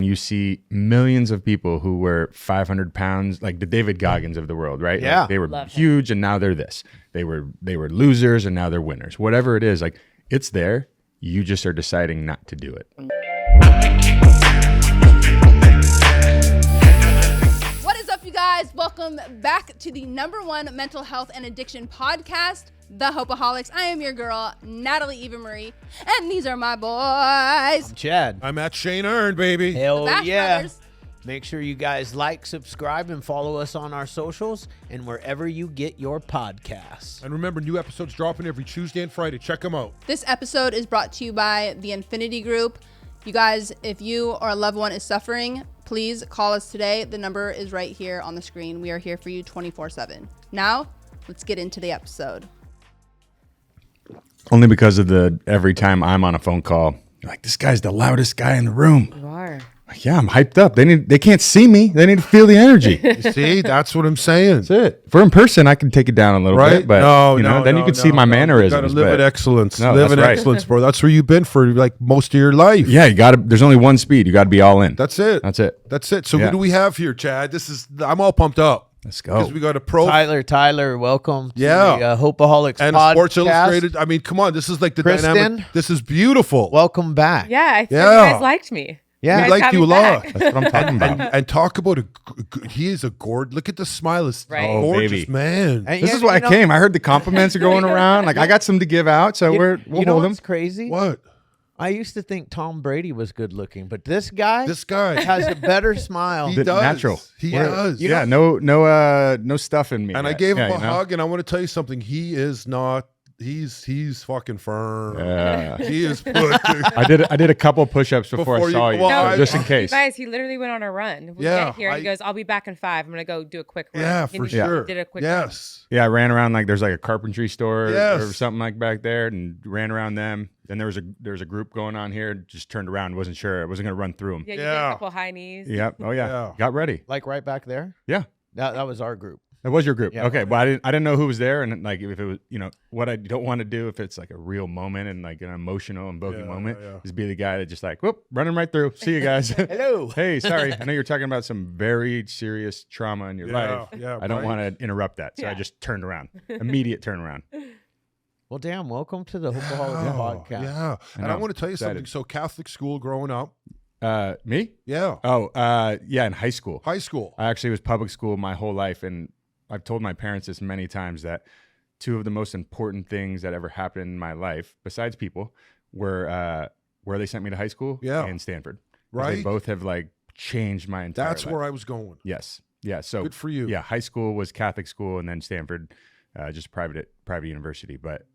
you see millions of people who were 500 pounds, like the David Goggins of the world, right? Yeah. Like they were huge and now they're this. They were losers and now they're winners. Whatever it is, like it's there. You just are deciding not to do it. What is up, you guys? Welcome back to the #1 mental health and addiction podcast, the Hopeaholics. I am your girl, Natalie Eva Marie, and these are my boys. I'm Chad. I'm at Shane Earn, baby. Hell Bash yeah. Brothers. Make sure you guys like, subscribe, and follow us on our socials and wherever you get your podcasts. And remember, new episodes dropping every Tuesday and Friday. Check them out. This episode is brought to you by the Infinity Group. You guys, if you or a loved one is suffering, please call us today. The number is right here on the screen. We are here for you 24/7. Now, let's get into the episode. Only because of every time I'm on a phone call, you're like, this guy's the loudest guy in the room. You are. Like, yeah, I'm hyped up. They can't see me. They need to feel the energy. You see, that's what I'm saying. That's it. If we're in person, I can take it down a little bit, but then you can see my mannerisms. You got to live but- at excellence. No, live that's at right. excellence, bro. That's where you've been for like most of your life. Yeah, you got to. There's only one speed. You got to be all in. That's it. That's it. That's it. So Yeah. who do we have here, Chad? I'm all pumped up. Let's go. Because we got a pro Tyler, welcome to Yeah. the Hopeaholics and Podcast. Sports Illustrated. I mean, come on. This is like the Kristen? dynamic. This is beautiful. Welcome back. Yeah, I think Yeah. you guys liked me. Yeah. You we guys like have you a me lot. back. That's what I'm talking about. And talk about he is a gorgeous. Look at the smile. It's Right. Oh, gorgeous, baby. man. And This yeah, is why I you know- came. I heard the compliments are going around. Like I got some to give out, so we'll you know hold them. what's crazy? What? I used to think Tom Brady was good looking, but this guy This guy. has a better smile. He The does. natural. He Yeah. does. Yeah, no stuff in me. And I yet. gave him Yeah, a you know? hug, and I want to tell you something. He is not. He's fucking firm. Yeah. He is. I did a couple push-ups before Before I saw you- you, well, so I- just in case. You guys, he literally went on a run. We Yeah, get here, he goes, I'll be back in 5. I'm going to go do a quick run. Yeah, And for he sure. Did a quick run. Yes. Yeah, I ran around like there's like a carpentry store Yes. or something like back there, and ran around them. Then there was a group going on here. Just turned around, wasn't sure. I wasn't gonna run through them. Yeah, you did Yeah. a couple high knees. Yep. Oh yeah. Yeah. Got ready. Like right back there? Yeah. That was our group. It was your group. Yeah. Okay. Well, I didn't know who was there, and like if it was, what I don't want to do if it's like a real moment and like an emotional and bogey moment is be the guy that just like whoop running right through. See you guys. Hello. Hey, sorry. I know you're talking about some very serious trauma in your life. Yeah. I don't right? want to interrupt that, so I Yeah. just turned around. Immediate turnaround. Well, damn, welcome to the Hopeaholics Podcast. Yeah. And I know. want to tell you Excited. something. So Catholic school growing up. Me? Yeah. Oh, yeah, in high school. High school. I actually was public school my whole life, and I've told my parents this many times that two of the most important things that ever happened in my life, besides people, were where they sent me to high school and Stanford. 'Cause Right. They both have like changed my entire That's life. where I was going. Yes. Yeah. So Good for you. Yeah. High school was Catholic school, and then Stanford, just private university. But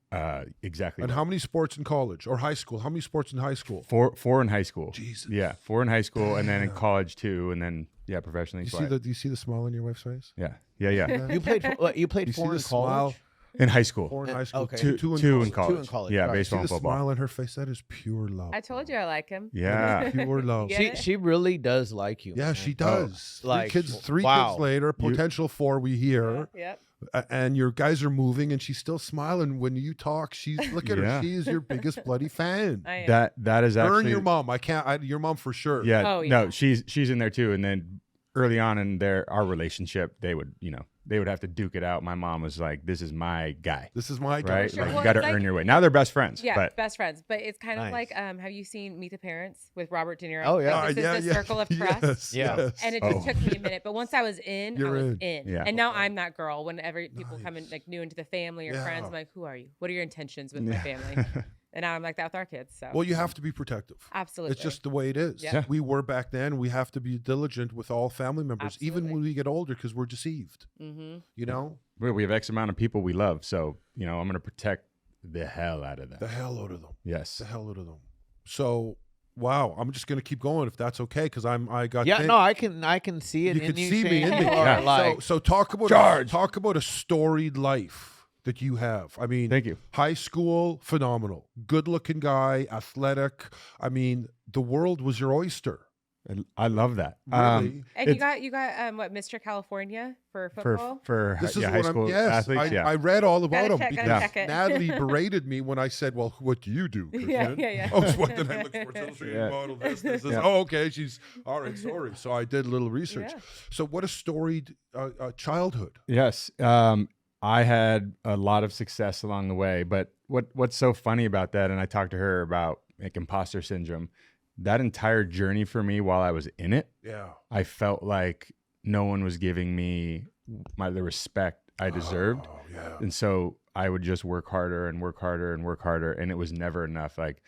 exactly. And how many sports in college or high school? How many sports in high school? Four in high school. Jesus. Yeah. 4 in high school, and then in college too, and then professionally. Do you see the smile on your wife's face? Yeah. You played You see four the in smile? college? In high school. 4 in high school. Okay. Two in Two college. in college. Two in college. Yeah, Right. baseball See and the football. smile on her face? That is pure love. I told you I like him. Yeah. Pure love. Yeah. She really does like you. Yeah, man. she does. like, Three wow. kids later, potential 4 we hear. Yep. And your guys are moving, and she's still smiling when you talk. She's look at Yeah. her. She is your biggest bloody fan. I am. That is Her actually and your mom. Your mom for sure. Yeah, Oh, yeah. no, she's in there too. And then early on in our relationship, they would have to duke it out. My mom was like, "This is my guy." This is my guy. Right? Sure. Like, Well, you got to it's like- earn your way. Now they're best friends. Yeah, But best friends. But it's kind of Nice. like, have you seen Meet the Parents with Robert De Niro? Oh, yeah. Like, this is the circle of trust. Yes, Yeah. yes. And it just took me a minute, but once I was in, You're I was in. in. Yeah. And now I'm that girl. Whenever people come in, Nice. like new into the family or Yeah. friends, I'm like, who are you? What are your intentions with my family? And now I'm like that with our kids. So Well, you have to be protective. absolutely, It's just the way it is. Yeah. We were back then. We have to be diligent with all family members, even Absolutely. when we get older, because we're deceived. Mm-hmm. You know, we have X amount of people we love, so I'm going to protect the hell out of them. the hell out of them. Yes. The hell out of them. So, wow, I'm just gonna keep going if that's okay, because I got Yeah, things- no, I can see it you in can you. see me Shane. in me. You are Yeah. like, So talk about Charge. a storied life that you have. I mean, Thank you. high school, phenomenal, good looking guy, athletic. I mean, the world was your oyster. I love that. Really? And you got what, Mr. California for football? For This is high what school yes, athletes. I read all about him Gotta because check it. Natalie berated me when I said, "Well, what do you do?" Yeah. Oh, so what did I look for? Illustrated Yeah. model. This. Yeah. Oh, okay. She's all right. Sorry. So I did a little research. Yeah. So what a storied childhood. Yes. I had a lot of success along the way, but what's so funny about that, and I talked to her about like imposter syndrome, that entire journey for me while I was in it, Yeah. I felt like no one was giving me the respect I deserved. Oh, yeah. And so I would just work harder and work harder and work harder. And it was never enough. Like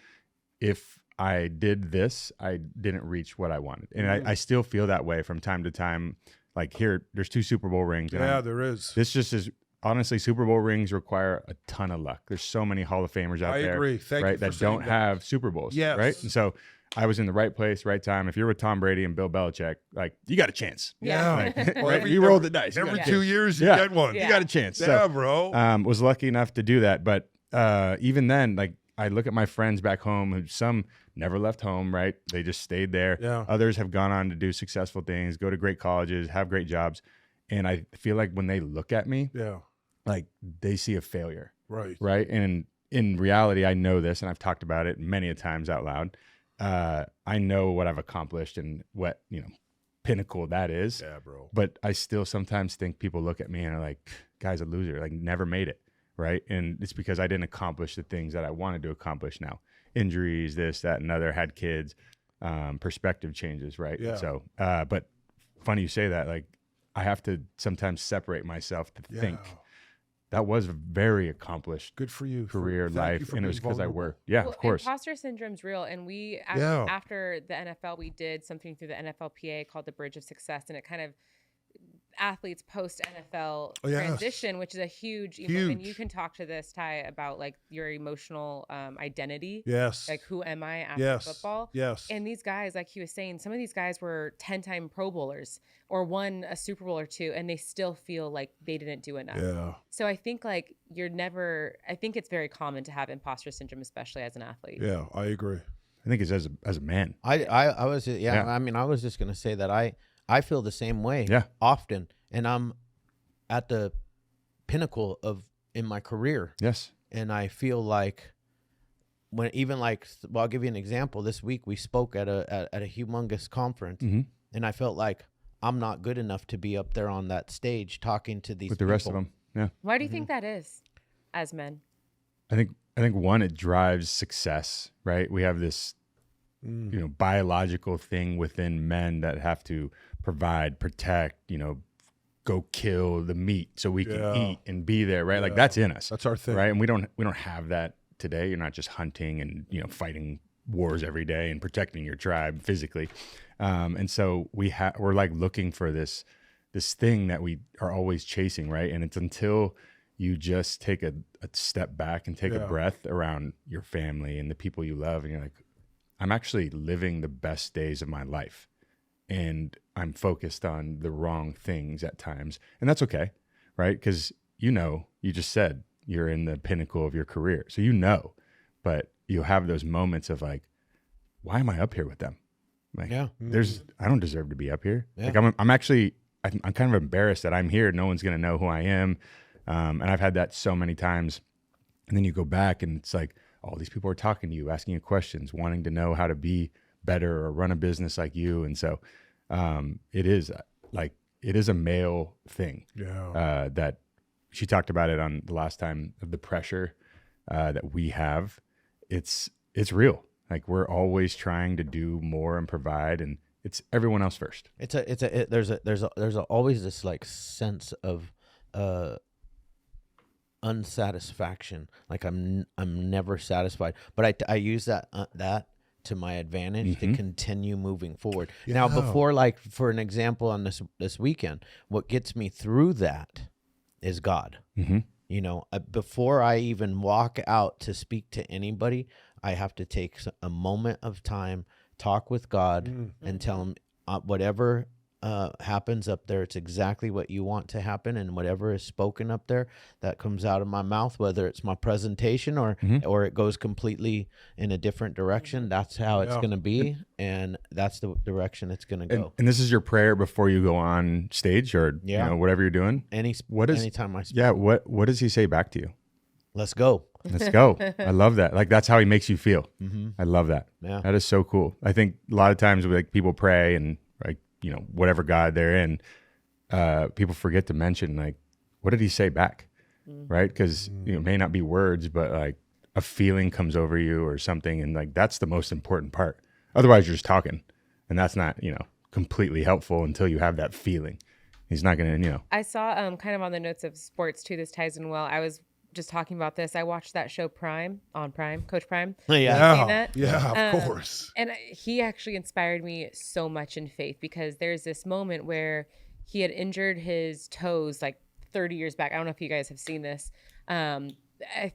if I did this, I didn't reach what I wanted. And I still feel that way from time to time. Like here, there's 2 Super Bowl rings. And Yeah, there is. this just is honestly, Super Bowl rings require a ton of luck. There's so many Hall of Famers out there. I agree. Thank you right, for that saying don't that. have Super Bowls. Yes. Right. And so I was in the right place, right time. If you're with Tom Brady and Bill Belichick, like you got a chance. Yeah. Like, Well, right? every- You rolled the dice. You Every got a 2 chance. years, you Yeah. get one. Yeah. You got a chance. Yeah, So, bro. was lucky enough to do that. But even then, like I look at my friends back home who some never left home, right? They just stayed there. Yeah. Others have gone on to do successful things, go to great colleges, have great jobs. And I feel like when they look at me, Yeah. like they see a failure, Right. right? And in reality, I know this, and I've talked about it many a times out loud. I know what I've accomplished and what, pinnacle that is. Yeah, bro. But I still sometimes think people look at me and are like, guy's a loser, like never made it, right? And it's because I didn't accomplish the things that I wanted to accomplish now. Injuries, this, that, and other, had kids, perspective changes, right? Yeah. So, but funny you say that, like I have to sometimes separate myself to think Yeah. that was a very accomplished Good for you. career, Thank you life, for and it being was because I vulnerable. worked. Yeah, Well, of course. Imposter syndrome's real, and we Yeah. after the NFL, we did something through the NFLPA called the Bridge of Success, and it kind of athletes post NFL Oh, yes. transition, which is a huge. And Huge. you can talk to this, Ty, about like your emotional identity. Yes. Like who am I after Yes. football? Yes. And these guys, like he was saying, some of these guys were 10-time Pro Bowlers or won a Super Bowl or 2, and they still feel like they didn't do enough. Yeah. So I think like I think it's very common to have imposter syndrome, especially as an athlete. Yeah, I agree. I think it's as a man. I was Yeah. I mean, I was just gonna say that I feel the same way Yeah. often, and I'm at the pinnacle in my career, Yes. and I feel like I'll give you an example. This week we spoke at a humongous conference, Mm-hmm. and I felt like I'm not good enough to be up there on that stage talking to these With the rest of people. them. Yeah. Why do you think that is, as men? I think one, it drives success, right? We have this, biological thing within men that have to provide, protect, go kill the meat so we can Yeah. eat and be there, right? Like Yeah. that's in us, That's our thing. right? And we don't have that today. You're not just hunting and fighting wars every day and protecting your tribe physically, and so we're like looking for this thing that we are always chasing, right? And it's until you just take a step back and take a Yeah. breath around your family and the people you love, and you're like, I'm actually living the best days of my life, and I'm focused on the wrong things at times, and that's okay, right? Because you just said you're in the pinnacle of your career, so but you have those moments of like, why am I up here with them? Like, Yeah. I don't deserve to be up here. Yeah. Like I'm actually I'm kind of embarrassed that I'm here. No one's gonna know who I am, and I've had that so many times. And then you go back, and it's like all these people are talking to you, asking you questions, wanting to know how to be better or run a business like you. And so it is a male thing. Yeah. That she talked about it on the last time of the pressure that we have. It's real. Like we're always trying to do more and provide, and it's everyone else first. There's always this like sense of unsatisfaction. Like I'm never satisfied, but I use that to my advantage to continue moving forward. Now, Yeah. before, like for an example, on this weekend, what gets me through that is God. Mm-hmm. Before I even walk out to speak to anybody, I have to take a moment of time, talk with God, and tell him whatever happens up there, it's exactly what you want to happen, and whatever is spoken up there that comes out of my mouth, whether it's my presentation or it goes completely in a different direction, that's how it's going to be, and that's the direction it's going to go. And this is your prayer before you go on stage, or you know, whatever you're doing. Anytime I speak. Yeah, what does he say back to you? Let's go. Let's go. I love that. Like, that's how he makes you feel. I love that. Yeah. That is so cool. I think a lot of times like people pray and like, you know, whatever God they're in, people forget to mention like, what did he say back? Right? Because you know, it may not be words, but like a feeling comes over you or something. And like, that's the most important part. Otherwise you're just talking, and that's not, you know, completely helpful until you have that feeling. He's not going to, you know. I saw kind of on the notes of sports too, this ties in well. I was just talking about this. I watched that show on Prime, Coach Prime. Yeah, of course. And he actually inspired me so much in faith, because there's this moment where he had injured his toes like 30 years back. I don't know if you guys have seen this.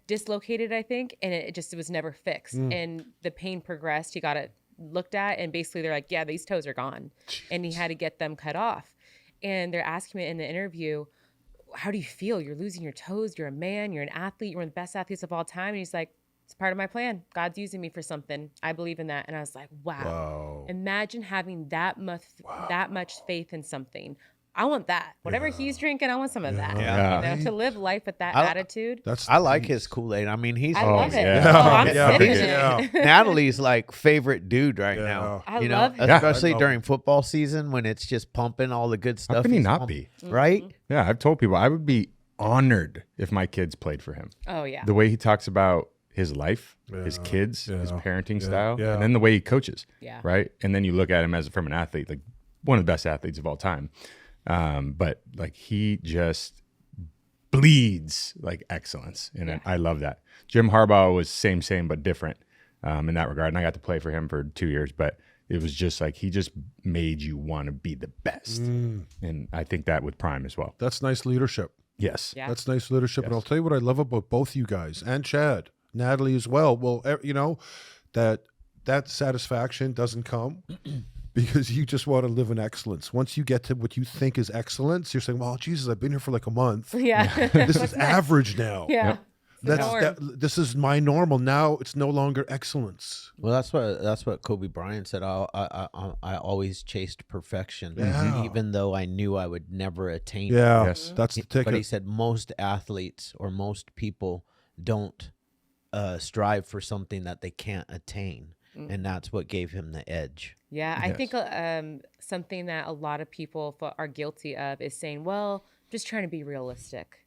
Dislocated, I think, and it was never fixed. And the pain progressed. He got it looked at, and basically they're like, yeah, these toes are gone. Jeez. And he had to get them cut off. And they're asking me in the interview, how do you feel? You're losing your toes. You're a man. You're an athlete. You're one of the best athletes of all time. And he's like, it's part of my plan. God's using me for something. I believe in that. And I was like, wow. Imagine having that much faith in something. I want that. Whatever he's drinking, I want some of that. Yeah. You know, to live life with that attitude. I like his Kool-Aid. I mean, he's I love it. Yeah. I'm sipping it. Natalie's like favorite dude right now. I you love know, him. especially during football season when it's just pumping all the good stuff. How can he he's not be? Right? Yeah, I've told people I would be honored if my kids played for him. Oh, yeah. The way he talks about his life, his kids, his parenting style, and then the way he coaches, right? And then you look at him from an athlete, like one of the best athletes of all time. But like he just bleeds like excellence, and I love that. Jim Harbaugh was same but different in that regard, and I got to play for him for 2 years, but it was just like he just made you want to be the best, and I think that with Prime as well. That's nice leadership. Yes, that's nice leadership, and I'll tell you what I love about both you guys and Chad, Natalie as well. Well, you know that satisfaction doesn't come because you just want to live in excellence. Once you get to what you think is excellence, you're saying, well, Jesus, I've been here for like a month. Yeah. This is average now. Yeah. This is my normal. Now it's no longer excellence. Well, that's what Kobe Bryant said. I always chased perfection, even though I knew I would never attain it. Yes, that's the ticket. But he said most athletes or most people don't strive for something that they can't attain. And that's what gave him the edge. Yeah, I think something that a lot of people are guilty of is saying, well, I'm just trying to be realistic.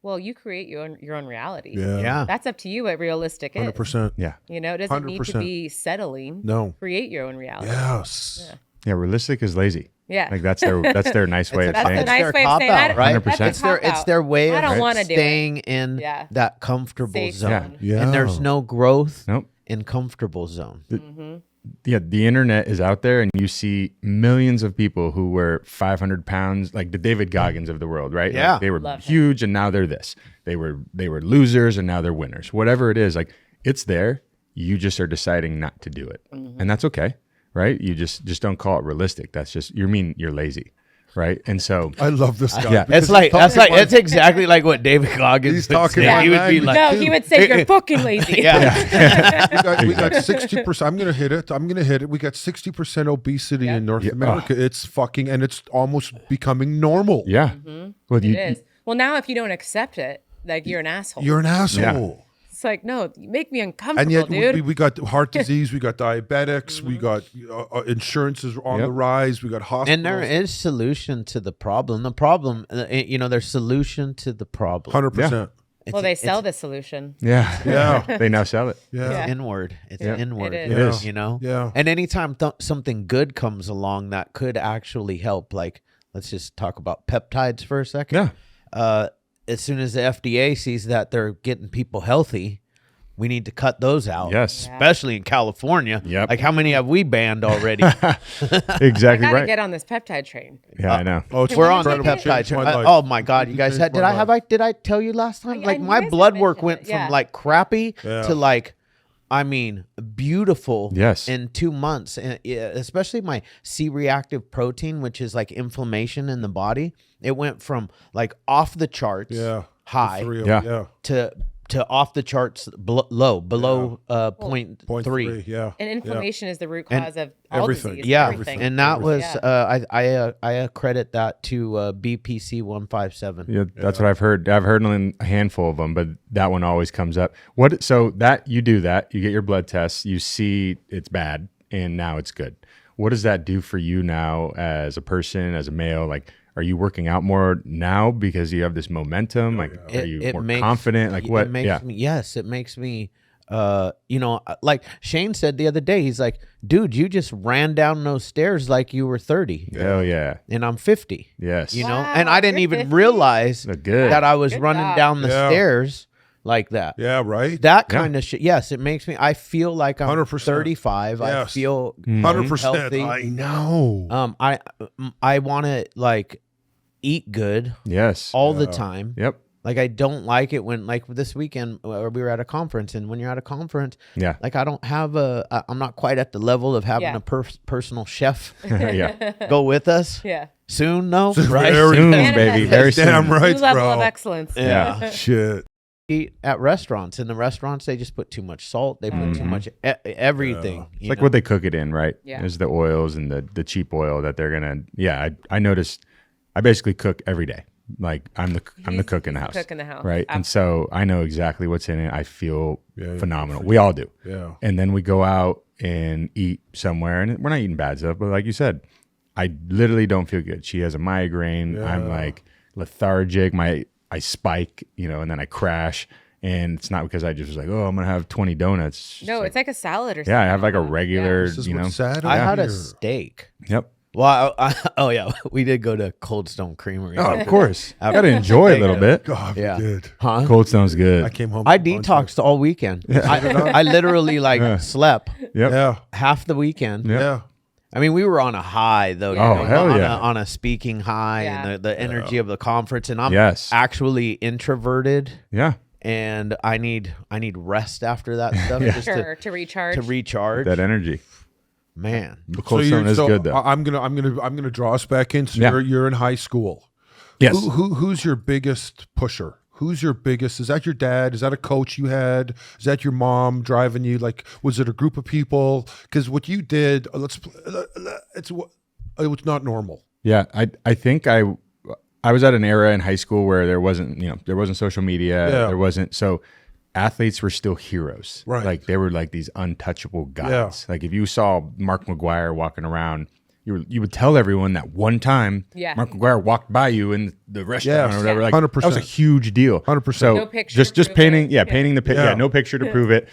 Well, you create your own reality. Yeah. That's up to you what realistic is. 100%. Yeah. You know, it doesn't need to be settling. No. Create your own reality. Yes. Yeah, realistic is lazy. Yeah. Like that's their nice way of saying it. That's a nice way of saying that. Right? 100%. It's their way of staying in Yeah. that comfortable Safe zone. Yeah. And there's no growth Nope. in comfortable zone. Yeah, the internet is out there, and you see millions of people who were 500 pounds, like the David Goggins of the world, right? Yeah. Like they were Love huge, and now they're this. They were losers, and now they're winners. Whatever it is, like it's there. You just are deciding not to do it, and that's okay, right? You just don't call it realistic. That's just you're lazy. Right, and so I love this guy. Yeah. It's exactly like what David Goggins He's would talking say. my He would be language. like, No, he would say you're fucking lazy. We got 60%. I'm gonna hit it. We got 60% obesity in North America. It's fucking, and it's almost becoming normal. yeah. Well, It is. Well, now if you don't accept it, like you're an asshole. You're an asshole. It's like, no, you make me uncomfortable, And yet dude. we got heart disease, we got diabetics, we got insurance is on the rise, we got hospitals. and there is solution to the problem. The problem, there's solution to the problem. 100%. Well, they sell the solution. Yeah. They now sell it. Yeah. It's inward. It's inward. It is. You know? Yeah. And anytime something good comes along that could actually help, like let's just talk about peptides for a second. Yeah. As soon as the FDA sees that they're getting people healthy, we need to cut those out. Yes. Especially in California. Yep. Like how many have we banned already? Exactly I gotta right. get on this peptide train. Yeah, I know. Oh, it's We're on the incredible. peptide Changed train. my life. Oh my God, you guys Changed had, my life. did I tell you last time? Yeah, Like you my guys blood had work mentioned went it, from yeah. like crappy to like I mean, beautiful. Yes. In 2 months, and especially my C-reactive protein, which is like inflammation in the body. It went from like off the charts, high, to off the charts low, below 0.3. And inflammation is the root cause of all everything. disease. Everything. And that was I accredit that to BPC 157. Yeah, that's what I've heard. I've heard a handful of them, but that one always comes up. So that you do that, you get your blood tests, you see it's bad, and now it's good. What does that do for you now as a person, as a male? Like, are you working out more now because you have this momentum? Like, are you more confident? Like, what? Yes, it makes me, like Shane said the other day, he's like, dude, you just ran down those stairs like you were 30. Hell yeah. And I'm 50. Yes. You know, and I didn't even realize that I was running down the stairs like that. Yeah, right. That kind of shit. Yes, it makes me. I feel like I'm 100%. 35. Yes. I feel 100%. healthy. I know. I want to like eat good. Yes. All the time. Yep. Like I don't like it when like this weekend where we were at a conference, and when you're at a conference, like I don't have I'm not quite at the level of having a personal chef go with us. Yeah. Soon though, right? Soon, baby. Very soon. Damn right, new level bro. of excellence. Yeah. Shit. Eat at restaurants. In the restaurants, they just put too much salt. They put too much everything. It's like what they cook it in, right? Yeah. There's the oils and the cheap oil that they're gonna. Yeah, I noticed. I basically cook every day. Like I'm the cook in the house. Cook in the house, right? Absolutely. And so I know exactly what's in it. I feel phenomenal. We all do. Yeah. And then we go out and eat somewhere, and we're not eating bad stuff, but like you said, I literally don't feel good. She has a migraine. Yeah. I'm like lethargic. I spike, and then I crash. And it's not because I just was like, oh, I'm gonna have 20 donuts. No, it's like a salad or something. Yeah, I have like a regular, This is what's sad I had here. a steak. Yep. Well, we did go to Cold Stone Creamery. Oh, of course. I gotta enjoy a little bit. God, Yeah. did. Huh? Cold Stone's good. I came home. I detoxed all weekend. I literally slept Yep. Yeah. half the weekend. Yep. Yeah. I mean, we were on a high though. Hell yeah. On a speaking high, and the energy of the conference. And I'm actually introverted. Yeah. And I need rest after that stuff. Just to recharge. To recharge. That energy. Man. The Cold Stone is good though. I'm gonna draw us back in. So you're in high school. Yes. Who's your biggest pusher? Who's your biggest? Is that your dad? Is that a coach you had? Is that your mom driving you? Like, was it a group of people? Because what you did, it was not normal. Yeah, I think I was at an era in high school where there wasn't social media. Yeah. There wasn't athletes were still heroes. Right. Like they were like these untouchable guys. Yeah. Like if you saw Mark McGuire walking around, you would tell everyone that one time Mark McGuire walked by you in the restaurant or whatever. Like 100%. that was a huge deal. 100%. So No picture just to prove painting, it. painting the picture. Yeah, no picture to prove it.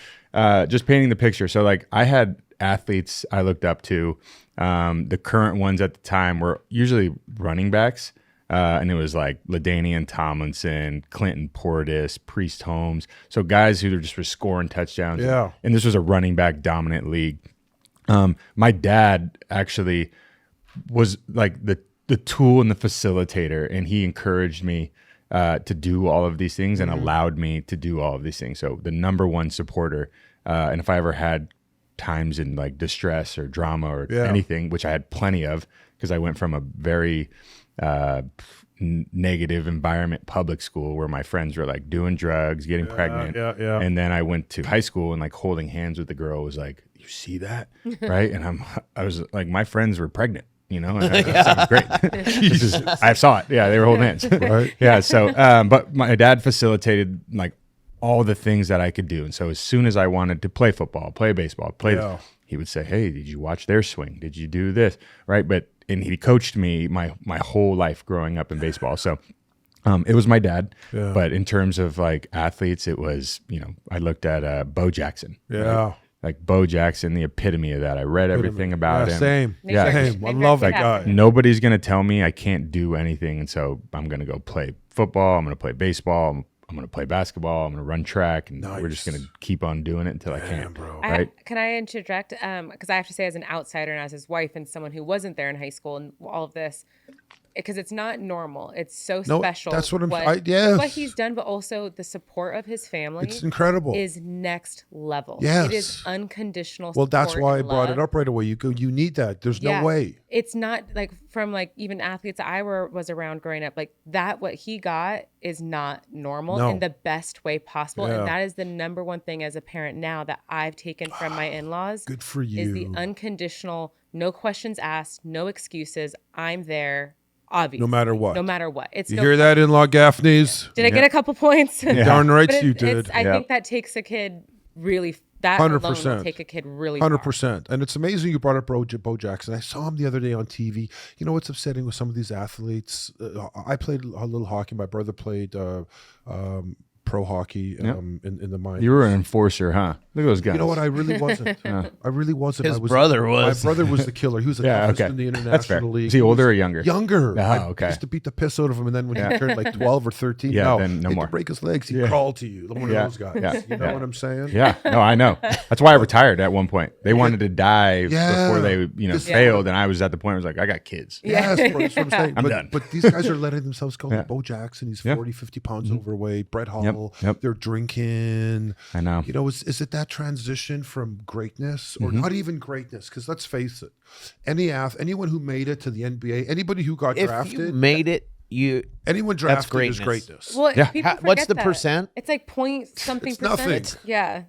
Just painting the picture. So like I had athletes I looked up to. The current ones at the time were usually running backs. And it was like LaDainian Tomlinson, Clinton Portis, Priest Holmes. So guys who just were scoring touchdowns. Yeah. And this was a running back dominant league. My dad actually was like the tool and the facilitator, and he encouraged me to do all of these things and allowed me to do all of these things. So the number one supporter. And if I ever had times in like distress or drama or anything, which I had plenty of, because I went from a very negative environment, public school, where my friends were like doing drugs, getting pregnant. And then I went to high school, and like holding hands with the girl was like, you see that? Right. And I was like, my friends were pregnant, and I was great. I saw it. Yeah. They were holding hands. Right. Yeah. So, but my dad facilitated like all the things that I could do. And so as soon as I wanted to play football, play baseball, he would say, hey, did you watch their swing? Did you do this? Right. And he coached me my whole life growing up in baseball. So it was my dad. Yeah. But in terms of like athletes, it was, I looked at Bo Jackson. Yeah. Right? Like Bo Jackson, the epitome of that. I read everything about him. Same. Same. I love that guy. Nobody's going to tell me I can't do anything. And so I'm going to go play football. I'm going to play baseball. I'm going to play basketball. I'm going to run track. And we're just going to keep on doing it until I can. Bro. Right? Can I interject? Because I have to say, as an outsider and as his wife and someone who wasn't there in high school and all of this, because it's not normal. It's so No, special. that's what I'm. Yes. What he's done, but also the support of his family. It's incredible. Is next level. Yes. It is unconditional. Well, that's support why I and brought love. it up right away. You need that. There's no way. It's not like from like even athletes that I was around growing up, like that what he got is not normal in the best way possible. And that is the number one thing as a parent now that I've taken from my in-laws. Good for you. Is the unconditional, no questions asked, no excuses. I'm there, obviously. No matter what. No matter what. It's You no hear that, in-law Gaffneys? Did I get a couple points? Darn right But you did. I think that takes a kid really. That 100%. Alone will take a kid really 100%. And it's amazing you brought up Bo Jackson. I saw him the other day on TV. You know what's upsetting with some of these athletes? I played a little hockey. My brother played pro hockey in the minors. You were an enforcer, huh? Look at those guys. You know what? I really wasn't. I really wasn't. His brother was. My brother was the killer. He was the toughest in the international That's fair. league. Is he older or younger? Younger. Oh, I okay. used to beat the piss out of him, and then when he turned like 12 or 13, then no hate more. to break his legs, he'd crawl to you. One of those guys. You know what I'm saying? Yeah. No, I know. That's why I retired at one point. They wanted to die before they, failed, and I was at the point where I was like, I got kids. Yes, bro, that's what I'm saying. I'm done. But these guys are letting themselves go. Bo Jackson, he's 40, 50 pounds overweight. Brett Hall, they're drinking. I know. You know, is it that transition from greatness or not even greatness? Because let's face it, anyone who made it to the NBA, anybody who got drafted, if you made it, anyone drafted is greatness. Well, people what's the forget that. percent? It's like point something It's percent. nothing.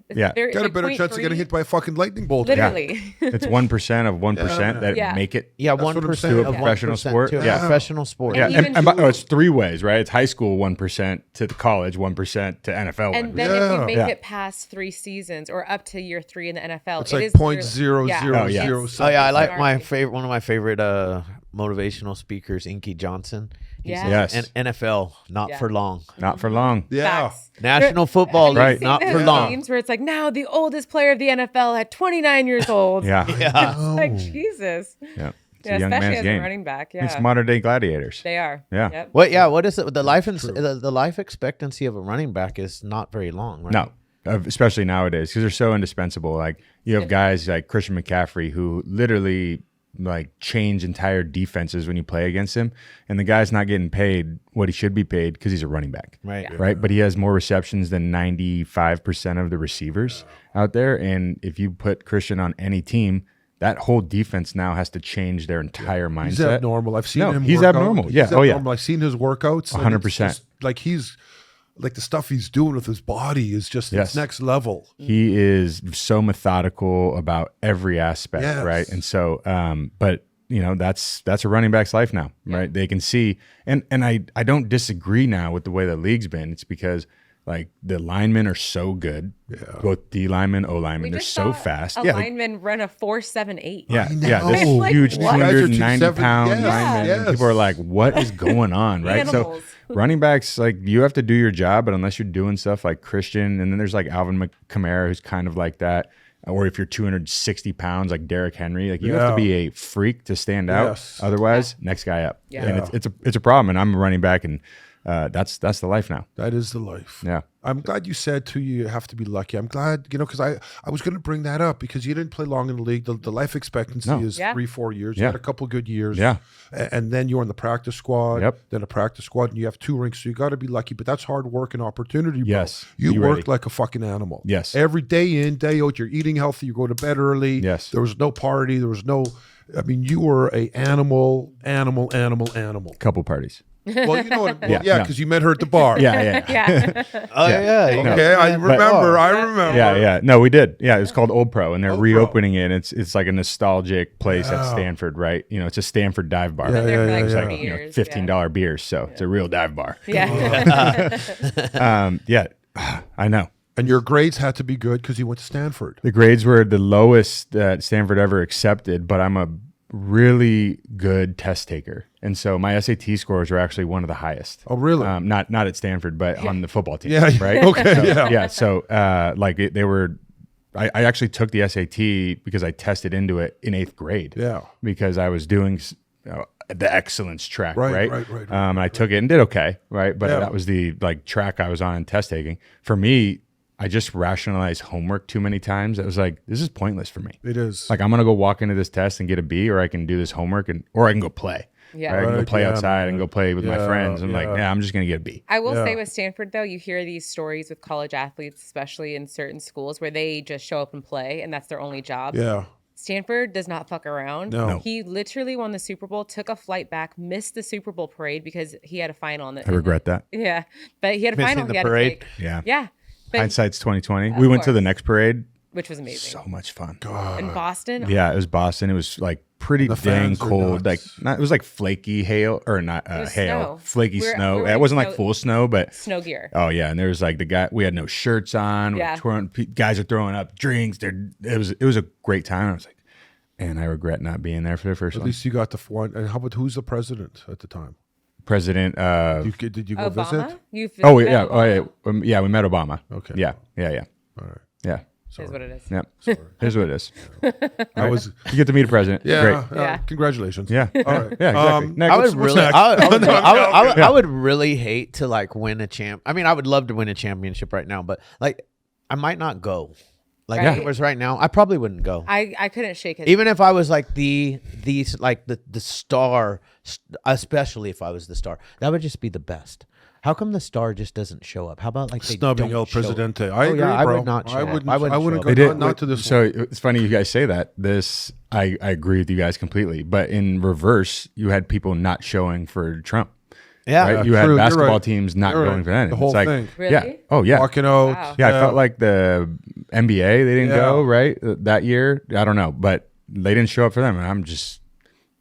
It's Got a better chance of getting hit by a fucking lightning bolt. Literally. It's 1% of 1% that make it. Yeah, That's what I'm 1% saying. of To a professional 1% sport. to a Yeah. professional sport. Yeah, even it's 3 ways, right? It's high school 1% to the college 1% to NFL 1%. And then if you make it past 3 seasons or up to year 3 in the NFL, It's it like is point literally- 0.000 Oh yeah, I like Sorry. one of my favorite motivational speakers, Inky Johnson. He Yeah. says, NFL, not for long. Not for long. Yeah. Facts. National Football League, Right. not Those for long. Games where it's like now the oldest player of the NFL at 29 years old. Yeah. Yeah. It's like Jesus. Yeah. It's Yeah, a young especially man's as game. a running back. Yeah. It's modern day gladiators. They are. Yeah. Yep. What is it? The life expectancy of a running back is not very long, right? No, especially nowadays because they're so indispensable. Like you have guys like Christian McCaffrey who literally like change entire defenses when you play against him, and the guy's not getting paid what he should be paid because he's a running back, right? But he has more receptions than 95% of the receivers out there, and if you put Christian on any team, that whole defense now has to change their entire mindset. He's abnormal. I've seen him. He's work out. abnormal. He's Yeah. Oh yeah. abnormal. I've seen his workouts. 100%. Like he's like the stuff he's doing with his body is just it's next level. He is so methodical about every aspect, Yes. right? And so, but that's a running back's life now, right? They can see, and I don't disagree now with the way the league's been. It's because like the linemen are so good, both D linemen, O linemen, they're so fast. A lineman run a 4.78. Yeah, I know. yeah, this Like, huge what? 290-pound Yes, lineman. yes. And people are like, "What is going on?" Right? Animals. So, running backs, like you have to do your job, but unless you're doing stuff like Christian, and then there's like Alvin Kamara, who's kind of like that, or if you're 260 pounds, like Derrick Henry, like you have to be a freak to stand out. Yes. Otherwise, next guy up. Yeah. And it's a problem. And I'm a running back, and that's the life now. That is the life. Yeah. I'm glad you said too. You have to be lucky. I'm glad because I was going to bring that up because you didn't play long in the league. The life expectancy is 3-4 years. You had a couple good years. Yeah. And then you're on the practice squad. Yep. Then a practice squad, and you have 2 rinks. So you got to be lucky. But that's hard work and opportunity. Bro. Yes. You Be worked ready. like a fucking animal. Yes. Every day in, day out. You're eating healthy. You go to bed early. Yes. There was no party. There was no. I mean, you were a animal. Couple parties. Well, you know what? Well, Yeah, because you met her at the bar. Yeah. Yeah. Oh yeah. Okay, I remember. Yeah. No, we did. Yeah, it's called Old Pro, and they're reopening it. And it's like a nostalgic place at Stanford, right? It's a Stanford dive bar. Been there for like It's 30 like years. $15 beers, so it's a real dive bar. Yeah. I know. And your grades had to be good because you went to Stanford. The grades were the lowest that Stanford ever accepted, but I'm a really good test taker, and so my SAT scores were actually one of the highest. Oh, really? Not at Stanford, but on the football team. Yeah. Right. Okay. So, yeah. So they were. I actually took the SAT because I tested into it in 8th grade. Yeah. Because I was doing the excellence track. Right. And I took it and did okay. Right. But that was the track I was on in test taking. For me, I just rationalized homework too many times. It was like, this is pointless for me. It is. Like, I'm going to go walk into this test and get a B, or I can do this homework or I can go play. Yeah. Right? I can go play outside man. and go play with my friends. I'm like, I'm just going to get a B. I will say with Stanford, though, you hear these stories with college athletes, especially in certain schools, where they just show up and play, and that's their only job. Yeah. Stanford does not fuck around. No. He literally won the Super Bowl, took a flight back, missed the Super Bowl parade because he had a final. I regret that. Yeah. But he had a Missing final. the He had to parade? take. Yeah. Yeah. But, Hindsight's 2020. We went to the next parade. which was amazing. So much fun. In Boston? Yeah, it was Boston. It was like pretty The dang fans are cold. Like nuts. it was like flaky hail or not was hail, snow. flaky We were snow. wearing It wasn't like snow- full snow, but Snow gear. oh yeah. And there was like we had no shirts on. Yeah. Guys are throwing up drinks. It was a great time. I was like, and I regret not being there for the first At one. least you got the one. And how about who's the president at the time? President. Did you go visit? You've Oh met yeah. Obama? Oh yeah. Yeah, we met Obama. Okay. Yeah. All right. Yeah. Is what it is. Yep. Here's what it is. I was. You get to meet a president. Yeah. Great. Yeah. Congratulations. Yeah. All right. Yeah. Exactly. Next. I would What's really, next? I would really hate to like win a champ. I mean, I would love to win a championship right now, but like, I might not go. Like Right. if it was right now, I probably wouldn't go. I couldn't shake it. Even if I was like the star, especially if I was the star, that would just be the best. How come the star just doesn't show up? How about like they Snubbing don't El show up? Presidente. I agree, I bro. would not show I up. wouldn't. I wouldn't I wouldn't show go. up. They did. Not to this So one. it's funny you guys say that. I agree with you guys completely. But in reverse, you had people not showing for Trump. Yeah. Right? Yeah, You had true, you're basketball right. teams not You're going right. for that. The It's whole like, thing. Really? Yeah. Oh yeah. Walking out. Wow. Yeah, I felt like the NBA they didn't Yeah. go right that year. I don't know, but they didn't show up for them, and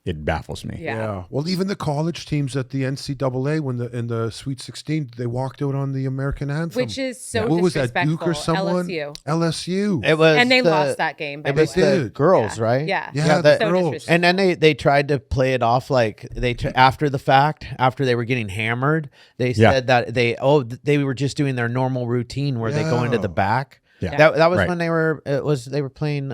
it baffles me. Yeah. Yeah. Well, even the college teams at the NCAA, when in the Sweet 16, they walked out on the American anthem. Which is so what was that? disrespectful. Duke or someone? LSU. LSU. It was And they the- lost that game, by It the was way. the did. girls, Yeah. right? Yeah. Yeah, that- the So girls. disrespectful. And then they tried to play it off like after the fact, after they were getting hammered, they Yeah. said that they were just doing their normal routine where they go into Yeah. the back. Yeah. That was Right. when they were playing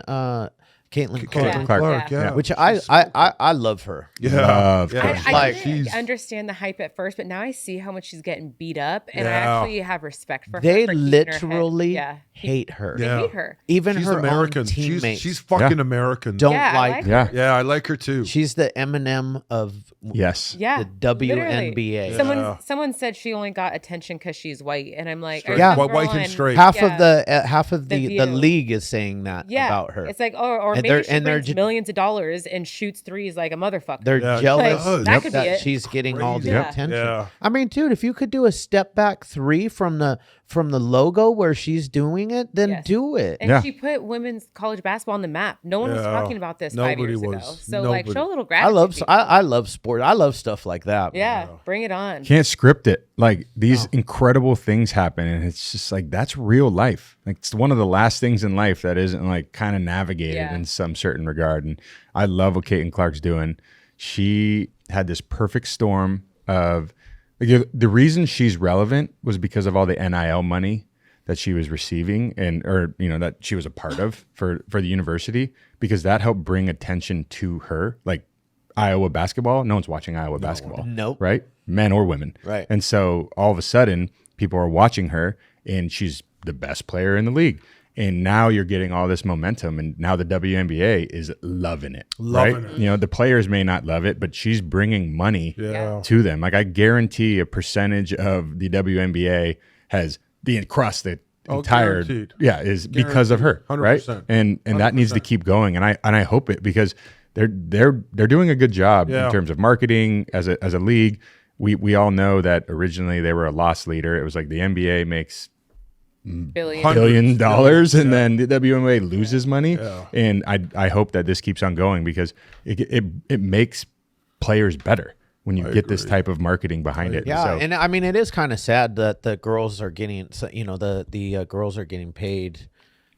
Caitlin Clark, Caitlin Clark. Clark. Yeah. Yeah. which I love her. Yeah. Love yeah. Clark. I Like, didn't understand the hype at first, but now I see how much she's getting beat up, and I Yeah. actually have respect for her. They for keeping her head. literally Yeah. hate her. They Yeah. hate her. Even She's her American. own teammates She's fucking Yeah. American. don't Yeah, I like like her. Yeah. Yeah, I like her too. She's the Eminem of Yes. Yeah. the WNBA. Literally. Yeah. Someone said she only got attention because she's white, and I'm like, Straight. are Yeah. some White girl and in- straight. Half Yeah. of the View. league is saying that Yeah, about her. It's like, or And maybe they're- she and they're brings ju- millions of dollars and shoots threes like a motherfucker. They're Yeah, jealous Like, that could be that it. she's getting all the Crazy. Yeah. attention. Yeah. I mean, dude, if you could do a step back three from the logo where she's doing it, then Yes. do it. And Yeah. she put women's college basketball on the map. No one was Yeah. talking about this 5 Nobody years ago. was. So like, Nobody. show a little I gratitude. love people. I love sport. I love stuff like that. Yeah, bring it on. Can't script it. Like these incredible things happen, and it's just like that's real life. Like it's one of the last things in life that isn't like kind of navigated Yeah. in some certain regard. And I love what Caitlin Clark's doing. She had this perfect storm of like, the reason she's relevant was because of all the NIL money that she was receiving or that she was a part of for the university, because that helped bring attention to her. Like Iowa basketball, no one's watching Iowa basketball. Nope. Right? Men or women. Right. And so all of a sudden people are watching her and she's the best player in the league. And now you're getting all this momentum, and now the WNBA is loving it. Loving right? it. The players may not love it, but she's bringing money Yeah. to them. Like I guarantee a percentage of the WNBA has across the entire guaranteed. is because of her, 100%. right? And that needs to keep going. And I hope it, because they're doing a good job Yeah. in terms of marketing as a league. We all know that originally they were a loss leader. It was like the NBA makes Billion. $1 billion, and then the WNBA loses money. Yeah. And I hope that this keeps on going, because it makes players better when you get this type of marketing behind it. Yeah, So, and I mean, it is kind of sad that the girls are getting, the girls are getting paid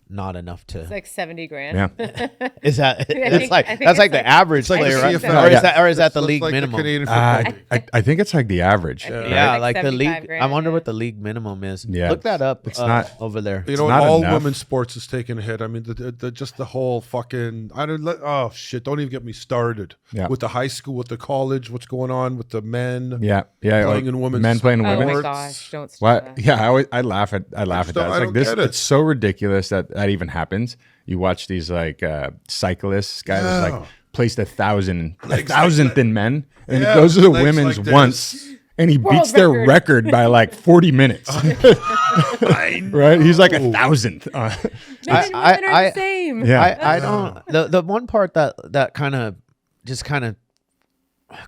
not enough to. It's like 70 grand. Yeah. Is that? I That's think like the it's average like player, the right? CFL. Or is that the It's league like minimum? Canadian football. I think it's like the average. Yeah, like the 75 league. I grand, wonder yeah. what the league minimum is. Yeah. Look that up. It's not over there. You know, not all enough. women's sports is taking a hit. I mean, just the whole fucking. Oh shit! Don't even get me started. Yeah. With the high school, with the college, what's going on with the men? Yeah. Playing in women's men playing in Oh women. my gosh! Don't start What? that. Yeah, I laugh at that. don't- It's I like don't this. get it. It's so ridiculous that even happens. You watch these like cyclists, guys Yeah. like placed 1,000th in men, and Yeah, he goes to the legs women's like this. once, and he World beats their record. record by like 40 minutes. Right? He's like 1,000th. Men and women are the same. Yeah. I don't. The one part that kind of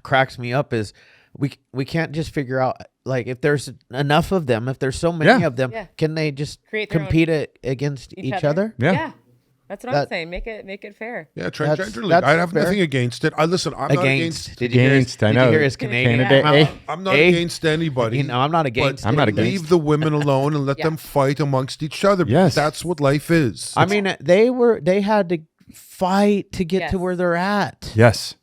cracks me up is we can't just figure out, like, if there's enough of them, if there's so many Yeah. of them, Yeah. can they just Create their own- compete against each other? Yeah. That's what I'm That- saying. Make it fair. Yeah, That's- transgender league. that's I have fair. nothing against it. I'm not Against. against. Did you hear his, Against, I did know. you hear his Canadian? Candidate Yeah. A. I'm not Eh? against anybody. You know, I'm not against. I'm not it. against. Leave the women alone and let Yeah. them fight amongst each other. Yes. That's what life is. I mean, they had to fight to get to Yes. where they're at. Yes.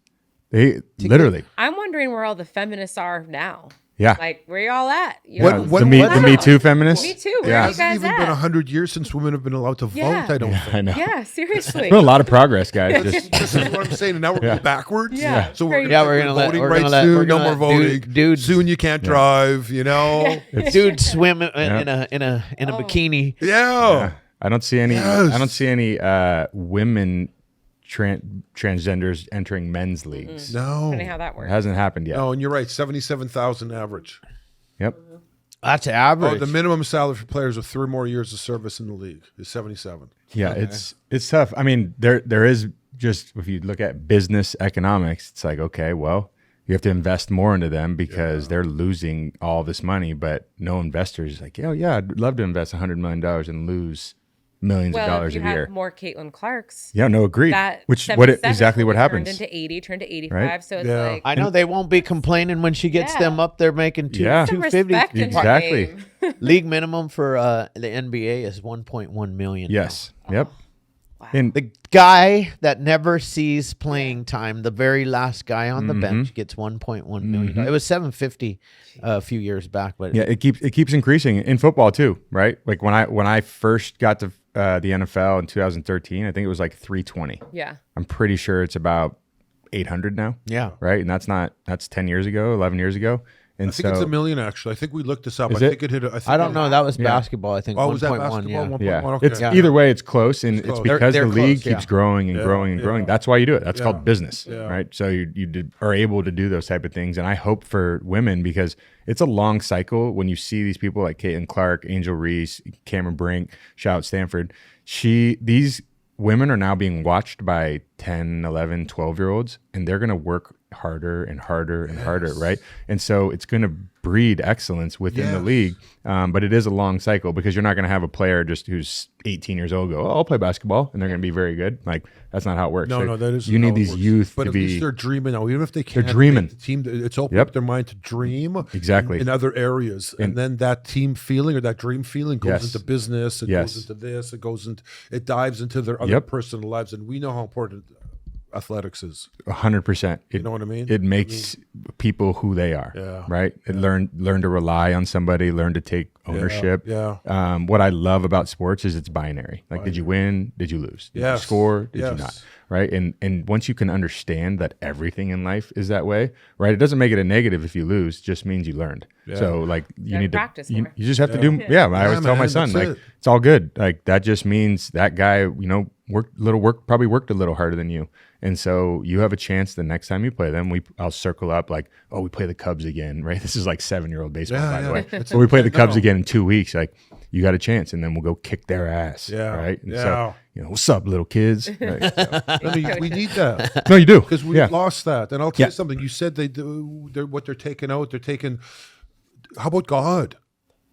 They literally. I'm wondering where all the feminists are now. Yeah. Like, where y'all at? You What- know? what- the Me what- the Me Too feminists. Me Too. Where Yeah. are It you hasn't guys even at? been 100 years since women have been allowed to Yeah. vote. I don't think. I know. Yeah, seriously. Been a lot of progress, guys. Just This is what I'm saying. And now we're going backwards. Yeah. So we're Crazy. Yeah, gonna we're take gonna let- voting we're rights gonna let- soon. we're No gonna more let voting. dudes- Soon you can't drive. You know. Dude swim in Yeah. a bikini. Yeah. I don't see any. Yes. I don't see any women transgenders entering men's leagues. No. Funny how that It works. hasn't happened yet. No, and you're right. 77,000 average. Yep. That's average. Oh, the minimum salary for players with 3 more years of service in the league is 77. Yeah, it's tough. I mean, there is just, if you look at business economics, it's like, okay, well, you have to invest more into them because they're losing all this money, but no investor is like, oh yeah, I'd love to invest $100 million and lose millions of Well, if dollars you a have year. more Caitlin Clarks, Yeah, no, agreed. that Which what 77 exactly what will be happens. Turned into 80, turned to 85. Right? So it's Yeah. like I know they won't be complaining when she gets Yeah. them up there making Yeah. some 250. respect in her Exactly. name. League minimum for the NBA is 1.1 million. Yes. Yep. Wow. And The guy that never sees playing time, the very last guy on the bench, gets 1.1 million. It was 750 a few years back, but yeah, it keeps increasing in football too, right? Like when I first got to the NFL in 2013, I think it was like 320. Yeah. I'm pretty sure it's about 800 now. yeah. Right, and that's 10 years ago, 11 years ago, and I think it's $1 million, actually. I think we looked this up. Is I it? think it hit. I, think I don't it- know. That was basketball. I think Oh, was that 1.1. basketball? Yeah. 1.1? Yeah, Okay. it's either way, it's close, and it's close. because They're the league close, yeah. keeps growing and growing and growing. That's why you do it. That's called business, Yeah. right? So you are able to do those type of things, and I hope for women because it's a long cycle when you see these people like Caitlin Clark, Angel Reese, Cameron Brink, shout out Stanford. These women are now being watched by 10, 11, 12-year-olds, and they're going to work harder and harder and harder, right? And so it's going to breed excellence within the league. But it is a long cycle because you're not going to have a player just who's 18 years old go, oh, I'll play basketball, and they're going to be very good. Like, that's not how it works. No, that is. You how need it these works. youth but to at least be. they're dreaming now. Even if they can't, dreaming. make the team. It's opened Yep. up their mind to dream Exactly. in other areas, and then that team feeling or that dream feeling goes Yes. into business. It Yes. goes into this. It dives into their other personal lives, and we know how important athletics is. 100%. You know what I mean? It makes people who they are. Yeah. Right. Learn to rely on somebody. Learn to take ownership. Yeah. What I love about sports is it's binary. Like, did you win? Did you lose? Did you Yes. score? Did you Yes. not? Right. And once you can understand that everything in life is that way, right? It doesn't make it a negative if you lose. It just means you learned. So like you gotta need practice to you more. just have to do. Yeah. I always tell my man, son, that's like, it. it's all good. Like, that just means that guy, probably worked a little harder than you. And so you have a chance the next time you play them. I'll circle up like, oh, we play the Cubs again, right? This is like 7-year-old baseball, by the way. So we play the Cubs again in 2 weeks. Like, you got a chance, and then we'll go kick their ass. Yeah. Right. And Yeah. so, what's up, little kids? Right, so. I mean, we need that. No, you do. Because we Yeah. lost that. And I'll tell Yeah. you something. You said they're what they're taking out. They're taking. How about God?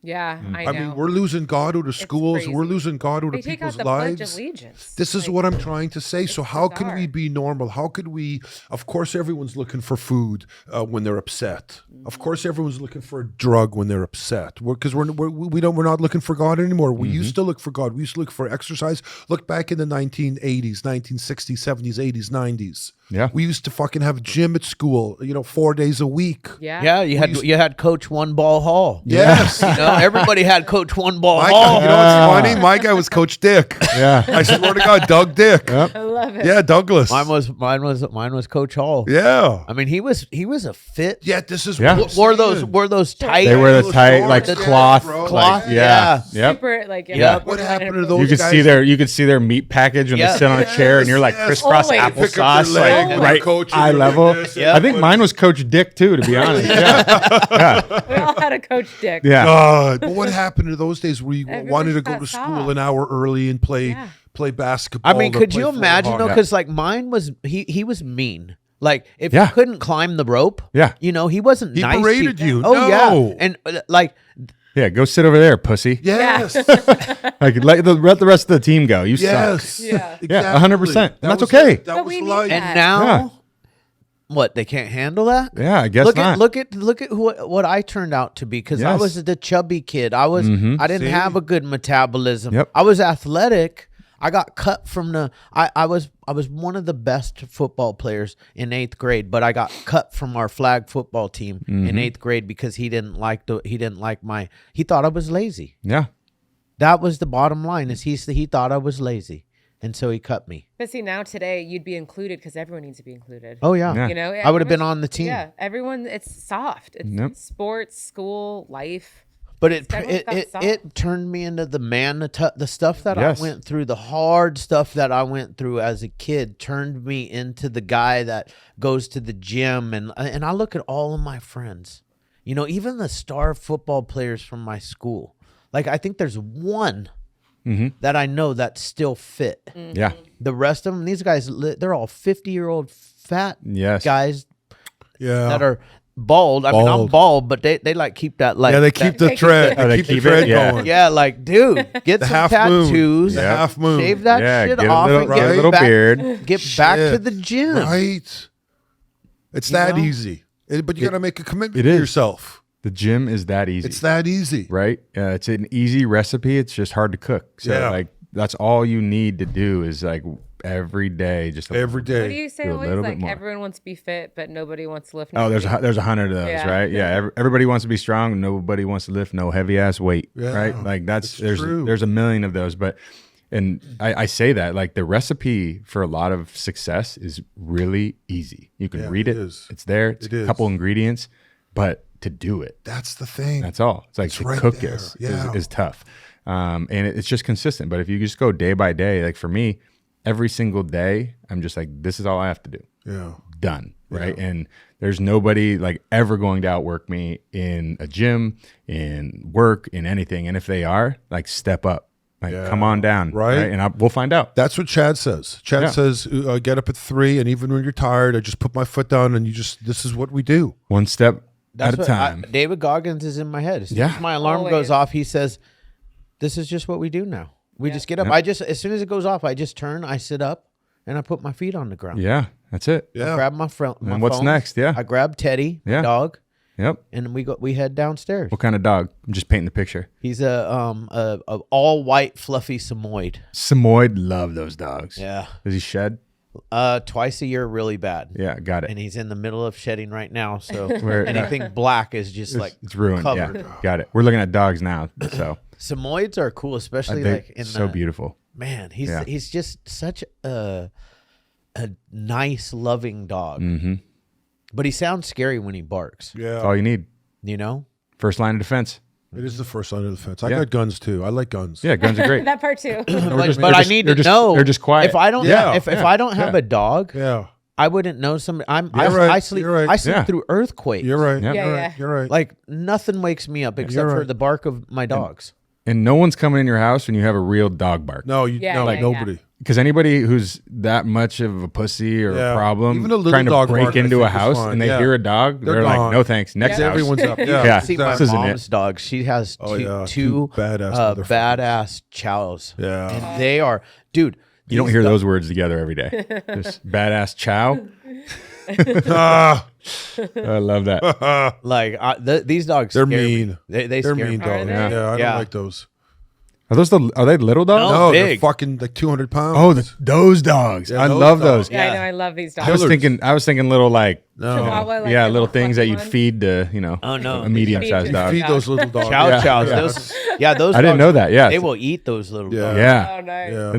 Yeah, I know. I mean, we're losing God out of schools. crazy. We're losing God out They of take out people's the Pledge lives. of Allegiance. This is Like, what I'm trying to say. So how can we bizarre. be normal? How could we? Of course, everyone's looking for food when they're upset. Of course, everyone's looking for a drug when they're upset. Because we're not looking for God anymore. We used to look for God. We used to look for exercise. Look back in the 1980s, 1960s, 70s, 80s, 90s. Yeah. We used to fucking have a gym at school. 4 days a week. Yeah. You had Coach One Ball Hall. Yes. Everybody had Coach One Ball My Hall. guy, you know what's funny? My guy was Coach Dick. Yeah. I swear to God, Doug Dick. I love it. Yeah, Douglas. Mine was Coach Hall. Yeah. I mean, he was a fit. Yeah, this is Yeah. what I'm Wore those tight. They wear the those tight, shorts, like yeah, cloth. bro. Cloth, Like, yeah. Yep. Super, like, Yeah. What happened to those? those You could guys? see their meat package when Yeah. they sit on a chair, and you're like Yes. crisscross Always. applesauce, Pick up your leg, like and right coach you eye do level. this. Yeah. I think mine was Coach Dick too, to be honest. Yeah. We all had a Coach Dick. Yeah. God, but what happened to those days where you Everybody wanted to just go got to school soft. an hour early and play basketball? I mean, or could play you imagine though? football? Because like mine was he was mean. Like if Yeah. you couldn't climb the rope, Yeah. he wasn't He nice. berated you. Oh No. yeah, and like Yeah, go sit over there, pussy. Yes. Like let the rest of the team go. You suck. Yes. Yeah. Yeah, 100%. That And that's was okay. it. That But was we need life. that. and now. Yeah. What, they can't handle that? Yeah, I guess look not. at what I turned out to be, because I Yes. was the chubby kid. I didn't See? have a good metabolism. Yep. I was athletic. I got cut from the I was one of the best football players in 8th grade, but I got cut from our flag football team in 8th grade because he thought I was lazy. Yeah. That was the bottom line, is he thought I was lazy, and so he cut me. But see, now today you'd be included because everyone needs to be included. Oh yeah. Yeah. You know, I would have been everyone's- on the team. Yeah, everyone. It's soft. It's Yep. sports, school, life. But it Everyone's got soft. it turned me into the man. The stuff that Yes. I went through, the hard stuff that I went through as a kid, turned me into the guy that goes to the gym. And I look at all of my friends, even the star football players from my school. Like, I think there's one that I know that's still fit. Yeah. The rest of them, these guys, they're all 50-year-old fat Yes. guys Yeah. that are bald. I mean, I'm Bald. bald, but they like keep that like Yeah, they keep the keep thread. it. Oh, They they keep the keep it? thread Yeah. going. Yeah, like, dude, get The some half tattoos. moon. The Yeah. half moon. Shave that Yeah, shit get a off little, and get a get little back, beard. get back to Shit. the gym. Right. It's You that know? easy. But you got to make a commitment it to is. yourself. The gym is that easy. It's that easy. right? It's an easy recipe. It's just hard to cook. So Yeah. like that's all you need to do is like every day, just Every What do day. you say Do a always? little bit Like more. everyone wants to be fit, but nobody wants to lift. Oh, there's nothing. there's 100 of those, Yeah. right? Yeah, everybody wants to be strong. Nobody wants to lift no heavy ass weight, Yeah, right? Like it's there's true. a million of those, but and I say that like the recipe for a lot of success is really easy. You can Yeah, read it it. is. It's there. It's It a is. couple ingredients, but to do it, That's the thing. that's all. It's like It's to right cook there. is Yeah. tough, and it's just consistent. But if you just go day by day, like for me, every single day, I'm just like, this is all I have to do. Yeah. Done, right? And there's nobody like ever going to outwork me in a gym, in work, in anything. And if they are, like, step up, like Yeah. come on down, Right. And we'll find out. That's what Chad says. Chad Yeah. says, get up at 3, and even when you're tired, I just put my foot down, and this is what we do. One step That's at a what time. David Goggins is in my head. As soon Yeah. as my alarm Always. goes off, he says, "This is just what we do now. We just get up. Yep. I just as soon as it goes off, I just turn, I sit up, and I put my feet on the ground. Yeah, that's it. I Yeah. grab my phone. And what's next? Yeah. I grab Teddy, my Yeah. dog, Yep. and we head downstairs. What kind of dog? I'm just painting the picture. He's a all white fluffy Samoyed. Samoyed, love those dogs. Yeah. Does he shed? Twice a year, really bad. Yeah, got it. And he's in the middle of shedding right now. So Where- anything black is just like It's ruined. covered. Yeah, got it. We're looking at dogs now, so Samoyeds are cool, especially they're like in so the, beautiful. Man, Yeah. he's just such a nice, loving dog. Mm-hmm. But he sounds scary when he barks. Yeah. That's all you need. You know? First line of defense. It is the first line of defense. I Yeah. got guns, too. I like guns. Yeah, guns are great. that part too. But I need to know. They're just quiet. If I don't, Yeah. if I don't have Yeah. a dog, Yeah. I wouldn't know somebody. You're right. I sleep. You're right. I sleep Yeah. through earthquakes. You're right. Yeah. You're Yeah, right. yeah. You're right. Like nothing wakes me up except You're for right. the bark of my dogs. and no one's coming in your house when you have a real dog bark. No, nobody. Because anybody who's that much of a pussy or a problem, even a little trying to dog break bark, into I a think, is house fine. and they hear a dog, they're like, no thanks, next house. Everyone's up. Yeah. See This my isn't it. mom's dog. She has two badass badass chows. Yeah. And they are, dude. You don't hear those words together every day. Just badass chow. I love that. Like these dogs, They're scare mean. Me. They're They're scare mean me. dogs. Yeah. Yeah, I don't like those. Are they little dogs? No, No, they're big. fucking like 200 pounds. Oh, those dogs. Yeah, I those love dogs. those. Yeah, I Yeah. know. I love these dogs. I was thinking little like Chihuahua, like yeah, the little things that fluffy you'd one. feed to Oh, no. a medium-sized Feed dog. feed those little dogs. Chow chows. Yeah. Those I didn't dogs, know that. Yeah, They will eat those little Yeah. dogs. Yeah, Oh, nice. Yeah.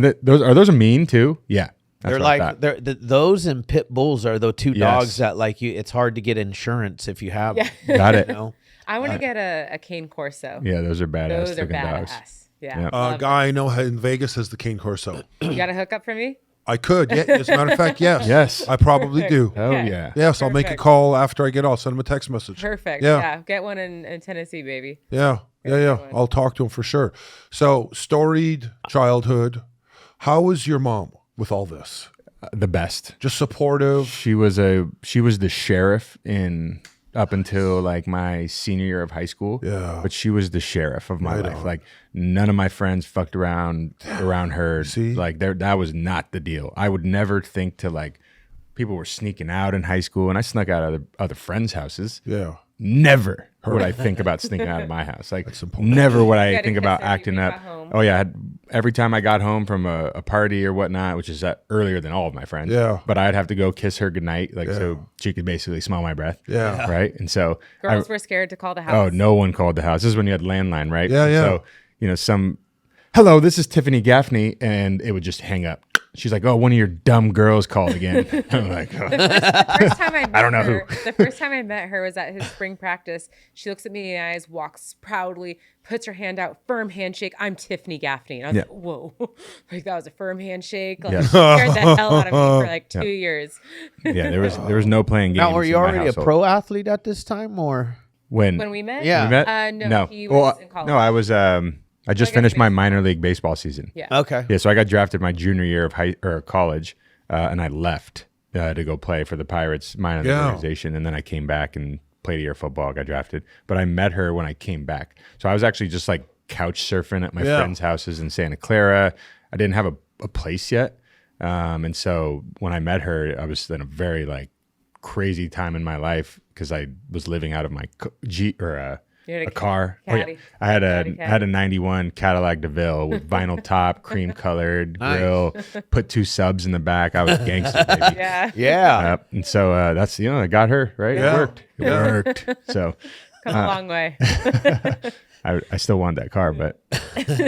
and those mean too. Yeah, that's They're what I like thought. those and pit bulls are the two Yes. dogs that like you. It's hard to get insurance if you have. Yeah. Got it. You know? I want to get a cane corso. Yeah, those are badass Those are looking badass. dogs. Yeah. Yeah. love Guy I know in Vegas has the Cane Corso. them. You got a hookup for me? I could. Yeah, as a matter of fact, yes. Yes. I probably do. Oh Okay. yeah. Yes, I'll make a Perfect. call after I get off. Send him a text message. Perfect. Yeah. Yeah. Get one in Tennessee, baby. Yeah. one. I'll talk to him for sure. So, storied childhood. How was your mom with all this? The best. Just supportive. She was the sheriff up until like my senior year of high school. Yeah. But she was the sheriff of my Right life. on. Like none of my friends fucked around her. See? Like that was not the deal. I would never think to like people were sneaking out in high school and I snuck out of other friends' houses. Yeah. Never would I think about sneaking out of my house. Like important. never would You I gotta think kiss about her when acting you up. got home. Oh yeah, every time I got home from a party or whatnot, which is earlier than all of my friends. Yeah. But I'd have to go kiss her goodnight, like so she could basically smell my breath. Yeah. Right. And so Girls were scared to call the house. oh, no one called the house. This is when you had landline, right? Yeah, And yeah. So hello, this is Tiffany Gaffney, and it would just hang up. She's like, oh, one of your dumb girls called again. I'm like, oh. The first time I met don't know her, The first time I met her was at his spring practice. She looks at me in the eyes, walks proudly, puts her hand out, firm handshake. I'm Tiffany Gaffney. And I was like, whoa. Like that was a firm handshake. Like Yes. scared the hell out of me for like 2 years. Yeah, there was no playing games. Now, were you in my already a household. pro athlete at this time, or When we met? Yeah. We met? No, he was in college. No, I was I just I guess finished my baseball. minor league baseball season. Yeah. okay? Yeah, so I got drafted my junior year of college, and I left to go play for the Pirates minor league organization, and then I came back and played a year of football, got drafted. But I met her when I came back, so I was actually just like couch surfing at my friends' houses in Santa Clara. I didn't have a place yet, and so when I met her, I was in a very like crazy time in my life because I was living out of my You had a car. caddy. Oh, yeah. I had Caddy. a 91 Cadillac DeVille with vinyl top, cream colored grill, put 2 subs in the back. I was gangster, baby. Yeah. Yeah. And so that's I got her right. Yeah. It worked. It worked. So Come a long way. I still want that car, but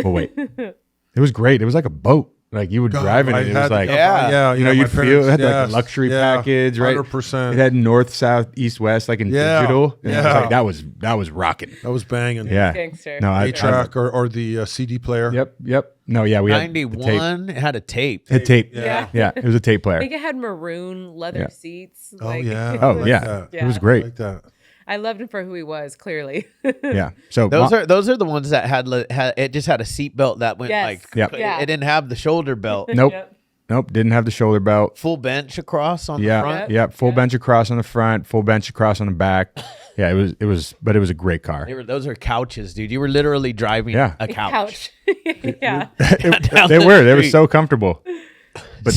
we'll wait. It was great. It was like a boat. Like you would drive in it. It was like you'd feel it had like a luxury package, right? 100%. It had north, south, east, west, like in digital. And it was like, that was rocking. That was banging. Yeah. Gangster. No, I 8-track or the CD player. Yep. No, yeah, we had the tape. 91. It had a tape. It tape. Yeah. Yeah, it was a tape I player. think it had maroon leather seats. Oh, Like, yeah. Oh, I like yeah. that. It was Yeah. I great. like that. I loved him for who he was, clearly. Yeah. So Those are the ones that had it just had a seat belt that went Yes. like Yep. Yeah. it didn't have the shoulder belt. Nope. Yep. Nope. Didn't have the shoulder belt. Full bench across on the Yeah. front. Yeah. Full bench across on the front, full bench across on the back. Yeah, it was but it was a great car. Those are couches, dude. You were literally driving a couch. Yeah. They were so comfortable. But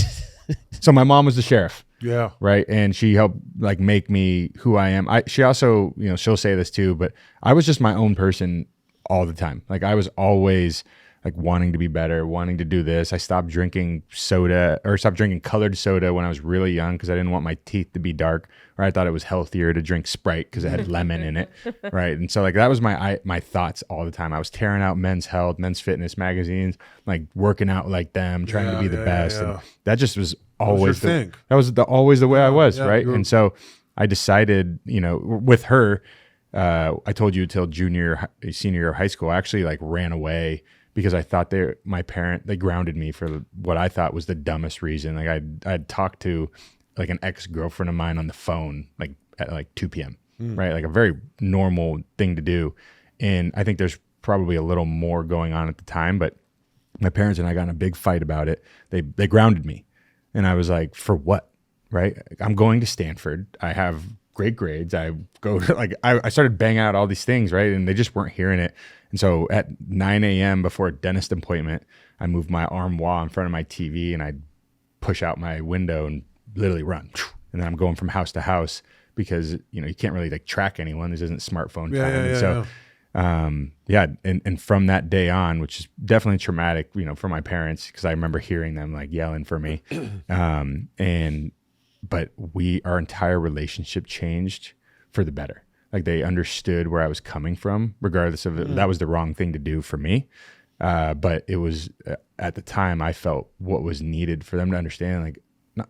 so my mom was the sheriff. Yeah. Right. And she helped like make me who I am. She also, she'll say this too, but I was just my own person all the time. Like I was always like wanting to be better, wanting to do this. I stopped drinking colored soda when I was really young because I didn't want my teeth to be dark, or I thought it was healthier to drink Sprite because it had lemon in it. Right. And so like that was my thoughts all the time. I was tearing out Men's Health, Men's Fitness magazines, like working out like them, trying to be the best. yeah. And that just was always your thing. That was always the way I was, yeah, right? you were- And so I decided, with her, I told you till senior year of high school, I actually like ran away because I thought they grounded me for what I thought was the dumbest reason. Like I'd talked to like an ex-girlfriend of mine on the phone, like at like 2 p.m., right? Like a very normal thing to do. And I think there's probably a little more going on at the time, but my parents and I got in a big fight about it. They grounded me, and I was like, for what? Right? I'm going to Stanford. I have great grades. I go to I started banging out all these things, right? And they just weren't hearing it. And so at 9 a.m. before a dentist appointment, I moved my armoire in front of my TV and I'd push out my window and literally run. And then I'm going from house to house because, you know, you can't really like track anyone. This isn't smartphone time. And from that day on, which is definitely traumatic, you know, for my parents, because I remember hearing them like yelling for me. But our entire relationship changed for the better. Like they understood where I was coming from, regardless of that was the wrong thing to do for me. But it was at the time I felt what was needed for them to understand. Like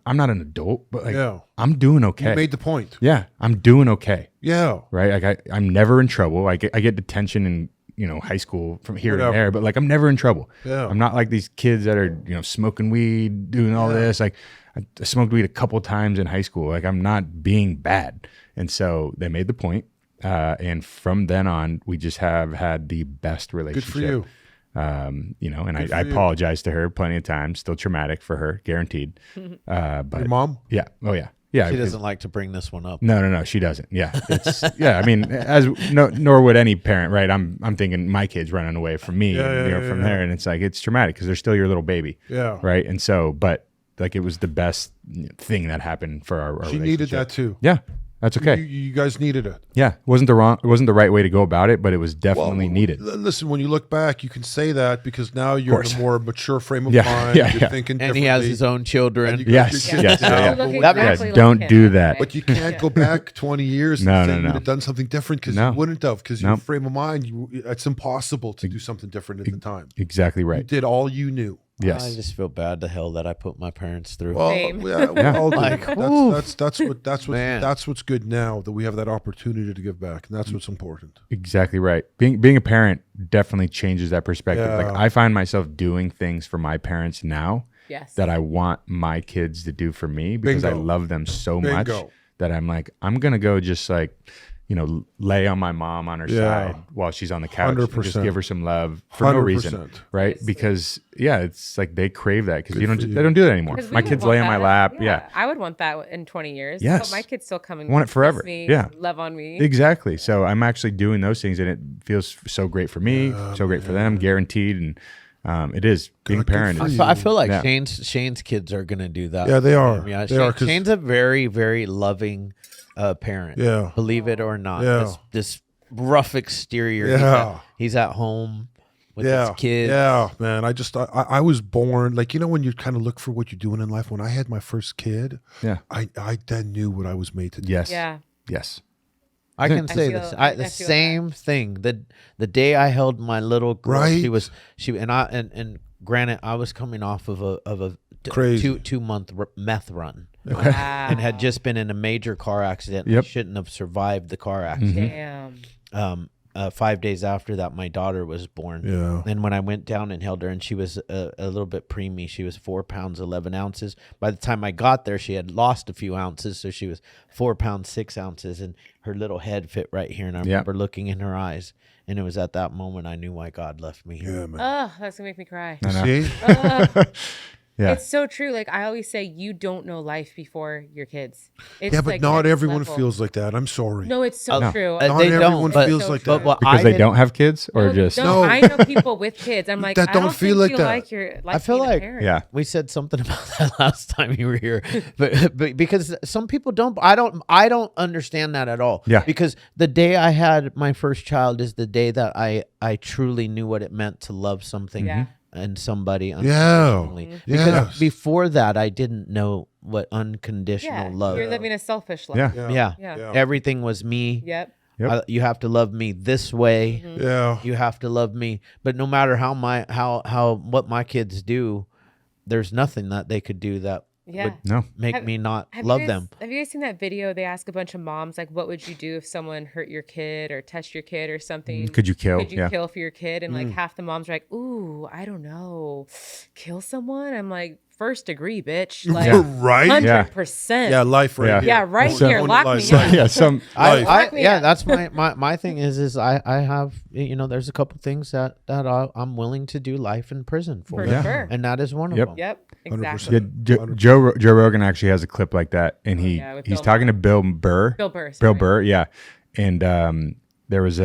I'm not an adult, but like I'm doing okay. You made the point. Yeah, I'm doing okay. Yeah, right. Like I'm never in trouble. I get detention in, you know, high school from here and there, but like I'm never in trouble. Yeah, I'm not like these kids that are, you know, smoking weed, doing all this. Like I smoked weed a couple times in high school. Like I'm not being bad. And so they made the point. And from then on, we just have had the best relationship. Good for you. You know, and I apologize to her plenty of times. Still traumatic for her, guaranteed. But your mom? Yeah. Oh yeah. Yeah. She doesn't like to bring this one up. No, she doesn't. Yeah. It's I mean, nor would any parent, right? I'm thinking my kid's running away from me from there. And it's like, it's traumatic because they're still your little baby. Yeah. Right. And so, but like it was the best thing that happened for our She relationship. needed that too. Yeah. That's okay. You guys needed it. Yeah, it wasn't the right way to go about it, but it was definitely needed. Listen, when you look back, you can say that because now you're in a more mature frame of mind. You're thinking differently. And he has his own children. Yes. Don't do that. But you can't go back 20 years and say you would have done something different because you wouldn't have, because your frame of mind, it's impossible to do something different at the time. Exactly right. You did all you knew. Yes. I just feel bad the hell that I put my parents through. Well, Like, that's what's good now, that we have that opportunity to give back, and that's what's important. Exactly right. Being a parent definitely changes that perspective. Yeah. Like I find myself doing things for my parents now that I want my kids to do for me because I love them so much that I'm like, I'm gonna go just like, you know, lay on my mom on her side while she's on the couch 100%. and just give her some love for no reason, right? Because it's like they crave that because they don't do that anymore. My kids lay on my lap. Yeah, I would want that in 20 years. Yes, but my kids still come and want it forever. Me, love on me. Exactly. So I'm actually doing those things, and it feels so great for me, so great for them, guaranteed. And it is being a parent. I feel like Shane's kids are gonna do that. Yeah, they are. Yeah, they are. Shane's a very, very loving parent. Yeah, believe it or not. Yeah. This rough exterior. Yeah, he's at home with his kids. Yeah, man. I was born, like, you know, when you kind of look for what you're doing in life. When I had my first kid, I then knew what I was made to do. Yes. Yeah. Yes. I can say this. The same thing. The day I held my little girl, and granted, I was coming off of a crazy 2-month meth run. Wow. And had just been in a major car accident. Yep. I shouldn't have survived the car accident. Damn. 5 days after that, my daughter was born. Yeah. And when I went down and held her, and she was a little bit preemie, she was 4 pounds 11 ounces. By the time I got there, she had lost a few ounces, so she was 4 pounds 6 ounces, and her little head fit right here. And I remember looking in her eyes, and it was at that moment I knew why God left me here. Yeah, man. Oh, that's gonna make me cry. See? Yeah. It's so true. Like I always say, you don't know life before your kids. It's but like not next everyone level. feels like that. I'm sorry. No, it's so true. Not They everyone don't, feels so like true. that. Because they don't have kids, or just no. I know people with kids. I'm like, That I don't don't feel think like you that. like your. Like I feel being a like parent. we said something about that last time you were here, but because some people don't. I don't understand that at all. Yeah. Because the day I had my first child is the day that I truly knew what it meant to love something. Yeah. And somebody Yeah. unconditionally. Because Yes. before that, I didn't know what unconditional love. You're living a selfish life. Yeah. Yeah. Yeah. Everything was me. Yep. You have to love me this way. Yeah. You have to love me. But no matter how what my kids do, there's nothing that they could do that Yeah. no. make me not love them. Have you guys seen that video? They ask a bunch of moms, like, what would you do if someone hurt your kid or touched your kid or something? Could you kill? Could you kill for your kid? And like half the moms are like, ooh, I don't know. Kill someone? I'm like, first degree, bitch. Like, right? 100%. Yeah, life right Yeah, right here. Lock me life. up. Yeah, some that's my thing is I have, there's a couple things that I'm willing to do life in prison for. Sure. And that is one of them. Yep, exactly. Yeah, Joe Rogan actually has a clip like that, and he's talking to Bill Burr. Bill Burr, yeah. And there was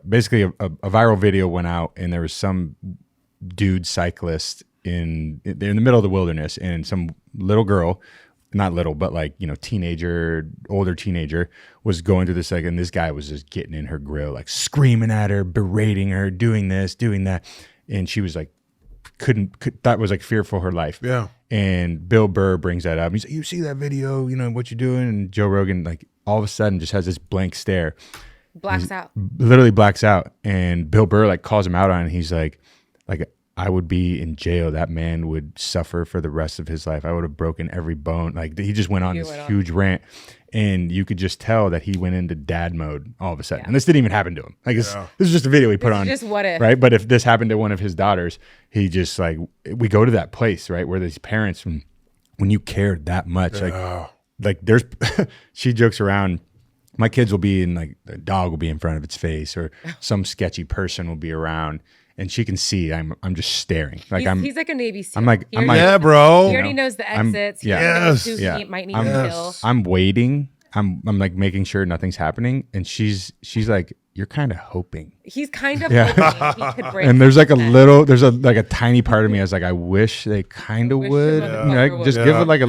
basically a viral video went out, and there was some dude cyclist in the middle of the wilderness, and some little girl, not little, but like, older teenager, was going through this, like, and this guy was just getting in her grill, like screaming at her, berating her, doing this, doing that, and she was like, that was like fearful for her life. Yeah. And Bill Burr brings that up. He's like, you see that video, what you're doing? And Joe Rogan, like, all of a sudden just has this blank stare. Literally blacks out. And Bill Burr, like, calls him out on it. He's like, I would be in jail. That man would suffer for the rest of his life. I would have broken every bone. Like, he just went on this huge rant. And you could just tell that he went into dad mode all of a sudden. Yeah. And this didn't even happen to him. Like, this is just a video he put on. Just what if. Right? But if this happened to one of his daughters, he just, like, we go to that place, right, where these parents, when you care that much, like there's, she jokes around, my kids will be in, like, the dog will be in front of its face, or some sketchy person will be around. And she can see I'm just staring. Like he's like a Navy SEAL. I'm like, yeah, bro. He already knows the exits. He knows who he might need to kill. I'm waiting. I'm like making sure nothing's happening. And she's like, you're kind of hoping. He's kind of hoping he could break. And there's like a tiny part of me. I was like, I wish they kind of would. Just give it like a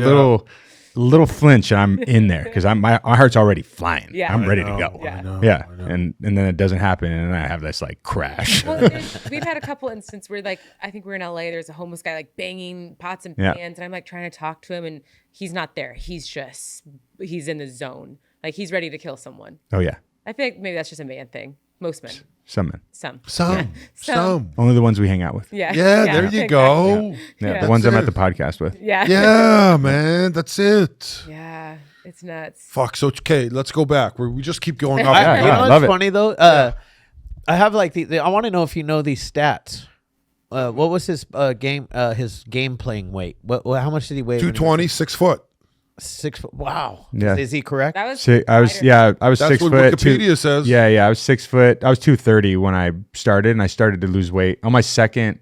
little flinch, and I'm in there because my heart's already flying. Yeah, I'm ready to go. I know. And then it doesn't happen, and I have this like crash. Well, we've had a couple instances where, like, I think we're in LA. There's a homeless guy like banging pots and pans, and I'm like trying to talk to him, and he's not there. He's in the zone. Like, he's ready to kill someone. Oh yeah. I think maybe that's just a man thing. Most men. Some men. Some. Only the ones we hang out with. Yeah, there you go. Yeah, the ones I'm at the podcast with. Yeah, man, that's it. Yeah, it's nuts. Fuck. So okay, let's go back. We just keep going up. I love it. Funny though. I have like I want to know if you know these stats. What was his game playing weight? How much did he weigh? 220, 6 foot. 6 foot. Wow. Yeah. Is he correct? I was 6 foot. That's what Wikipedia says. Yeah. I was 6 foot. I was 230 when I started, and I started to lose weight on my second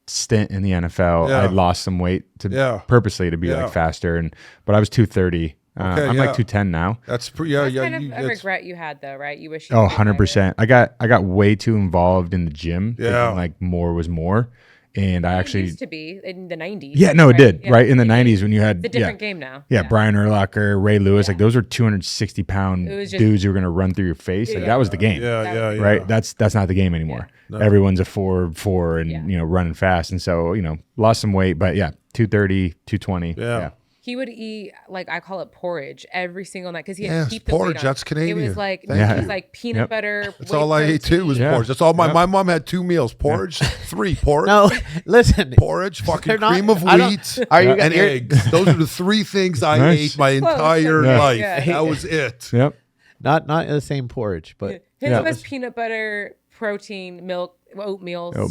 stint in the NFL. I lost some weight purposely to be like faster, but I was 230. I'm like 210 now. That's kind of a regret you had though, right? You wish. 100%. I got way too involved in the gym. Yeah. Like more was more. And I actually used to be in the 90s. Yeah, no, it did. Yeah, right in the 90s when you had it's a different game now. Yeah, Brian Urlacher, Ray Lewis, like those were 260-pound dudes who were gonna run through your face. Like that was the game. Yeah. Right. That's not the game anymore. No. Everyone's a 4'4" and running fast. And so, lost some weight, but 230, 220. Yeah. He would eat, like, I call it porridge every single night because he had to keep the porridge. weight on. That's Canadian. It was like peanut butter. That's all I ate too was porridge. That's all my mom had 2 meals: porridge, 3 porridge. No, listen, porridge, fucking cream of wheat, and eggs. Those are the 3 things I ate my entire life. Yeah. That was it. Yep. Not the same porridge, but his was peanut butter, protein, milk. Oatmeal, you're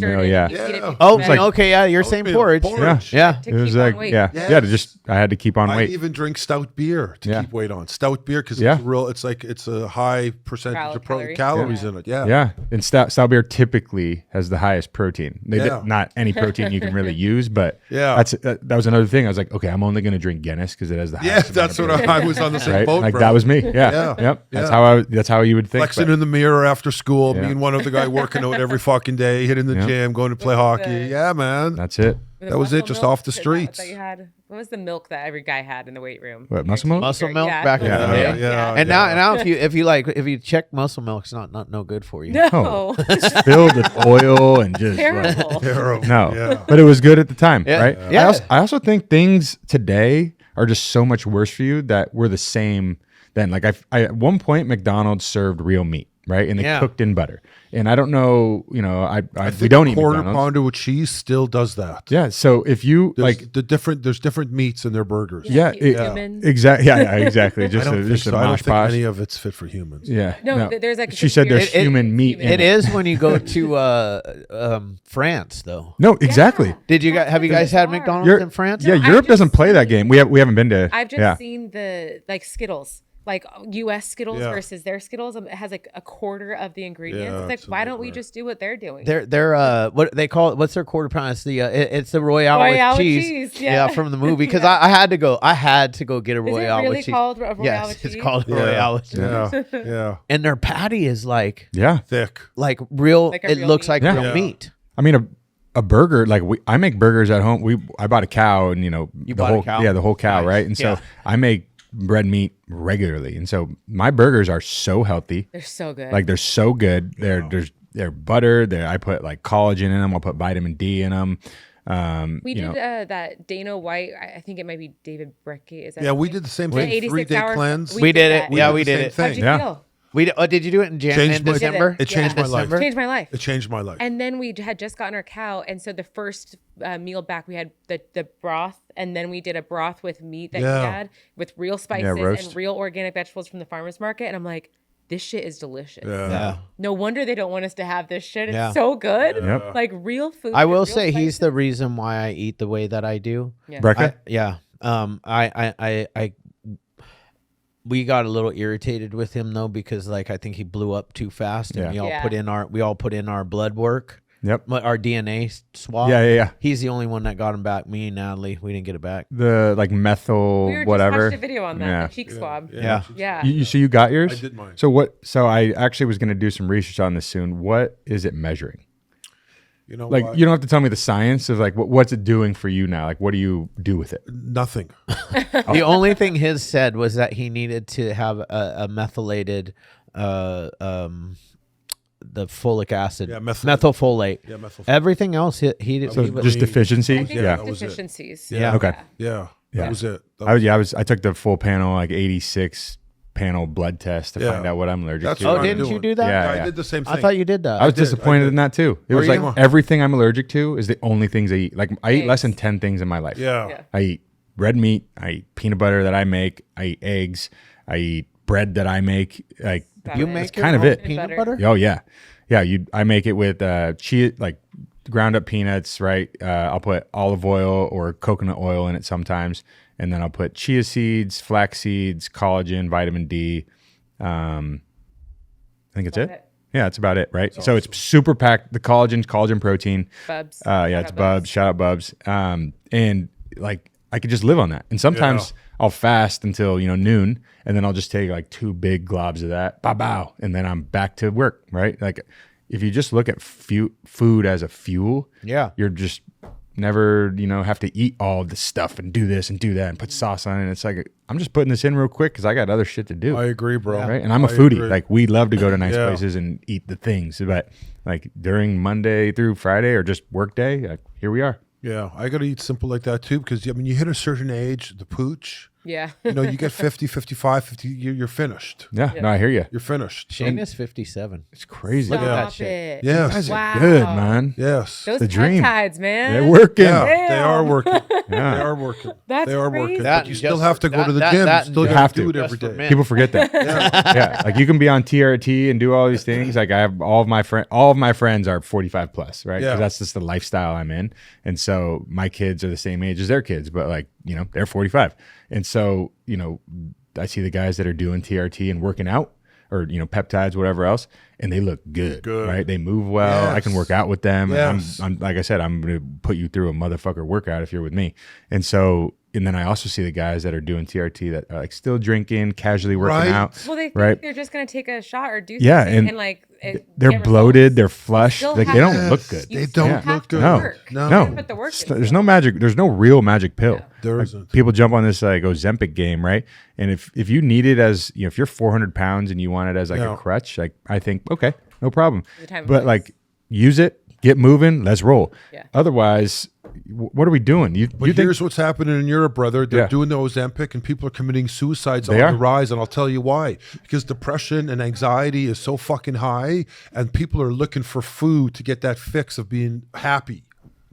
saying porridge. Yeah. It was like, I had to keep on weight. I even drink stout beer to keep weight on. Stout beer because it's a high percentage of calories in it. Yeah. And stout beer typically has the highest protein. Not any protein you can really use, but that was another thing. I was like, okay, I'm only going to drink Guinness because it has the highest. Yeah, that's what I was on the same boat. Like bro. that was me. Yeah. Yep. That's how you would think. Flexing in the mirror after school, me and one other guy working out every fucking day, hitting the gym, going to play hockey. Yeah, man. That's it. That was it, just off the streets. That you had? What was the milk that every guy had in the weight room? What, muscle milk? Muscle milk back in the day. Yeah. And now if you check muscle milk, it's not no good for you. No. It's filled with oil and just terrible. No. But it was good at the time, right? Yeah. I also think things today are just so much worse for you that were the same then. Like I at one point McDonald's served real meat. right? And they Yeah. cooked in butter. And I don't know, you know, I we think don't a eat quarter McDonald's. pounder with cheese still does that. Yeah. So if you There's like, there's different meats in their burgers. yeah, humans. exactly. Yeah, exactly. I Just don't a, think just so. a I don't mosh think posh. any of it's fit for humans. Yeah. No, there's like She said there's It- human meat in It is when you go to France, though. No, exactly. Did you guys have you guys had bizarre. McDonald's in France? Yeah, I've Europe doesn't just play that game. We haven't been to. I've just seen the like Skittles, like U.S. Skittles Yeah. versus their Skittles. It has like a quarter of the ingredients. Yeah, it's like, it's a why don't we nightmare. just do what they're doing? They're what they call it? What's their quarter pound? It's the it's the Royale, Royale with with cheese. cheese, yeah. from the movie because I had to go. I had to go get a Is it Royale really with cheese. called a Royale Yes, with it's cheese? called Royale with cheese. Yeah. And their patty is like Thick. real. Like a it real looks meat. like Yeah. real Yeah. meat. I mean, a burger, like I make burgers at home. I bought a cow, and You the bought a whole cow? yeah, the whole cow, Nice. right? And so Yeah. I make red meat regularly, and so my burgers are so healthy. They're so good. Like they're so good. They're butter. I put like collagen in them. I'll put vitamin D in them. we you did know, that Dana White. I think it might be David Brecky. Is that Yeah, his we name? did the same The thing. 86 3-day hour cleanse. We did it. that. Yeah, did we the did same it. thing. How'd you Yeah. feel? Did you do it in Changed my- December? It changed my life. December? Changed my life. It changed my life. And then we had just gotten our cow, and so the first meal back, we had the broth, and then we did a broth with meat that Yeah. he had with real spices roast. and real organic vegetables from the farmer's market. And I'm like, this shit is delicious. Yeah. No wonder they don't want us to have this shit. It's Yeah. so good. Yep. Like real food. I with will real say he's spices. the reason why I eat the way that I do. Yeah. Brecca? Yeah. We got a little irritated with him though because like I think he blew up too fast and Yeah. we all put in our blood work, Yep. our DNA swab. Yeah. He's the only one that got him back. Me and Natalie, we didn't get it back. The like methyl We were whatever. just watched a video on that. Yeah. The cheek swab. Yeah. Yeah. So you got yours? I did mine. So what? So I actually was going to do some research on this soon. What is it measuring? You know Like what? you don't have to tell me the science of like what's it doing for you now? Like what do you do with it? Nothing. The only thing his said was that he needed to have a methylated the folic acid, Yeah, methylfolate. Yeah, methylfolate. Everything else he did. So he was- just deficiency? I think Yeah. it's was it. deficiencies. Yeah. Okay. Yeah. Yeah. That was it. That was I took the full panel, like 86 panel blood test to Yeah. find out what I'm allergic That's to. what Oh, I'm didn't you doing. do that? Yeah, I did the same thing. I thought you did that. I was did, disappointed I in that too. It was Were like you? everything I'm allergic to is the only things I eat. Like I eat less than Eggs. 10 things in my life. Yeah. Yeah. I eat red meat. I eat peanut butter that I make. I eat eggs. I eat bread that I make. Like Got You it. make kind your of own it. peanut Butter. butter? oh yeah, yeah. I make it with chia, like ground up peanuts. Right. I'll put olive oil or coconut oil in it sometimes, and then I'll put chia seeds, flax seeds, collagen, vitamin D. I think it's About it. it. Yeah, that's about it, right? So it's super packed. The collagen protein. Bubs. Yeah, Shout it's out Bubs. Shout out Bubs. And like I could just live on that. And sometimes I'll fast until noon, and then I'll just take like 2 big globs of that, bow, and then I'm back to work, right? Like if you just look at food as a fuel, Yeah. you're just never have to eat all of this stuff and do this and do that and put sauce on it. It's like I'm just putting this in real quick because I got other shit to do. I agree, bro. Right. And I'm a I foodie. agree. Like we love to go to nice Yeah. places and eat the things. But like during Monday through Friday or just work day, like, here we are. Yeah, I got to eat simple like that too because I mean, you hit a certain age, the pooch, Yeah. you get 50, 55, 50, you're finished. Yeah. No, I hear you. You're finished. Shane is 57. It's crazy. Look at that Stop shit. it. Yes. You guys Wow. are good, man. Yes. Those the dream. peptides, man. They're working. Yeah, Damn. they are working. Yeah. They are working. That's they are crazy. working. That But you and still just- have to go to the that- gym. that You still and got have to do to. it every Just for day. men. People forget that. Yeah. Like you can be on TRT and do all these things. Like I have all of my friends are 45 plus, right? 'Cause Yeah. that's just the lifestyle I'm in. And so my kids are the same age as their kids, but like, they're 45. And so, I see the guys that are doing TRT and working out or, peptides, whatever else, and they look good, right? They move well. I can Yes. work out with them. And Yes. I'm like I said, I'm going to put you through a motherfucker workout if you're with me. And so, and then I also see the guys that are doing TRT that are like still drinking, casually working Right. out. Well, they think Right. they're just gonna take a shot or do something. Yeah, and they're get bloated, results. they're flushed, Still like have they don't to- look good. you They still don't have look to good. No, work. No. You no. gotta put the work in. There's no magic. There's no real magic pill. There Like, isn't. people jump on this like Ozempic game, right? And if you need it as if you're 400 pounds and you want it as like Yeah. a crutch, like I think okay, no problem. The time and But place. like use it, get moving, let's roll. Yeah. Otherwise, what are we doing? But here's what's happening in Europe, brother. They're doing the Ozempic, and people are committing suicides on the rise. And I'll tell you why. Because depression and anxiety is so fucking high, and people are looking for food to get that fix of being happy.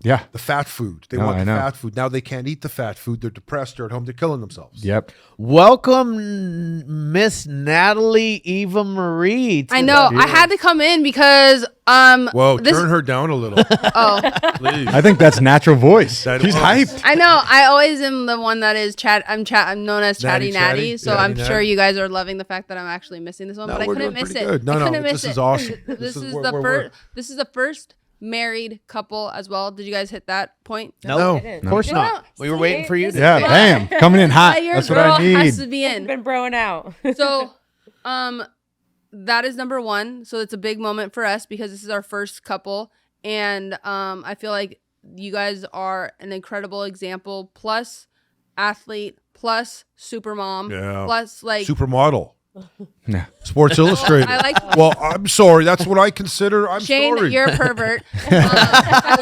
Yeah. The fat food. They want the fat food. Now they can't eat the fat food. They're depressed. They're at home. They're killing themselves. Yep. Welcome, Miss Natalie Eva Marie. I know. I had to come in because Whoa, turn her down a little. Oh. Please. I think that's natural voice. She's hyped. I know. I always am the one that is I'm known as Chatty Natty. So I'm sure you guys are loving the fact that I'm actually missing this one, but I couldn't miss it. Good. No, this is awesome. This is the first married couple as well. Did you guys hit that point? No, of course not. We were waiting for you. Yeah, bam, coming in hot. Your That's what girl I need. has to be in. Been broing out. So, that is number one. So it's a big moment for us because this is our first couple, and I feel like you guys are an incredible example. Plus, athlete. Plus, super mom. Yeah. Plus, like supermodel. Yeah. Sports Illustrated. I like. Well, I'm sorry. That's what I consider. I'm Shane, sorry. you're a pervert.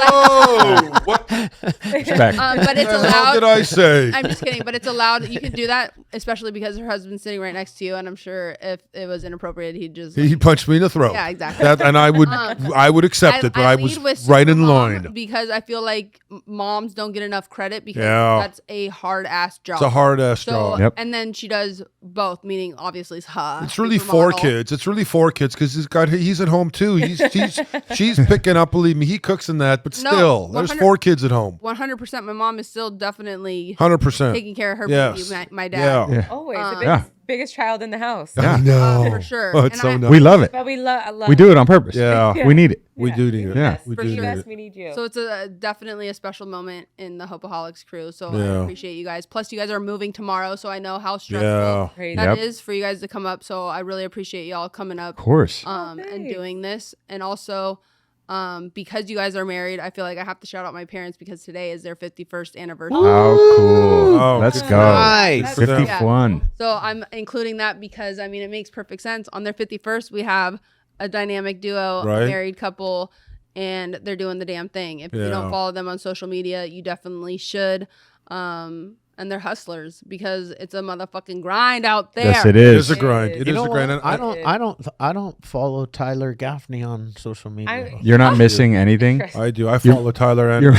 Oh, what? Respect. But it's What allowed. did I say? I'm just kidding, but it's allowed. You can do that, especially because her husband's sitting right next to you, and I'm sure if it was inappropriate, he'd just. He punched me in the throat. Yeah, exactly. And I would accept it, but I lead was with right in supermom line. because I feel like moms don't get enough credit because Yeah. that's a hard ass job. It's a hard ass So, job. Yep. and then she does both, meaning obviously It's really four supermodel. kids. It's really four kids because he's at home too. She's picking up. Believe me, he cooks in that. But No, still, there's 100 four kids at home. 100%. My mom is still definitely 100%. taking care of her Yes. baby. My dad. Yeah. Always Um, the biggest child in the house. Yeah. I know. For sure. Oh, it's And so I- nice. We love it. But we love. We do it on purpose. Yeah. We need it. We do need it. Yeah. We For do sure. need Yes, it. we need you. So it's definitely a special moment in the Hopeaholics crew. So Yeah. I appreciate you guys. Plus, you guys are moving tomorrow, so I know how stressful Yeah. Crazy. that Yep. is for you guys to come up. So I really appreciate y'all coming up Of course. and thanks. doing this. And also, because you guys are married, I feel like I have to shout out my parents because today is their 51st anniversary. How cool. Oh, Let's good go. Nice. 51. So I'm including that because, I mean, it makes perfect sense. On their 51st, we have a dynamic duo, Right. a married couple, and they're doing the damn thing. If you Yeah. don't follow them on social media, you definitely should. And they're hustlers because it's a motherfucking grind out there. Yes, it It is is. a grind. You It You is know a grind. what? And I don't follow Tyler Gaffney on social media. You're not missing anything. I do. I follow Tyler and You're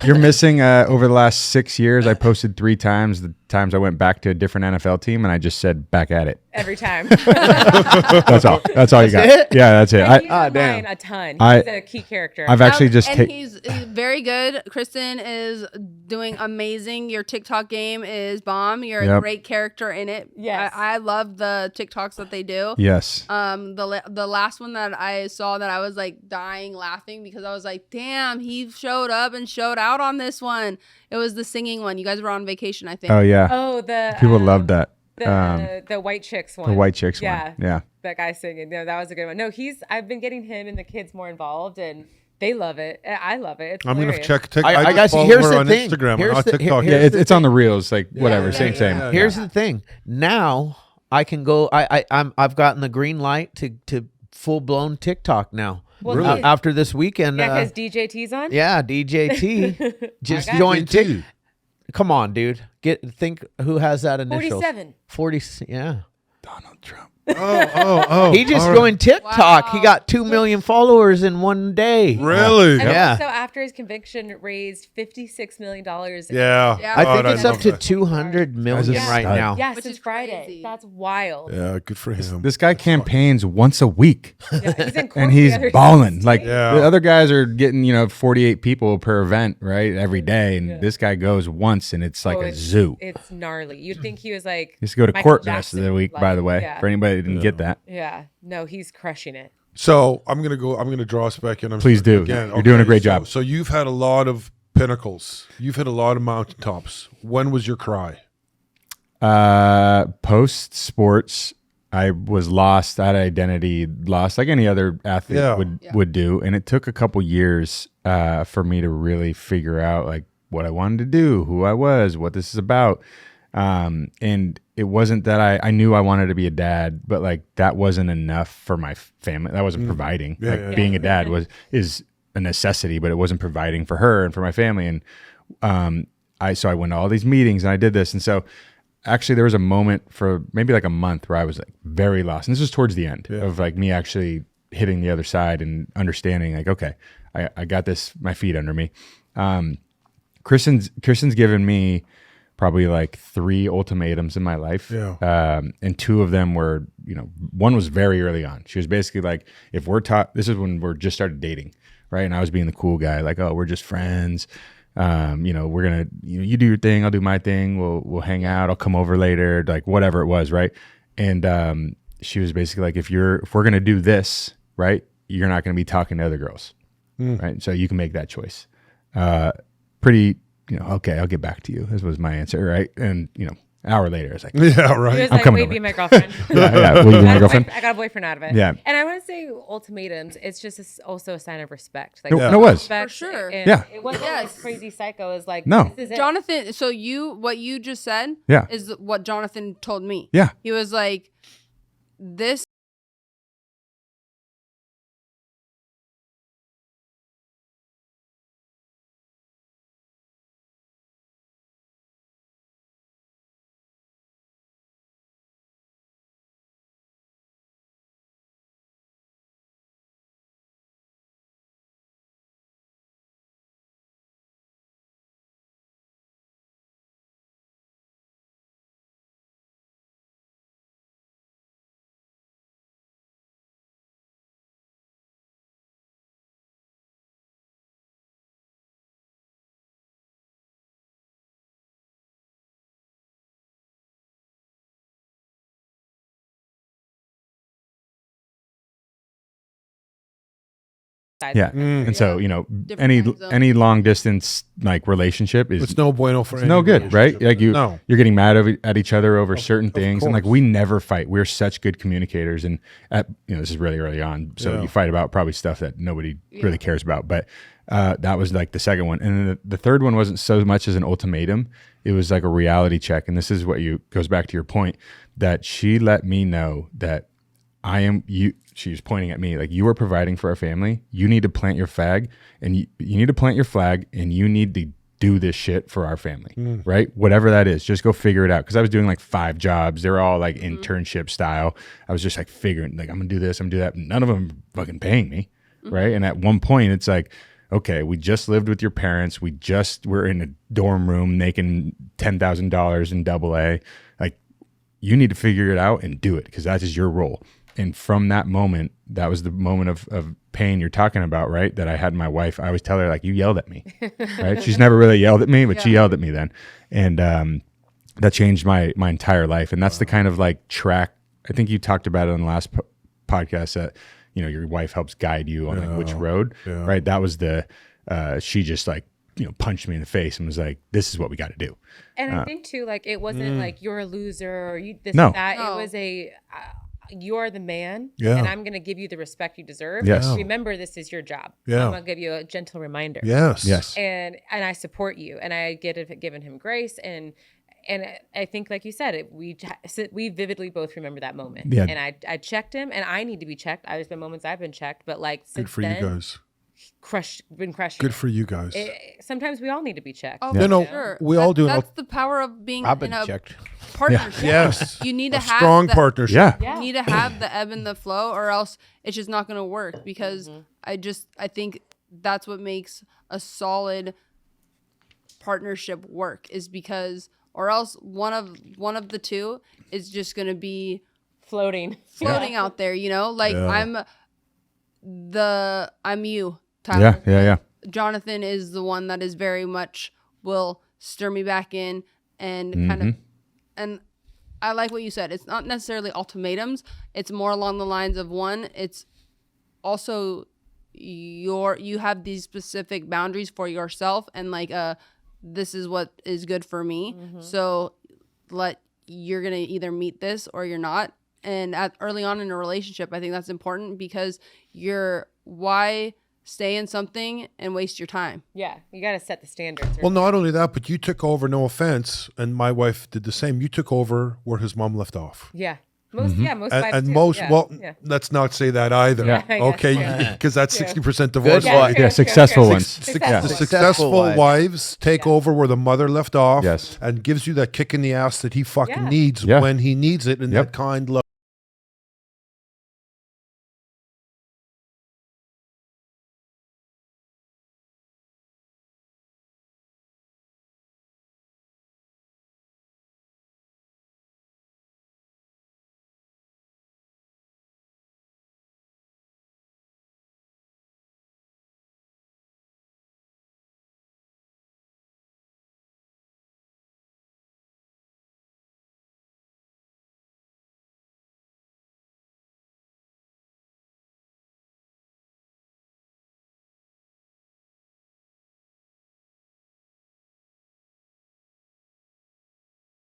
you're missing over the last 6 years. I posted 3 times. The times I went back to a different NFL team, and I just said back at it. Every time. That's all. That's all you got. it? Yeah, that's it. He's I, on damn. mine a ton. I- He's a key character. I've actually just and taken. he's very good. Kristen is doing amazing. Your TikTok game is bomb. You're a Yep. great character in it. Yes. I love the TikToks that they do. Yes. The last one that I saw that I was like dying laughing because I was like, damn, he showed up and showed out on this one. It was the singing one. You guys were on vacation, I think. Oh yeah. Oh, the People love that. The white chicks one. The white chicks Yeah. one. Yeah. That guy singing. No, that was a good one. No, I've been getting him and the kids more involved, and they love it. I love it. It's I'm gonna hilarious. check. I just guess follow here's her the on thing. Instagram. Here's Not the- TikTok. Yeah, here's it's on the reels. Like whatever. yeah, Same. yeah, Same. yeah. Here's the thing. Now I can go. I've gotten the green light to full blown TikTok now. Well, Really? After this weekend. Yeah, because DJT's on. Yeah, DJT just Okay. joined DJT. Tik. Come on, dude. Think who has that initial? 47. 40. Yeah. Donald Trump. Oh. He just all right. joined TikTok. He Wow. got 2 million followers in one day. Really? And Yeah. so after his conviction, raised $56 million. Yeah. Yeah. I Oh, think it's love up to that. 200 million Guy's a right stud. now. Yeah, Which since is Friday. crazy. That's wild. Yeah. Good for him. This guy campaigns once a week, Yeah, he's in court and the he's other balling. day. Like Yeah. the other guys are getting 48 people per event, right, every day, and this guy goes once, and it's like Oh, a it's- zoo. It's gnarly. You'd think he was like. He used to go to Michael court the rest of the Jackson, week, by the way, Yeah. for anybody that didn't get that. Yeah. No, he's crushing it. So I'm gonna draw us back in. Please do. You're doing a great job. So you've had a lot of pinnacles. You've hit a lot of mountaintops. When was your cry? Post sports, I was lost. I had identity lost, like any other athlete Yeah. would do, and it took a couple years for me to really figure out like what I wanted to do, who I was, what this is about. And it wasn't that I knew I wanted to be a dad, but like that wasn't enough for my family. That wasn't providing. Yeah, like yeah, being a dad is a necessity, but it wasn't providing for her and for my family. And so I went to all these meetings and I did this. And so actually there was a moment for maybe like a month where I was like very lost. And this was towards the end of like me actually hitting the other side and understanding like, okay, I got this, my feet under me. Kristen's given me probably like 3 ultimatums in my life. And 2 of them were, one was very early on. She was basically like, if we're this is when we're just started dating, right? And I was being the cool guy, like, oh, we're just friends. We're going to, you do your thing, I'll do my thing. We'll hang out. I'll come over later, like whatever it was. Right. And, she was basically like, if we're going to do this, right, you're not going to be talking to other girls. Right. So you can make that choice. Pretty, okay, I'll get back to you. This was my answer. Right. And, an hour later, I was like, yeah, right. He was I'm like, coming wait, over. be my girlfriend. yeah. Will you be my girlfriend? I got a boyfriend out of it. Yeah. And I want to say ultimatums, it's just also a sign of respect. Like, No, it was. respect, For sure. and Yeah. It wasn't like crazy psycho. It was like, No. this is it. Jonathan, so what you just said is what Jonathan told me. Yeah. He was like, this Yeah. And so, Different time any long distance like relationship is It's no bueno for any no good, right? relationship. Like you're getting mad at each other over certain things. And like, course. we never fight. We're such good communicators. And this is really early on. So you fight about probably stuff that nobody really cares about. But that was like the second one. And then the third one wasn't so much as an ultimatum. It was like a reality check. And this is what goes back to your point, that she let me know that she was pointing at me like, you are providing for our family. You need to plant your flag, and you need to plant your flag, and you need to do this shit for our family, right? Whatever that is, just go figure it out. Because I was doing like 5 jobs. They were all like internship style. I was just like figuring, like, I'm gonna do this, I'm gonna do that. None of them fucking paying me, right? And at one point, it's like, okay, we just lived with your parents. We're in a dorm room making $10,000 in AA. Like, you need to figure it out and do it, because that is your role. And from that moment, that was the moment of pain you're talking about, right? That I had my wife. I always tell her, like, you yelled at me, right? She's never really yelled at me, but she yelled at me then. And that changed my entire life. And that's the kind of like track, I think you talked about it on the last podcast, that, your wife helps guide you on like which road, right? That was she just like, punched me in the face and was like, this is what we got to do. And I think too, like, it wasn't like, you're a loser or you this No. and that. No. It was you are the man, Yeah. and I'm going to give you the respect you deserve. Yes. Remember, this is your job. Yeah. I'm going to give you a gentle reminder. Yes. And I support you, and I given him grace, and I think, like you said, we vividly both remember that moment. Yeah. And I checked him, and I need to be checked. There's been moments I've been checked, but like Good since for then, you guys. been crushing. Good for you guys. Sometimes we all need to be checked. Oh, No, for sure. we all do. That's the power of being I've been in a checked. partnership. Yes. You need to A have strong the, partnership. Yeah. You need to have the ebb and the flow, or else it's just not going to work. Because I think that's what makes a solid partnership work, is because, or else one of the two is just going to be Floating out there. Like I'm you, Tyler. Yeah. Jonathan is the one that is very much will stir me back in and kind of, and I like what you said. It's not necessarily ultimatums. It's more along the lines of, one, it's also you have these specific boundaries for yourself, and like, this is what is good for me. So you're going to either meet this or you're not. And early on in a relationship, I think that's important, because why stay in something and waste your time? Yeah, you got to set the standards. Well, not only that, but you took over, no offense, and my wife did the same. You took over where his mom left off. Yeah. Most wives and do. most Yeah. well, Yeah. let's not say that either. Yeah. I Okay, guess, because that's Yeah. 60% divorce Good rate. Yeah, successful ones. Successful. Successful wives take over where the mother left off, Yes. and gives you that kick in the ass that he fucking Yeah. needs Yeah. when he needs it, and Yep. that kind love.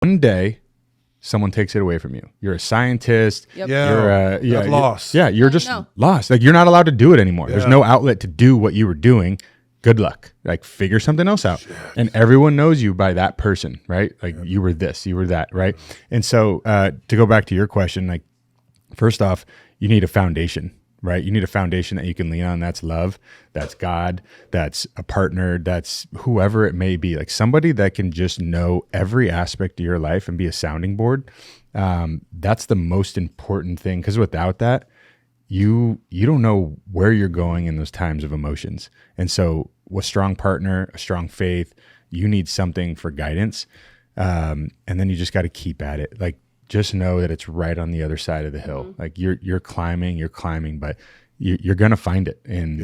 One day, someone takes it away from you. You're a scientist. Yep. Yeah, You're that loss. Yeah, you're just No. lost. Like, you're not allowed to do it anymore. There's Yeah. no outlet to do what you were doing. Good luck. Like, figure something else out. And everyone knows you by that person, right? Like, you were this, you were that, right? And so, to go back to your question, like, first off, you need a foundation, right? You need a foundation that you can lean on. That's love. That's God. That's a partner. That's whoever it may be. Like, somebody that can just know every aspect of your life and be a sounding board. That's the most important thing. Because without that, you don't know where you're going in those times of emotions. And so, a strong partner, a strong faith, you need something for guidance. And then you just got to keep at it. Like, just know that it's right on the other side of the hill. Like, you're climbing, but you're going to find it. And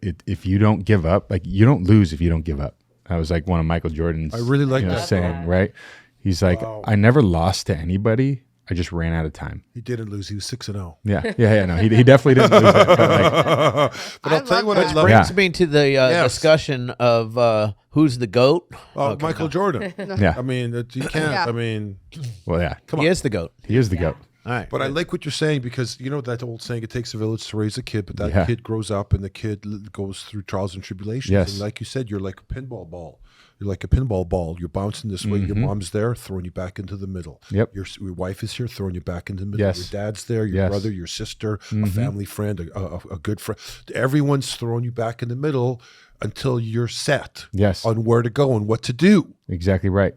if you don't give up, like, you don't lose if you don't give up. That was like one of Michael Jordan's I really like that saying, right? He's like, I never lost to anybody. I just ran out of time. He didn't lose. He was 6-0. Yeah. No, he definitely didn't lose that. But like, But I'll tell you what love I that. love. Yeah. Brings me to the discussion of who's the GOAT. Okay, Michael no. Jordan. yeah. I mean, you can't. Yeah. I mean, Well, yeah. come He on. is the GOAT. He is the GOAT. All right. But I like what you're saying, because you know that old saying, it takes a village to raise a kid, but that Yeah. kid grows up and the kid goes through trials and tribulations. Yes. And like you said, you're like a pinball ball. You're like a pinball ball. You're bouncing this way. Your mom's there, throwing you back into the middle. Yep. Your wife is here, throwing you back into the middle. Yes. Your dad's there, your Yes. brother, your sister, a family friend, a good friend. Everyone's throwing you back in the middle until you're set Yes. on where to go and what to do. Exactly right.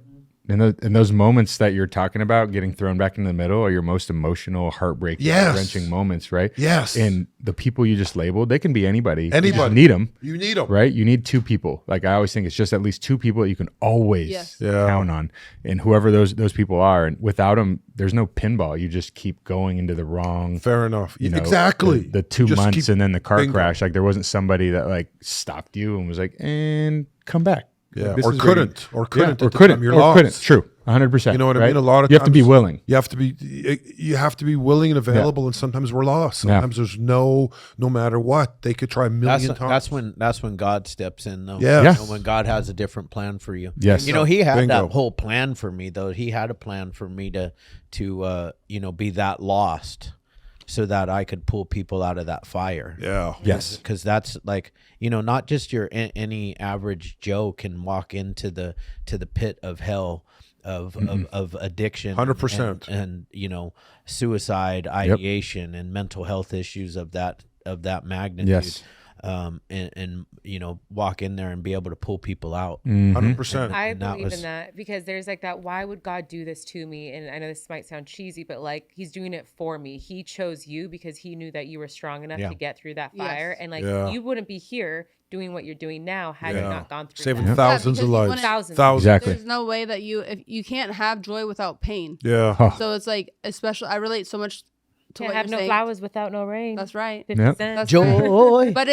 And those moments that you're talking about, getting thrown back in the middle, are your most emotional, heartbreaking, Yes. wrenching moments, right? Yes. And the people you just labeled, they can be anybody. You Anybody. just need them, You need them. right? You need two people. Like, I always think it's just at least two people that you can always Yes. Yeah. count on, and whoever those people are. And without them, there's no pinball. You just keep going into the wrong. Fair enough. You know, exactly. The 2 Just months keep- and then the car bingo. crash. Like, there wasn't somebody that like stopped you and was like, and come back. Yeah, This or is where you- couldn't, or couldn't, or at the couldn't, time you're or lost. couldn't. True, 100%. You know what I right? mean? A lot of you have to be times willing. You have to be willing and available, and sometimes we're lost. Yeah. Sometimes there's no matter what, they could try a million times. That's when God steps in, though. Yeah. Yeah. You know, when God has a different plan for you. Yes. You know, He had Bingo. that whole plan for me, though. He had a plan for me to be that lost, so that I could pull people out of that fire. Yeah. Yes. Because that's like, not just any average Joe can walk into the pit of hell of addiction, 100%. and suicide ideation and mental health issues of that magnitude. Yes. And walk in there and be able to pull people out. 100%. I And that believe was- in that, because there's like that, why would God do this to me? And I know this might sound cheesy, but like, he's doing it for me. He chose you because he knew that you were strong enough Yeah. to get through that Yes. fire. And like, Yeah. you wouldn't be here doing what you're doing now had you not gone through Saving that. thousands Yeah, of because you lives. wanna- Thousands. Exactly. There's no way that if you can't have joy without pain. Yeah. Oh, So it's like, especially, I relate so much to Can't what have you're no saying. flowers without no rain. That's right. 50 Yep. cents. That's Joy, right. But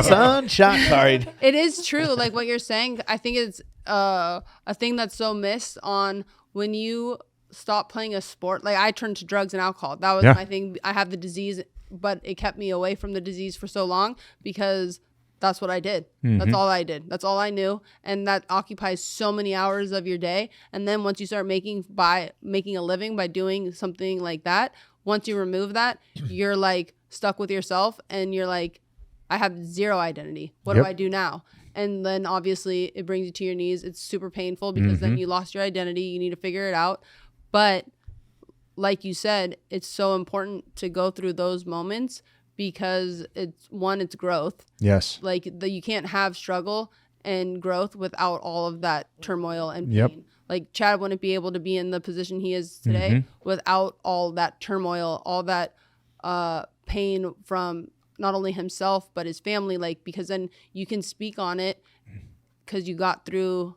sunshine. Sorry. it is true, like what you're saying. I think it's a thing that's so missed on when you stop playing a sport. Like, I turned to drugs and alcohol. That was Yeah. my thing. I have the disease, but it kept me away from the disease for so long because that's what I did. That's all I did. That's all I knew. And that occupies so many hours of your day. And then once you start making a living by doing something like that, once you remove that, you're like stuck with yourself and you're like, I have zero identity. What Yep. do I do now? And then obviously it brings you to your knees. It's super painful because then you lost your identity. You need to figure it out. But like you said, it's so important to go through those moments because it's growth. Yes. Like you can't have struggle and growth without all of that turmoil and pain. Yep. Like Chad wouldn't be able to be in the position he is today without all that turmoil, all that pain from not only himself but his family. Like, because then you can speak on it because you got through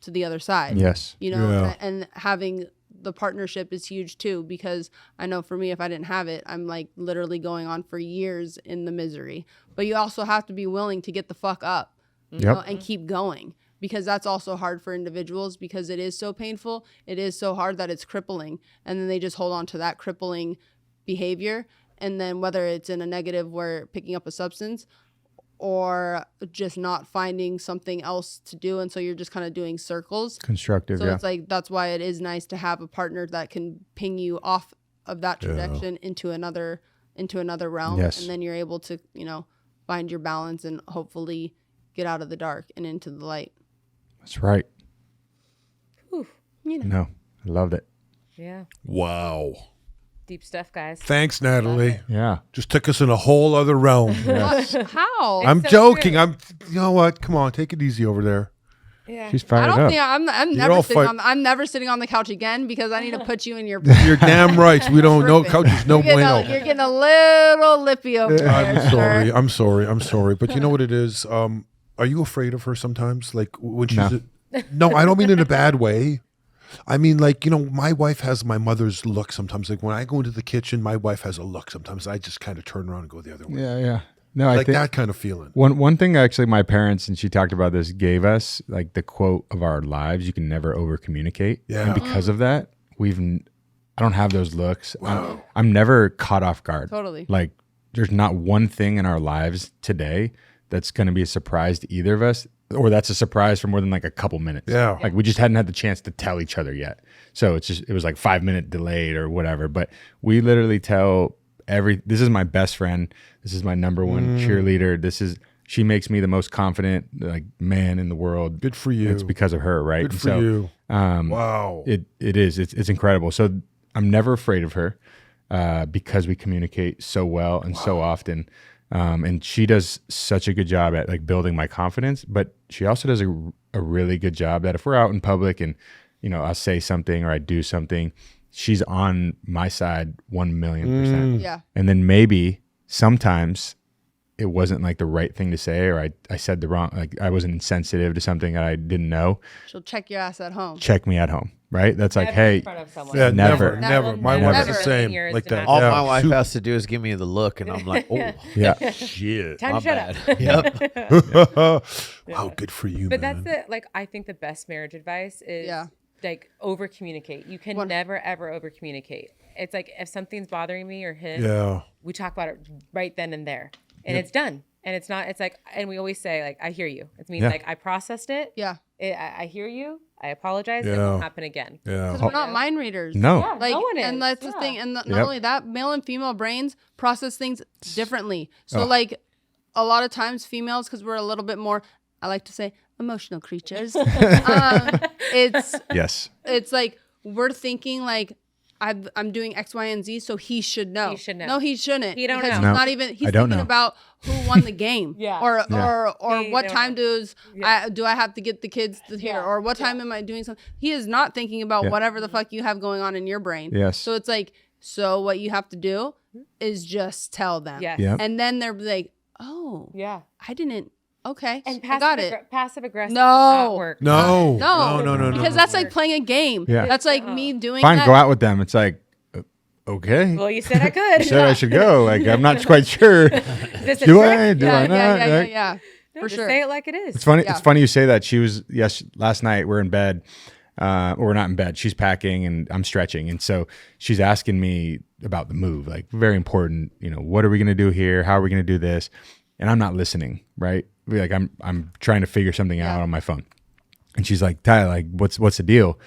to the other side. Yes. You know, and having the partnership is huge too, because I know for me, if I didn't have it, I'm like literally going on for years in the misery. But you also have to be willing to get the fuck up, you know, and keep going, because that's also hard for individuals, because it is so painful. It is so hard that it's crippling. And then they just hold on to that crippling behavior. And then whether it's in a negative where picking up a substance or just not finding something else to do. And so you're just kind of doing circles. Constructive, so it's like, that's why it is nice to have a partner that can ping you off of that trajectory into another realm. Yes. And then you're able to, you know, find your balance and hopefully get out of the dark and into the light. That's right. Whew, you know. No, I loved it. Yeah. Wow. Deep stuff, guys. Thanks, Natalie. Yeah. Just took us in a whole other realm. How? I'm so joking. true. You know what? Come on, take it easy over there. Yeah. She's I fired don't up. think I'm never sitting on the couch again, because I need to put you in your. You're damn right. We don't know couches. No bueno. You're getting a little lippy over there. I'm sorry. But you know what it is? Are you afraid of her sometimes? Like when she's no, I don't mean in a bad way. I mean, like, you know, my wife has my mother's look sometimes. Like when I go into the kitchen, my wife has a look sometimes. I just kind of turn around and go the other way. Yeah. No, like I think that kind of feeling. One thing actually my parents, and she talked about this, gave us like the quote of our lives: you can never over communicate. Yeah. And because of that, I don't have those looks. Wow. I'm never caught off guard. Totally. Like there's not one thing in our lives today that's going to be a surprise to either of us, or that's a surprise for more than like a couple minutes. Yeah. Like we just hadn't had the chance to tell each other yet. So it was like 5-minute delayed or whatever. But we literally tell this is my best friend. This is my number one cheerleader. She makes me the most confident like man in the world. Good for you. It's because of her, right? Good for you. Wow. It is. It's incredible. So I'm never afraid of her because we communicate so well and so often. And she does such a good job at like building my confidence, but she also does a really good job that if we're out in public and, you know, I say something or I do something, she's on my side 1,000,000%. Yeah. And then maybe sometimes it wasn't like the right thing to say, or I said the wrong, like I wasn't insensitive to something that I didn't know. She'll check your ass at home. Check me at home. Right. That's like, Never in hey, front of someone. Yeah, Never. never. My Never. wife's the same. Yours Like did that. not. All Yeah. my wife has to do is give me the look, and I'm like, oh, yeah. Shit. Time my to shut bad. up. Yep. Wow, good for you, But man. that's I think the best marriage advice is like over communicate. You can never ever over communicate. It's like if something's bothering me or him, we talk about it right then and there, and it's done. And it's not. It's like, and we always say like, I hear you. It means like I processed it. Yeah. I hear you. I apologize. It won't happen again. Yeah. Because we're not mind readers. No. Yeah, Like, no one is. and that's the thing. And not only that, male and female brains process things differently. So like a lot of times females, because we're a little bit more, I like to say, emotional creatures. It's like we're thinking like, I'm doing X, Y, and Z, so he should know. He should know. No, he shouldn't. He don't because know. he's not even. He's I don't thinking know. about who won the game. Or He what don't time know. do I have to get the kids to here? Or what time am I doing something? He is not thinking about whatever the fuck you have going on in your brain. Yes. So it's like, so what you have to do is just tell them. Yes. Yep. And then they're like, oh, Yeah. I didn't. Okay, And I got it. Passive aggressive No. does not work. No. No, because that's like playing a game. Yeah. That's like me doing Fine, that. go out with them. It's like, okay. Well, you said I could. You said I should go. Like, I'm not quite sure. This is Do trick. I? Do I not? Like, Yeah. No, For just sure. say it like it is. It's funny. Yeah. It's funny you say that. She was last night we're in bed, or we're not in bed. She's packing and I'm stretching, and so she's asking me about the move. Like very important. You know, what are we gonna do here? How are we gonna do this? And I'm not listening. Right? Like I'm trying to figure something out on my phone, and she's like, Tyler, like what's the deal?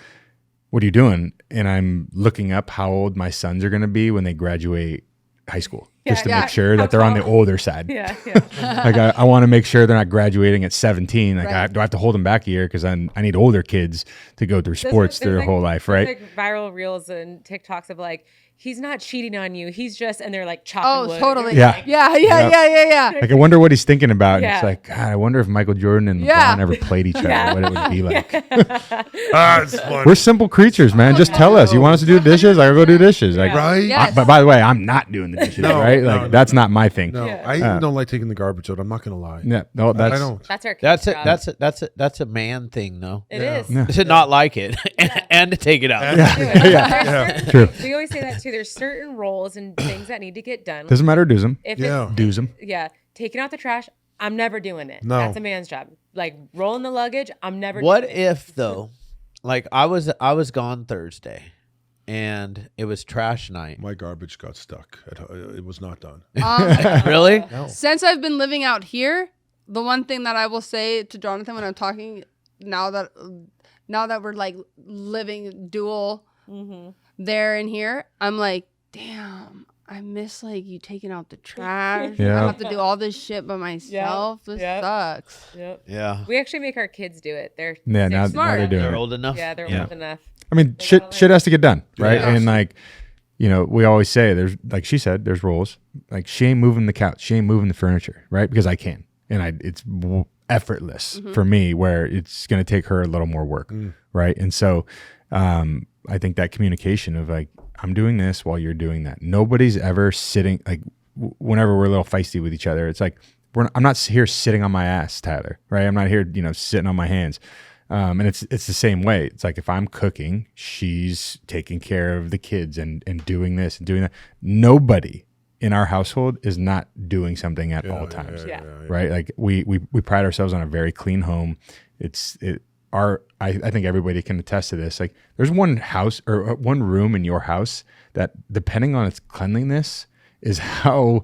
What are you doing? And I'm looking up how old my sons are gonna be when they graduate high school. just to Yeah. make sure that they're on the older side. Yeah. Like I want to make sure they're not graduating at 17. Like Right. do I have to hold them back a year because I need older kids to go through sports There's their whole life, right? There's like viral reels and TikToks of like, he's not cheating on you. He's just, and they're like chopping Oh, wood. totally. Yeah. Yeah. Like I wonder what he's thinking about. And Yeah. it's like, God, I wonder if Michael Jordan and Yeah. LeBron ever played each other, what it would be like. It's funny. We're simple creatures, man. Just tell us. You want us to do the dishes? I go do dishes. Like, Right? Yes. but by the way, I'm not doing the dishes, No, right? no, Like no. that's not my thing. No, Yeah. I even don't like taking the garbage out. I'm not gonna lie. Yeah, no, I that's don't. That's our That's kid's it. job. That's a man thing, though. It Yeah. is. Yeah. To not like it and to take it out. Do it. Yeah. There's certain True. things- We always say that too. There's certain roles and things that need to get done. doesn't matter. Do's them. If Yeah. it's, Do's them. yeah, taking out the trash, I'm never doing it. No. That's a man's job. Like rolling the luggage, I'm never. What doing it. if though? Like I was gone Thursday, and it was trash night. My garbage got stuck. It was not done. Really? Since I've been living out here, the one thing that I will say to Jonathan when I'm talking now that we're like living dual there and here, I'm like, damn, I miss like you taking out the trash. I Yeah. have to do all this shit by myself. This sucks. Yep. Yeah. We actually make our kids do it. They're Yeah, now Smart. they're doing They're it. old enough. yeah, they're Yeah. old enough. I mean, shit has to get done, right? Yeah. And like, you know, we always say there's, like she said, there's rules. Like she ain't moving the couch, she ain't moving the furniture, right? Because I can, and it's effortless for me. Where it's going to take her a little more work, right? And so, I think that communication of like, I'm doing this while you're doing that. Nobody's ever sitting like, whenever we're a little feisty with each other, it's like I'm not here sitting on my ass, Tyler, right? I'm not here, sitting on my hands. And it's the same way. It's like if I'm cooking, she's taking care of the kids and doing this and doing that. Nobody in our household is not doing something at all times, Yeah. right? Like we pride ourselves on a very clean home. I think everybody can attest to this. Like there's one house or one room in your house that, depending on its cleanliness, is how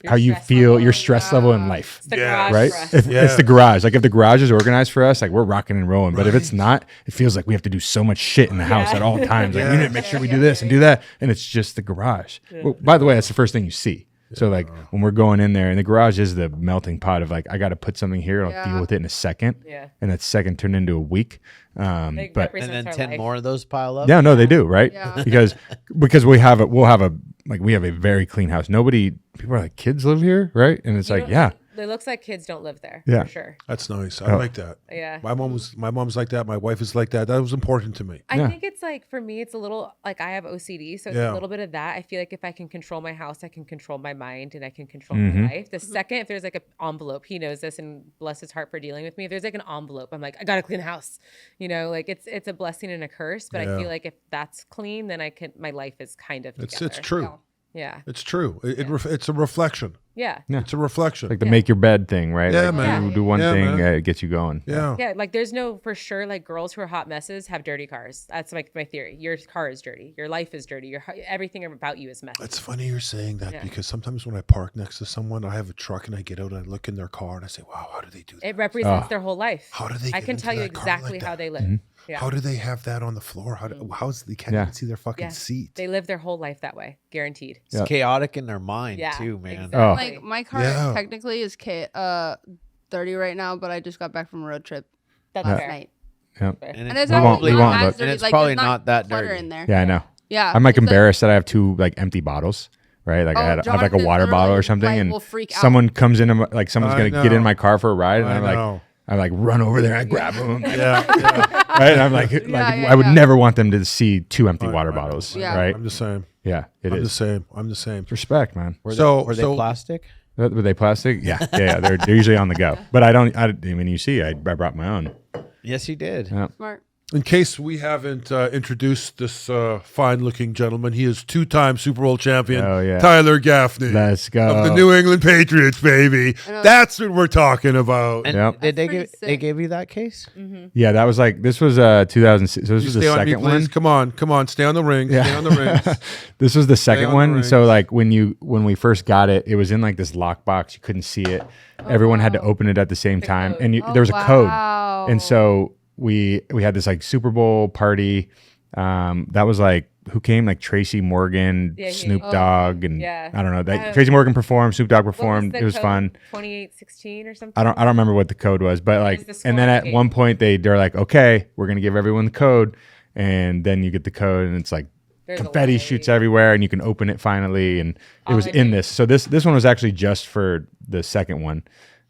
how you stress feel, level. your stress level in life. It's the Yeah. garage Right? for us. It's the garage. Like if the garage is organized for us, like we're rocking and rolling. But if it's not, it feels like we have to do so much shit in the house at all times. Like we need to make sure we do this and do that. And it's just the garage. Well, by the way, that's the first thing you see. So like when we're going in there, and the garage is the melting pot of like, I got to put something here. I'll deal with it in a second. Yeah. And that second turned into a week. It But represents And then our 10 life. more of those pile up. yeah, no, they do, right? Yeah. Because we have a very clean house. People are like, kids live here, right? And it's You like, don't- yeah. It looks like kids don't live there. Yeah. For sure. That's nice. I like that. Yeah. My mom's like that. My wife is like that. That was important to me. I think it's like, for me, it's a little like I have OCD. So it's Yeah. a little bit of that. I feel like if I can control my house, I can control my mind and I can control Mm-hmm. my life. The second, if there's like an envelope, he knows this and bless his heart for dealing with me. If there's like an envelope, I'm like, I got to clean the house. Like it's a blessing and a curse. But Yeah. I feel like if that's clean, then my life is kind of together. It's true. Yeah. It's true. It's a reflection. Yeah. It's a reflection. Like the make your bed thing, right? Yeah, like man. Do one Yeah, thing, man. it gets you going. Yeah. Yeah, like there's no, for sure, like girls who are hot messes have dirty cars. That's like my theory. Your car is dirty. Your life is dirty. Everything about you is messy. It's funny you're saying that Yeah. because sometimes when I park next to someone, I have a truck and I get out and I look in their car and I say, wow, how do they do that? It represents their whole life. How do they I get can into tell you that car exactly like how that? they live. Mm-hmm. Yeah. How do they have that on the floor? How's they can't Yeah. even see their fucking Yeah. seat? They live their whole life that way, guaranteed. It's chaotic in their mind Yeah, too, man. exactly. Oh. Like my car Yeah. technically is 30 right now, but I just got back from a road trip That's last fair. night. Yep. And And it's it's We won't- actually we not won't, as but- dirty. And it's like, probably there's not that clutter dirty. in there. Yeah, I know. Yeah. I'm like it's embarrassed that I have two like empty bottles, right? Like I have like a Jonathan water bottle or literally, something, like, and will freak out. someone comes in, like someone's I gonna get in know. my car for a ride, and I I'm like, know. I like run over there, I grab them, Yeah. right? And I'm like, I would yeah. never want them to see two empty water I know. bottles, Yeah. right? I'm the same. Yeah, it I'm the is. same. I'm the same. Respect, man. Were So- they so- plastic? Were they plastic? Yeah. They're usually on the go, but I mean, you see, I brought my own. Yes, you did. Yeah. Smart. In case we haven't introduced this fine-looking gentleman, he is two-time Super Bowl champion, Oh, yeah. Tyler Gaffney. Let's go. Of the New England Patriots, baby. That's what we're talking about. And Yep. did pretty they sick. give you that case? Yeah, that was like this was 2006. So this was the Stay on me, second please. one. Come on. Stay on the ring. Yeah. Stay on the rings. This was the second on the one. So rings. like when we first got it, it was in like this lockbox. You couldn't see it. Everyone had to open it at the same time, code. and there was a code. And so we had this like Super Bowl party. That was like who came, like Tracy Morgan, Snoop Dogg, and yeah. I don't know. That Tracy Morgan performed, Snoop Dogg performed. It was fun. 2816 or something. I don't remember what the code was, but like, and then at one point they're like, okay, we're gonna give everyone the code, and then you get the code, and it's like confetti shoots everywhere, and you can open it finally, and it was in this. So this one was actually just for the second one.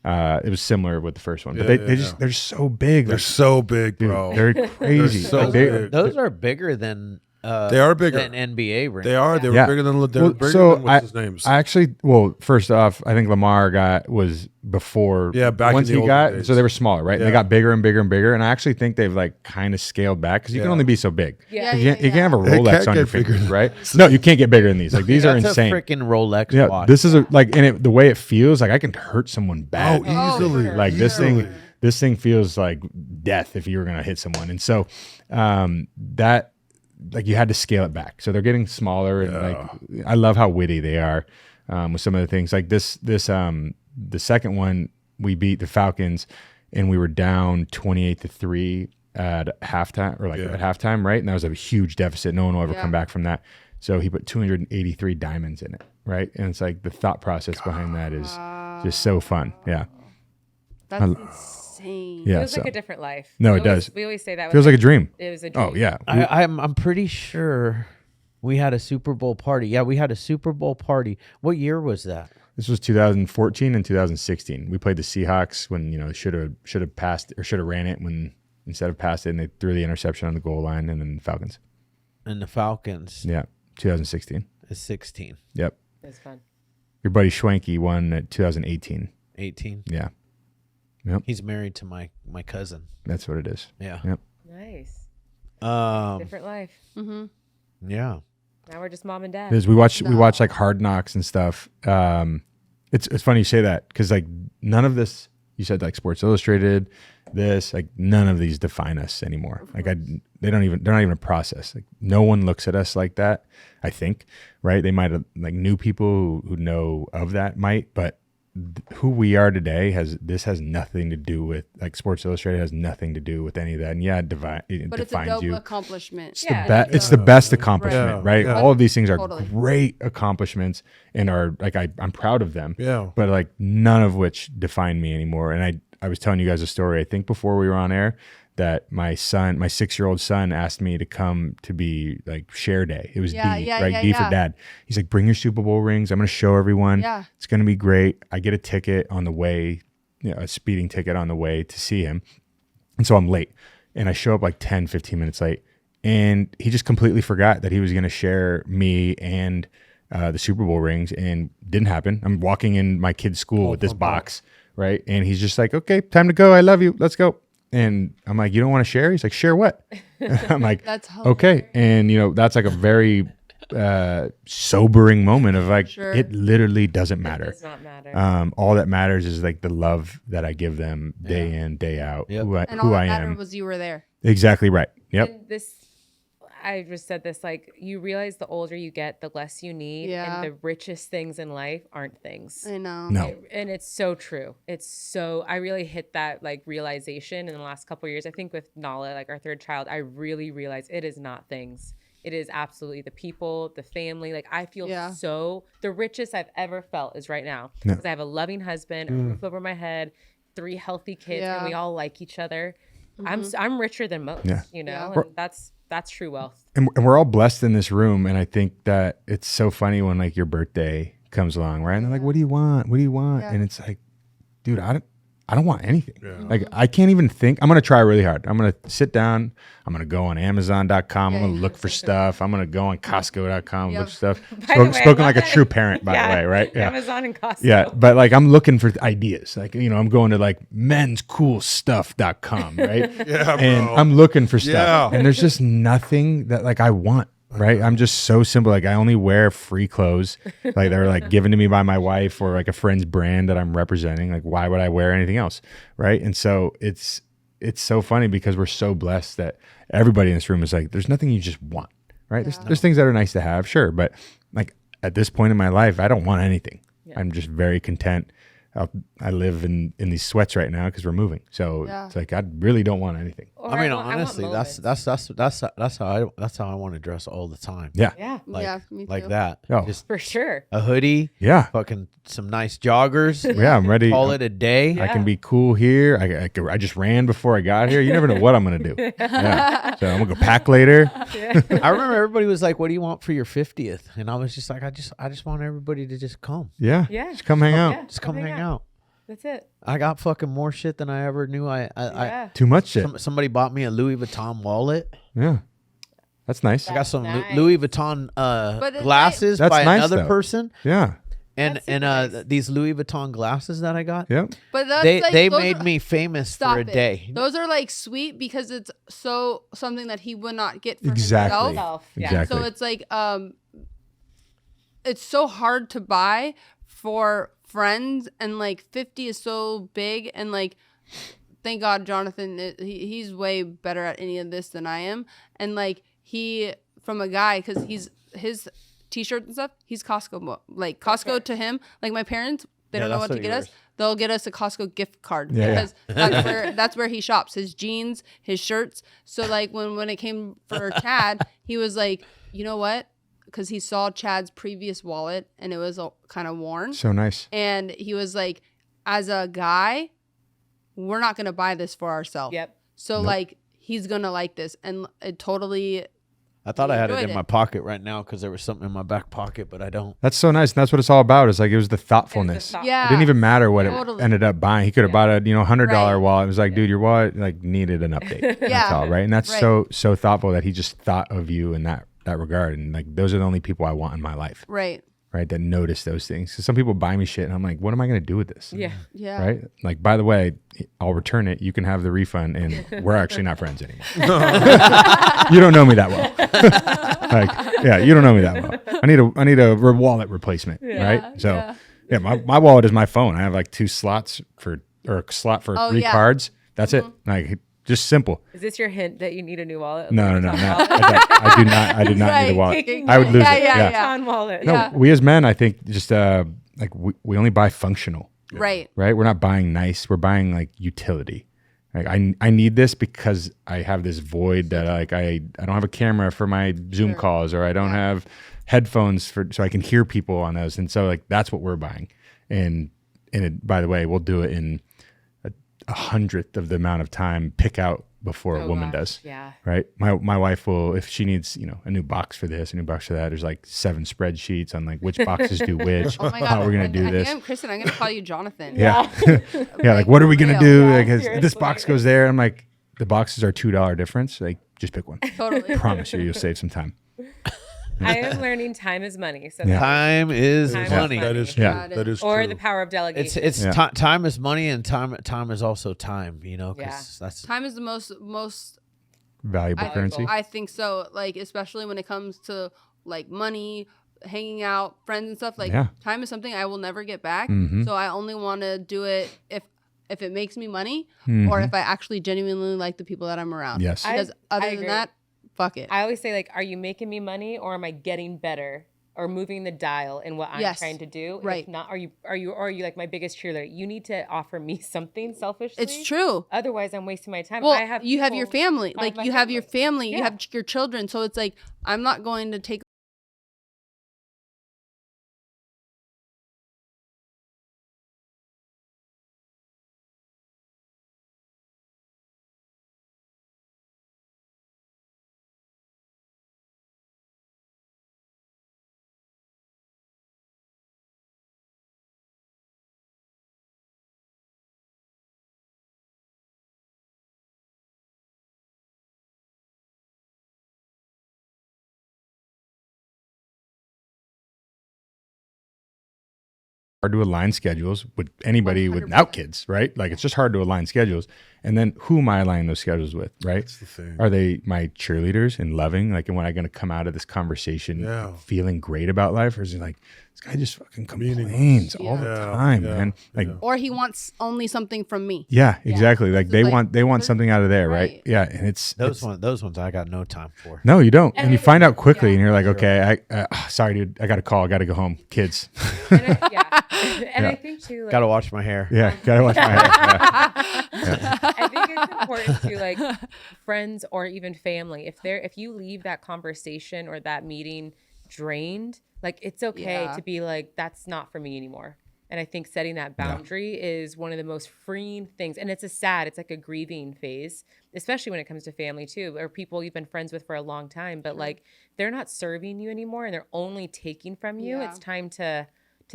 It was similar with the first one, but they're so big. They're so big, bro. They're crazy. They're so big. Those are bigger than they are bigger than NBA rings. They are. They were bigger than what's his names. I actually, first off, I think Lamar was before. Yeah, back once in the he got, days. so they were smaller, right? And they got bigger and bigger and bigger. And I actually think they've like kind of scaled back because you can only be so big. Yeah, you can't have a Rolex on your bigger fingers, right? No, you can't get bigger than these. Like these are insane. That's a freaking Rolex watch. This is the way it feels, like I can hurt someone bad. Oh, easily. Like this thing feels like death if you were gonna hit someone. And so that. Like you had to scale it back, so they're getting smaller, and like I love how witty they are with some of the things. Like the second one, we beat the Falcons, and we were down 28-3 at halftime, or at halftime, right? And that was a huge deficit. No one will ever come back from that. So he put 283 diamonds in it, right? And it's like the thought process behind that is just so fun. Yeah, that's insane. Yeah, feels like a different life. No, it does. We always say that. Feels like a dream. It was a dream. Oh yeah, I'm pretty sure we had a Super Bowl party. Yeah, we had a Super Bowl party. What year was that? This was 2014 and 2016. We played the Seahawks when should have passed or should have ran it when instead of passed it, and they threw the interception on the goal line, and then the Falcons. And the Falcons. Yeah, 2016. It's 16. Yep. It was fun. Your buddy Schwenke won at 2018. 18. Yeah. Yep. He's married to my cousin. That's what it is. Yeah. Yep. Nice. Different life. Mm-hmm. Yeah. Now we're just mom and dad. Because we watch like Hard Knocks and stuff. It's funny you say that because like none of this, you said like Sports Illustrated, this, like none of these define us anymore. Like they're not even a process. Like no one looks at us like that. I think, right? They might have like new people who know of that might, but who we are today has nothing to do with like Sports Illustrated has nothing to do with any of that. And it but defines it's a dope you. accomplishment. It's the best accomplishment, right? Yeah. All of these things are Totally. great accomplishments and are like I'm proud of them. Yeah. But like none of which define me anymore. And I was telling you guys a story, I think before we were on air, that my 6-year-old son asked me to come to be like share day. It was D for dad. He's like, bring your Super Bowl rings. I'm going to show everyone. Yeah. It's going to be great. I get a ticket on the way, a speeding ticket on the way to see him. And so I'm late and I show up like 10, 15 minutes late. And he just completely forgot that he was going to share me and the Super Bowl rings, and didn't happen. I'm walking in my kid's school with this box, right? And he's just like, okay, time to go. I love you. Let's go. And I'm like, you don't want to share? He's like, share what? I'm like, That's okay. And that's like a very sobering moment of like, it literally doesn't matter. It does not matter. All that matters is like the love that I give them day in, day out, who I am. Was you were there. Exactly right. Yep. And I just said this, like you realize the older you get, the less you need. Yeah. And the richest things in life aren't things. I know. No. And it's so true. I really hit that like realization in the last couple of years. I think with Nala, like our third child, I really realized it is not things. It is absolutely the people, the family. Like I feel the richest I've ever felt is right now. Because I have a loving husband, a roof over my head, 3 healthy kids, and we all like each other. I'm richer than most, and that's true wealth. And we're all blessed in this room. And I think that it's so funny when like your birthday comes along, right? And they're like, what do you want? What do you want? Yeah. And it's like, dude, I don't want anything. Yeah. Like I can't even think. I'm going to try really hard. I'm going to sit down. I'm going to go on Amazon.com. I'm going to look for stuff. I'm going to go on Costco.com, look for stuff. Spoken like a true parent, by the way, right? Yeah. Amazon and Costco. Yeah. But like, I'm looking for ideas. Like, I'm going to like menscoolstuff.com, right? Yeah, and bro. I'm looking for stuff. Yeah. And there's just nothing that like I want. Right. I'm just so simple. Like I only wear free clothes. Like they're like given to me by my wife or like a friend's brand that I'm representing. Like why would I wear anything else? Right. And so it's so funny because we're so blessed that everybody in this room is like, there's nothing you just want. Right. Yeah. There's things that are nice to have. Sure. But like at this point in my life, I don't want anything. Yeah. I'm just very content. I live in these sweats right now because we're moving. So it's like I really don't want anything. Or I mean, want honestly, moments. that's how I want to dress all the time. Yeah. Yeah, Like, Yeah, me too. like that. Oh. Just for sure. a hoodie, Yeah. fucking some nice joggers. Yeah, I'm ready. Call it a day. I can be cool here. I just ran before I got here. You never know what I'm going to do. Yeah. So I'm going to go pack later. I remember everybody was like, "What do you want for your 50th?" And I was just like, "I just want everybody to just come, Yeah. Yeah. Just come hang out. Yeah, just come hang out." That's it. I got fucking more shit than I ever knew. I Too much shit. somebody bought me a Louis Vuitton wallet. Yeah. That's nice. I got some Nice. Louis Vuitton it's glasses That's by nice, another though. person, Yeah. and That's super nice. these Louis Vuitton glasses that I got. Yep. But that's They like, they those made are- me famous Stop for a it. day. Those are like sweet because it's so something that he would not get for Exactly. himself. Self. Yeah. Exactly. So it's like it's so hard to buy for friends, and like 50 is so big, and like thank God Jonathan he's way better at any of this than I am, and like he from a guy because his t-shirts and stuff, he's Costco to him, like my parents, they Yeah, don't know that's what to what get us. yours. They'll get us a Costco gift card Yeah, because that's where he shops, his jeans, his shirts. So like when it came for Chad, he was like, you know what? Because he saw Chad's previous wallet and it was kind of worn. So nice. And he was like, as a guy, we're not going to buy this for ourselves. Yep. So like, he's going to like this. And it totally, I thought I had it enjoyed in my pocket right now because there was something in my back pocket, but I don't. That's so nice. And that's what it's all about. It's like it was the thoughtfulness. yeah. It didn't even matter what Totally. it ended up buying. He could have bought a $100 Right. wallet. It was like, dude, your wallet like needed an update. That's Yeah. all, right? And that's Right. so thoughtful that he just thought of you in that regard. And like those are the only people I want in my life, right. right? That notice those things. Because some people buy me shit and I'm like, what am I going to do with this? Yeah. Yeah. Right? Like, by the way, I'll return it. You can have the refund, and we're actually not friends anymore. You don't know me that well. Like, yeah, you don't know me that well. I need a wallet replacement, right? So, yeah, my wallet is my phone. I have like 2 slots or a slot for 3 yeah. cards. That's it. Like, just simple. Is this your hint that you need a new wallet? No. I do not need a wallet. I would lose it. Yeah. Icon wallet. No, we as men, I think, just like we only buy functional. Right. Right? We're not buying nice. We're buying like utility. Like I need this because I have this void that like I don't have a camera for my Zoom calls, or I don't have headphones so I can hear people on those. And so like that's what we're buying. And it, by the way, we'll do it in a 100th of the amount of time pick out before a woman does. Yeah. Right. My wife will, if she needs, a new box for this, a new box for that, there's like 7 spreadsheets on like which boxes do which, Oh my God. how we're going to do this. Kristen, I'm going to call you Jonathan. Yeah. Yeah. Like, what are we going to do? real. Like, this seriously. box goes there. I'm like, the boxes are $2 difference. Like, just pick one. Totally. Promise you, you'll save some time. I am learning time is money. So Yeah. Time is Time is money. money. That is Yeah. true. That is or true. the power of delegation. It's Yeah. time is money, and time is also time. Because Yeah. that's Time is the most Valuable currency. I think so. Like, especially when it comes to like money, hanging out, friends and stuff. Like, Yeah. time is something I will never get back. Mhm. So I only want to do it if it makes me money, Mhm. or if I actually genuinely like the people that I'm around. Yes. Because other I than agree. that, fuck it. I always say, like, are you making me money, or am I getting better or moving the dial in what I'm Yes. trying to do? Right. If not, are you like my biggest cheerleader? You need to offer me something selfishly. It's true. Otherwise, I'm wasting my time. Well, I have you have your people- family. I Like, my you have your family. Yeah. You have your children. So it's like, I'm not going to take. Hard to align schedules with anybody 100%. without kids, right? Like, it's just hard to align schedules. And then who am I aligning those schedules with, right? That's the thing. Are they my cheerleaders and loving? Like, am I going to come out of this conversation feeling great about life? Or is it like, this guy just fucking complains all the time, man? Like, or he wants only something from me. Yeah, exactly. Like they want something out of there, right? Yeah, and it's those ones I got no time for. No, you don't, and you find out quickly, and you're like, okay, sorry, dude, I got a call, I got to go home, kids. And I think too, like, gotta wash my hair. Yeah, gotta wash my hair. I think it's important to like friends or even family. If you leave that conversation or that meeting drained, like it's okay to be like, that's not for me anymore. And I think setting that boundary is one of the most freeing things. And it's like a grieving phase, especially when it comes to family too, or people you've been friends with for a long time, but like they're not serving you anymore and they're only taking from you. Yeah. It's time to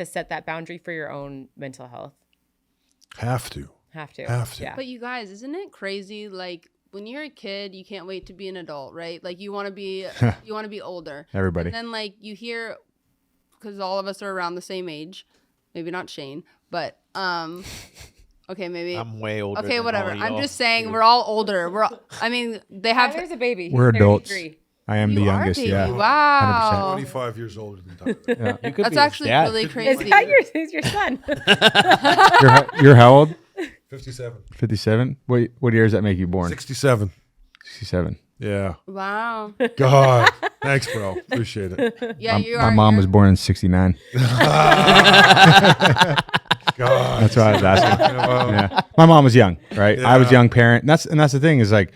set that boundary for your own mental health. Have to. Yeah. But you guys, isn't it crazy? Like when you're a kid, you can't wait to be an adult, right? Like you want to be older. Everybody. And then like you hear, because all of us are around the same age, maybe not Shane, but okay, maybe I'm way older. Okay, than whatever. all I'm y'all. just saying we're all older. They have. Tyler's a baby. We're He's adults. 33. I am the You are, youngest. baby. Yeah. Wow. 25 years older than Tyler. Yeah. You could That's be actually his dad. really Is crazy. that who's your son? You're how old? 57. 57. What year does that make you born? 67. 67. Yeah. Wow. God. Thanks, bro. Appreciate it. Yeah, My mom was born in 69. God. That's what I was asking. Yeah. My mom was young, right? I was a young parent. And that's the thing is like,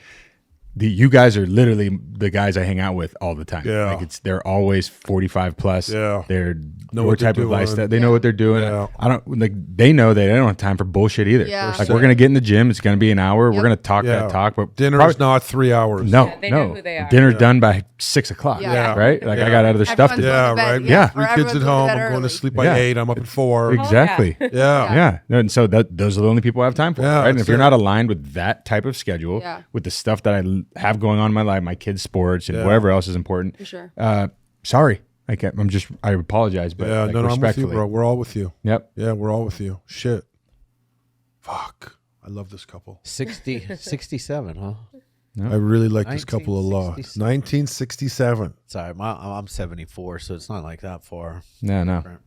you guys are literally the guys I hang out with all the time. Yeah. Like they're always 45 plus. Yeah. They're Know your what they're type of doing. lifestyle. They know what they're doing. Yeah. I don't like, they know they don't have time for bullshit either. Yeah. Like we're going to get in the gym. It's going to be an hour. We're going to talk that talk, but dinner's not 3 hours. No, they know who they are. Dinner's done by 6 o'clock. Yeah. Right? Like I got other stuff to do. Yeah, Going to bed, right. yeah. Three Or kids everyone's at going to home. bed I'm going to early. sleep by Yeah. 8. I'm up at 4. Exactly. Yeah. And so those are the only people I have time for. Yeah, Right? And if that's you're it. not aligned with that type of schedule, with the stuff that I have going on in my life, my kids' sports and whatever else is important, For sure. sorry. Like I apologize, but Yeah, like, no, I'm with you, respectfully. bro. We're all with you. Yep. Yeah, we're all with you. Shit. Fuck. I love this couple. 67, huh? I really like this couple a lot. 1967. 1967. Sorry, I'm 74, so it's not like that far. No. different.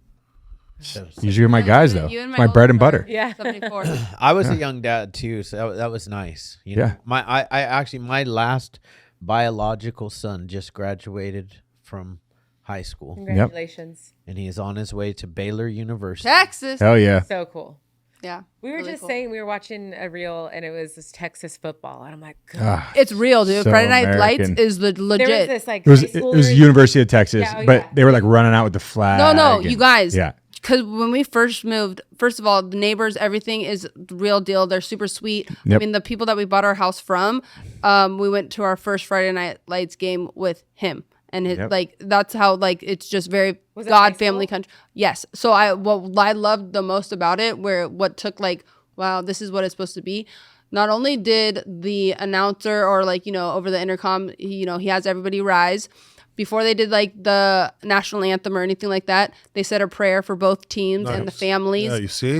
Usually you're my guys though. You and My bread and oldest butter. are Yeah. 74. I was a young dad too, so that was nice. You know? Yeah. I actually my last biological son just graduated from high school, Congratulations. and he is on his way to Baylor University. Texas. Hell yeah. So cool. Yeah. We were really just cool. saying, we were watching a reel and it was this Texas football. And I'm like, God. Ah, It's real, dude. So Friday Night American. Lights is There was legit. this like it was high University of Texas, Yeah, oh, but yeah. they were like running out with the flag. No, and- you guys. Yeah. Because when we first moved, first of all, the neighbors, everything is the real deal. They're super sweet. Yep. I mean, the people that we bought our house from, we went to our first Friday Night Lights game with him. And his, Yep. like, that's how, like, it's just very Was it high God, family, school? country. Yes. So what I loved the most about it, what took like, wow, this is what it's supposed to be. Not only did the announcer or like, over the intercom, he has everybody rise. Before they did like the national anthem or anything like that, they said a prayer for both teams and the Nice. families. Yeah, you see?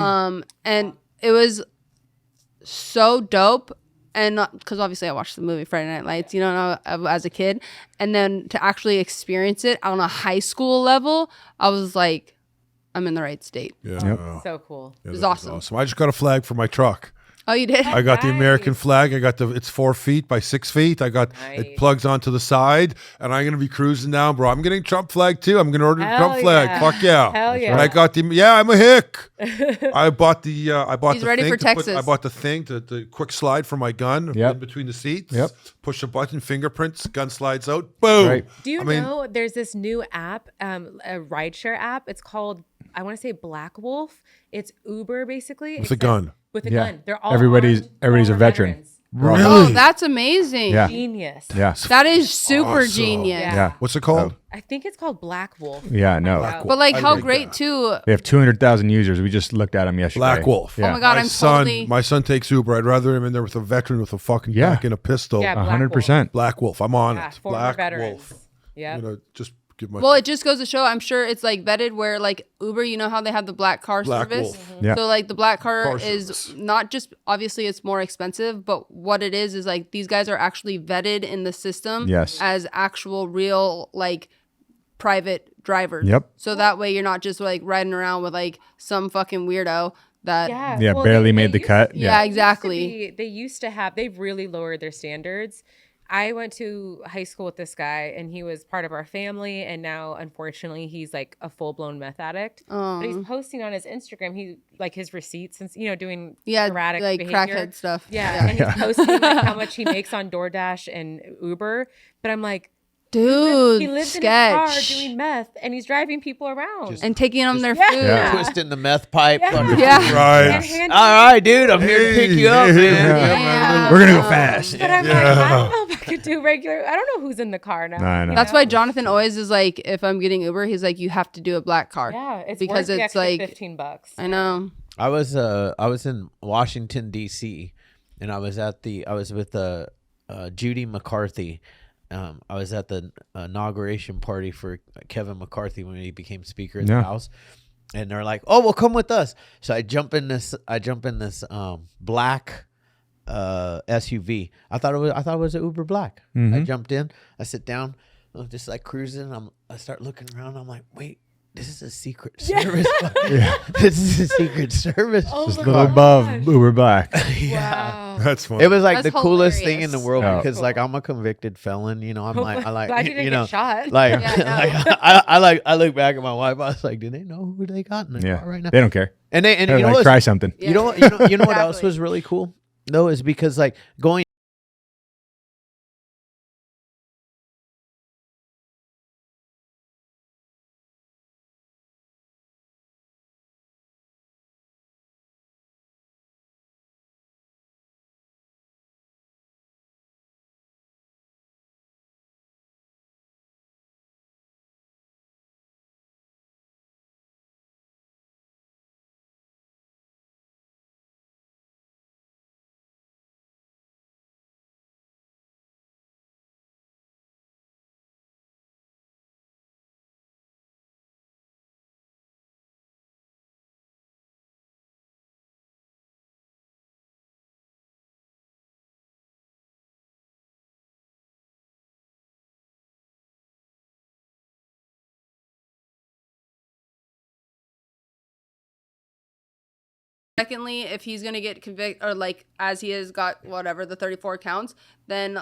And it was so dope. And because obviously I watched the movie Friday Night Lights, as a kid. And then to actually experience it on a high school level, I was like, I'm in the right state. Yeah. So cool. Yeah, was that awesome. I just got a flag for my truck. Oh, you did? I got the American Nice. flag. I got it's 4 feet by 6 feet. It Nice. plugs onto the side, and I'm gonna be cruising down, bro. I'm getting Trump flag too. I'm gonna order the Hell Trump flag. yeah. Fuck yeah! Hell yeah. And I got I'm a hick. I bought the He's the ready thing for to put- Texas. I bought the thing, the quick slide for my gun Yep. in between the seats. Yep. Push a button, fingerprints, gun slides out. Boom. Right. Do you I mean- know there's this new app, a rideshare app? It's called, I want to say Black Wolf. It's Uber basically. With a gun. With a Yeah. gun. They're all Everybody's armed, a former veteran. veterans. Really? Oh, that's amazing. Yeah. Genius. Yeah. That is super Awesome. genius. Yeah. What's it called? I think it's called Black Wolf. Yeah. No. Wow. But like I how like great that. too. They have 200,000 users. We just looked at them yesterday. Black Wolf. Yeah. Oh my God, my I'm son, totally. my son takes Uber. I'd rather him in there with a veteran with a fucking Yeah. back and a pistol. Yeah, Black 100%. Black Wolf. I'm on Yeah, it. former Black veterans. Wolf. Yeah. Just Well, it just goes to show, I'm sure it's like vetted where like Uber, you know how they have the black car service? Yeah. So like the black car is service. not just, obviously it's more expensive, but what it is like these guys are actually vetted in the system as actual real like private drivers. Yep. So that way you're not just like riding around with like some fucking weirdo that Well, barely made the cut. Yeah, exactly. They've really lowered their standards. I went to high school with this guy and he was part of our family, and now unfortunately he's like a full-blown meth addict. But he's posting on his Instagram, he like his receipts and doing erratic like behavior. crackhead stuff. And he's posting like how much he makes on DoorDash and Uber. But I'm like, dude, he lives in sketch. his car doing meth and he's driving people around and taking them their food. Yeah. Twisting the meth pipe. Right. All right, dude, I'm here to pick you up, man. We're going to go fast. But I'm like, I don't know if I could do regular. I don't know who's in the car now. I know. That's why Jonathan always is like, if I'm getting Uber, he's like, you have to do a black car. Yeah, it's because worth the it's extra like $15. I know. I was in Washington D.C. and I was with Judy McCarthy. I was at the inauguration party for Kevin McCarthy when he became Speaker of the House, and they're like, "Oh, well, come with us." So I jump in this black SUV. I thought it was an Uber Black. I jumped in. I sit down. I'm just like cruising. I start looking around. I'm like, wait. This is a secret service. This is a secret service. Just a little above Uber Black. Wow. That's funny. It was like That's the coolest thing in the hilarious. world because like I'm a convicted felon, I'm like Glad you didn't get shot. like, Yeah, I look back at my wife. I was like, do they know who they got in the car right now? They don't care. And They're you know like, what? try something. Yeah. You know what else Exactly. was really cool? No, is because like going. Secondly, if he's gonna get convicted or like as he has got whatever the 34 counts, then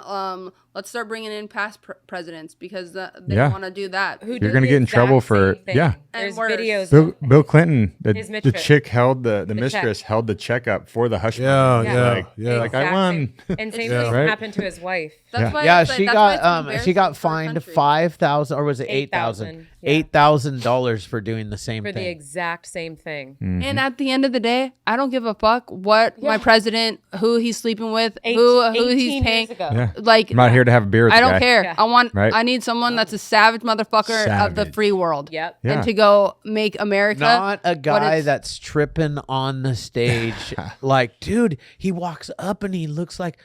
let's start bringing in past presidents because they want to do that. Who You're did going to the get in trouble exact for same thing. yeah. There's worse. videos. Bill Clinton, the mistress. chick held the check. mistress held the check up for the hush Yeah, money. yeah. Like I won. And same Yeah. thing Right? happened to his wife. That's why Yeah, it's like- she that's why it's got embarrassing she got for our fined country. $5,000 or was it $8,000? $8,000 for doing the same For thing. the exact same thing. And at the end of the day, I don't give a fuck what my president, who he's sleeping with, who 18 he's paying. years ago. Yeah. Like I'm not here to have a beer with I the don't guy. care. Yeah. I Right. need someone that's a savage motherfucker of the Savage. free world. Yep. Yeah. And to go make America Not a what guy it's- that's tripping on the stage. Like, dude, he walks up and he looks like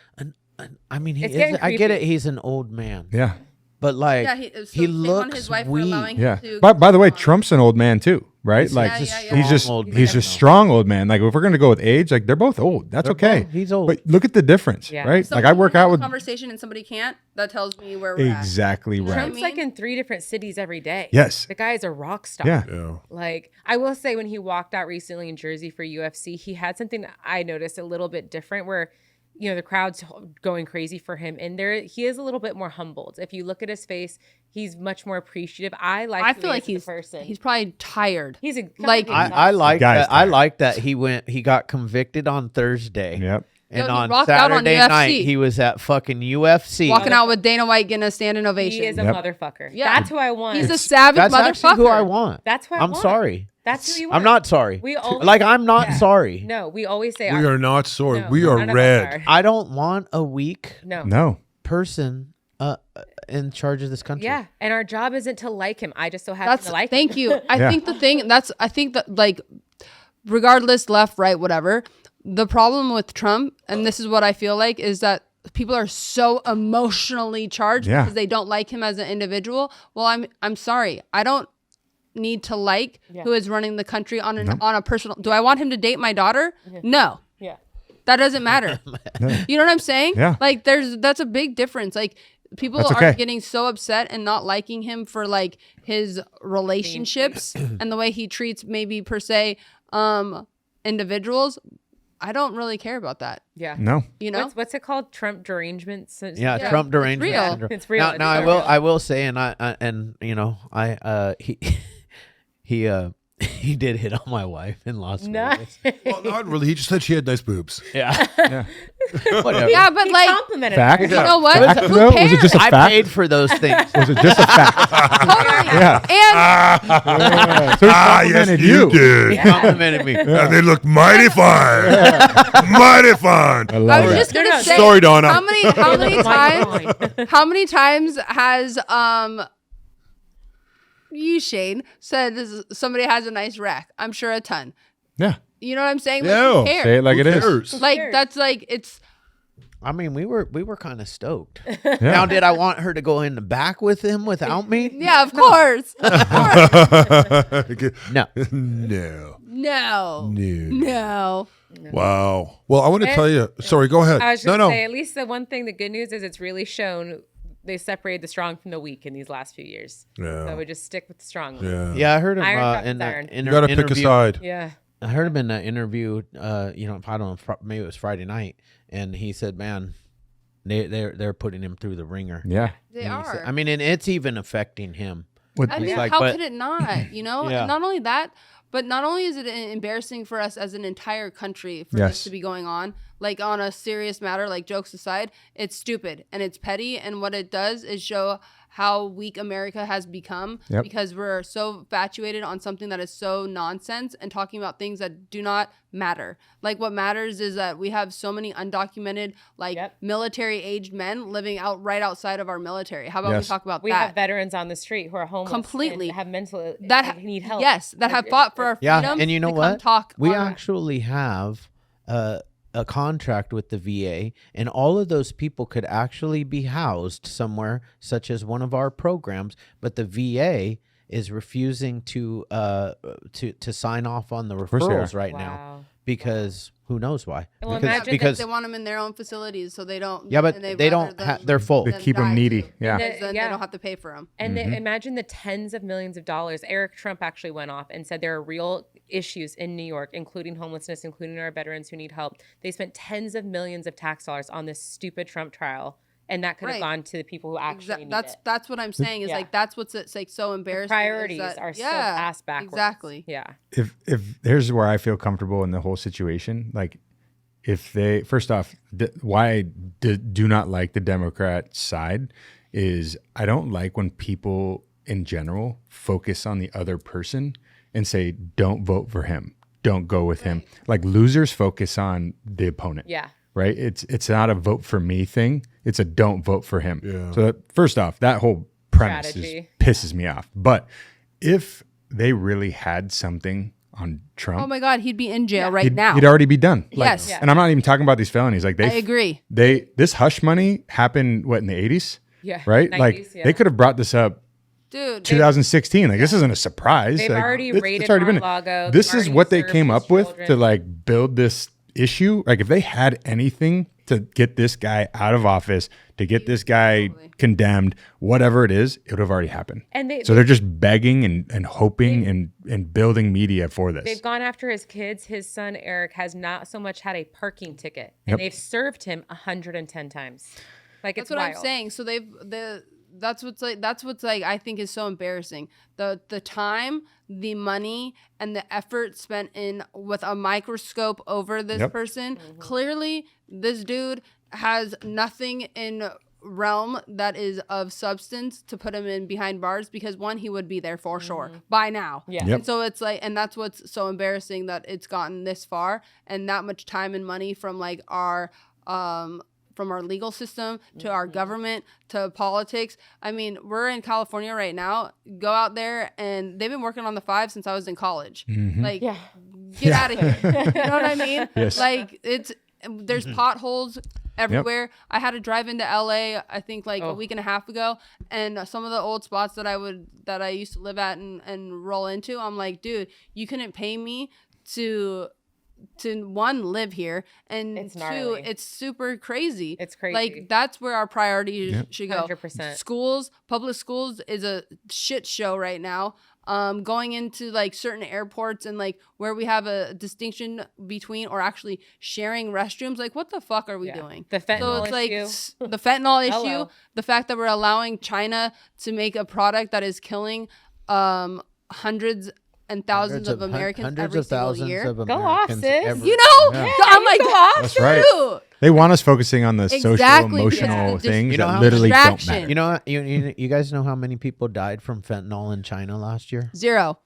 I mean, It's getting I get it. creepy. He's an old man. Yeah. But like, Yeah, he shame on looks his wife for weak. allowing Yeah. him to By the way, go on. Trump's an old man too, right? Like Yeah, yeah, yeah. he's just Strong old he's man, a strong old man. Like if we're gonna go with age, like they're both old. That's okay. both- he's old. But look at the difference, Yeah. right? So Like when I we work have out a with conversation and somebody can't. That tells me where we're exactly right. Trump's like in 3 different cities every day. Yes. The guy's a rock star. Yeah. Yeah. Like, I will say when he walked out recently in Jersey for UFC, he had something that I noticed a little bit different where, the crowd's going crazy for him. And he is a little bit more humbled. If you look at his face, he's much more appreciative. I feel like he's a person. He's probably tired. He's a like- I like Guy's that. I tired. like that he got convicted on Thursday. Yep. And Yo, he on rocked out on Saturday UFC. night, he was at fucking UFC. walking out with Dana White getting a standing ovation. He is a Yep. motherfucker. Yeah. That's who I want. He's a savage That's motherfucker. actually who I want. That's who I I'm want. sorry. That's who you want. I'm not sorry. We always, I'm not sorry. No, we always say We are not sorry. No, We are none of us red. are. I don't want a weak No. No. person in charge of this country. Yeah, and our job isn't to like him. I just so happen That's to like thank him. you. I Yeah. think I think that like regardless left, right, whatever, the problem with Trump, and this is what I feel like, is that people are so emotionally charged Yeah. because they don't like him as an individual. Well, I'm sorry. I don't need to like who is running the country on a personal. Do I want him to date my daughter? No. Yeah. That doesn't matter. You know what I'm saying? Yeah. Like that's a big difference. Like people That's are okay. getting so upset and not liking him for like his relationships and the way he treats maybe per se individuals. I don't really care about that. Yeah. No. You know? What's it called? Trump derangement? Yeah, Trump derangement real. syndrome. It's real. Now, I will say, and you know, he did hit on my wife in Las Vegas. Well, not really. He just said she had nice boobs. Yeah. Whatever. Yeah, but He like, complimented Fact. her. you know what? Fact, Who though? cares? Was it just a I fact? paid for those things. Was it just a fact? Totally. Yeah. And So he complimented you. did. He complimented me. And they look mighty fine. Mighty fine. I love I was that. just gonna say, Sorry, Donna. how many times has you, Shane, said somebody has a nice rack? I'm sure a ton. Yeah. You know what I'm saying? Like, Yeah. who cares? Say it like it is. Cares? Like cares? that's like it's. I mean, we were kind of stoked. Now, did I want her to go in the back with him without me? Yeah, of course. Of course. No. No. No. No. No. Wow. Well, I want to tell you. Sorry, go ahead. I was just No. say, at least the one thing, the good news is it's really shown they separated the strong from the weak in these last few years. Yeah. So we just stick with the strong. Yeah. Yeah, I heard him Iron sharpens in the iron. in You got to pick a interview. side. Yeah. I heard him in an interview. You know, I don't know, maybe it was Friday night, and he said, "Man, they're putting him through the ringer." Yeah. They And he said- are. I mean, and it's even affecting him. I mean, like, how but- could it not? You know, Yeah. And not only that, but not only is it embarrassing for us as an entire country for Yes. this to be going on, like on a serious matter, like jokes aside, it's stupid and it's petty. And what it does is show how weak America has become because we're so infatuated on something that is so nonsense and talking about things that do not matter. Like what matters is that we have so many undocumented, like military aged men living right outside of our military. How about we talk about We that? have veterans on the street who are homeless. Completely. And have mental, that need help. Yes, that have fought for our freedom. Yeah, and you know to come what? Talk We on- actually have a contract with the VA, and all of those people could actually be housed somewhere, such as one of our programs. But the VA is refusing to sign off on the course they are. referrals right now Wow. because who knows why? Well, because imagine because they want them in their own facilities, so they don't. yeah, but and they rather don't. than They're full. They keep them die needy. too, Yeah. because then Yeah. they don't have to pay for them. And imagine the tens of millions of dollars. Eric Trump actually went off and said there are real issues in New York, including homelessness, including our veterans who need help. They spent tens of millions of tax dollars on this stupid Trump trial, and that could have Right. gone to the people who actually need it. That's what I'm saying is Yeah. like that's what's it's like so embarrassing. is Priorities that- are so yeah, ass backwards. Exactly. Yeah. If here's where I feel comfortable in the whole situation, like if they first off, why I do not like the Democrat side is I don't like when people in general focus on the other person and say don't vote for him, don't go with him. Like losers focus on the opponent. Yeah. Right? It's not a vote for me thing. It's a don't vote for him. Yeah. So first off, that whole premise Strategy. pisses me off. But if they really had something on Trump, Oh my God, he'd be in jail right now. he'd already be done. Like, Yes. Yeah. And I'm not even talking about these felonies. Like I agree. this hush money happened in the 80s? Yeah. Right? 90s, like yeah. they could have brought this up Dude, 2016. Like this isn't a surprise. They've Like, already it's raided already been. Mar-a-Lago. This They've is already what they served came his up with children. to like build this issue. Like if they had anything to get this guy out of office, to get this guy condemned, whatever it is, it would have already happened. And So they're just begging and hoping and building media for this. They've gone after his kids. His son, Eric, has not so much had a parking ticket, and they've served him 110 times. Like, that's it's what wild. I'm saying. So that's what's like I think is so embarrassing. The time, the money, and the effort spent in with a microscope over this person. Clearly, this dude has nothing in realm that is of substance to put him in behind bars because one, he would be there for sure by now. Yeah. Yep. And so it's like, and that's what's so embarrassing that it's gotten this far and that much time and money from like our from our legal system to our government to politics. I mean, we're in California right now. Go out there, and they've been working on the 5 since I was in college. Like, get out of here. You know what I mean? Yes. Like, there's potholes everywhere. I had to drive into LA, I think like a week and a half ago, and some of the old spots that I used to live at and roll into, I'm like, dude, you couldn't pay me to one, live here, and It's two, gnarly. it's super crazy. It's crazy. Like that's where our priorities should go. 100%. Schools, public schools is a shit show right now. Going into like certain airports and like where we have a distinction between or actually sharing restrooms, like what the fuck are we doing? The fentanyl like the fentanyl issue, Hello. the fact that we're allowing China to make a product that is killing hundreds and thousands of Americans hundreds every of single thousands year. of Go off, Americans sis. every- You know, Yeah. I'm like, That's right. true. They want us focusing on the social, Exactly, emotional because things you know that how literally don't distraction. matter. You know what? You guys know how many people died from fentanyl in China last year? 0.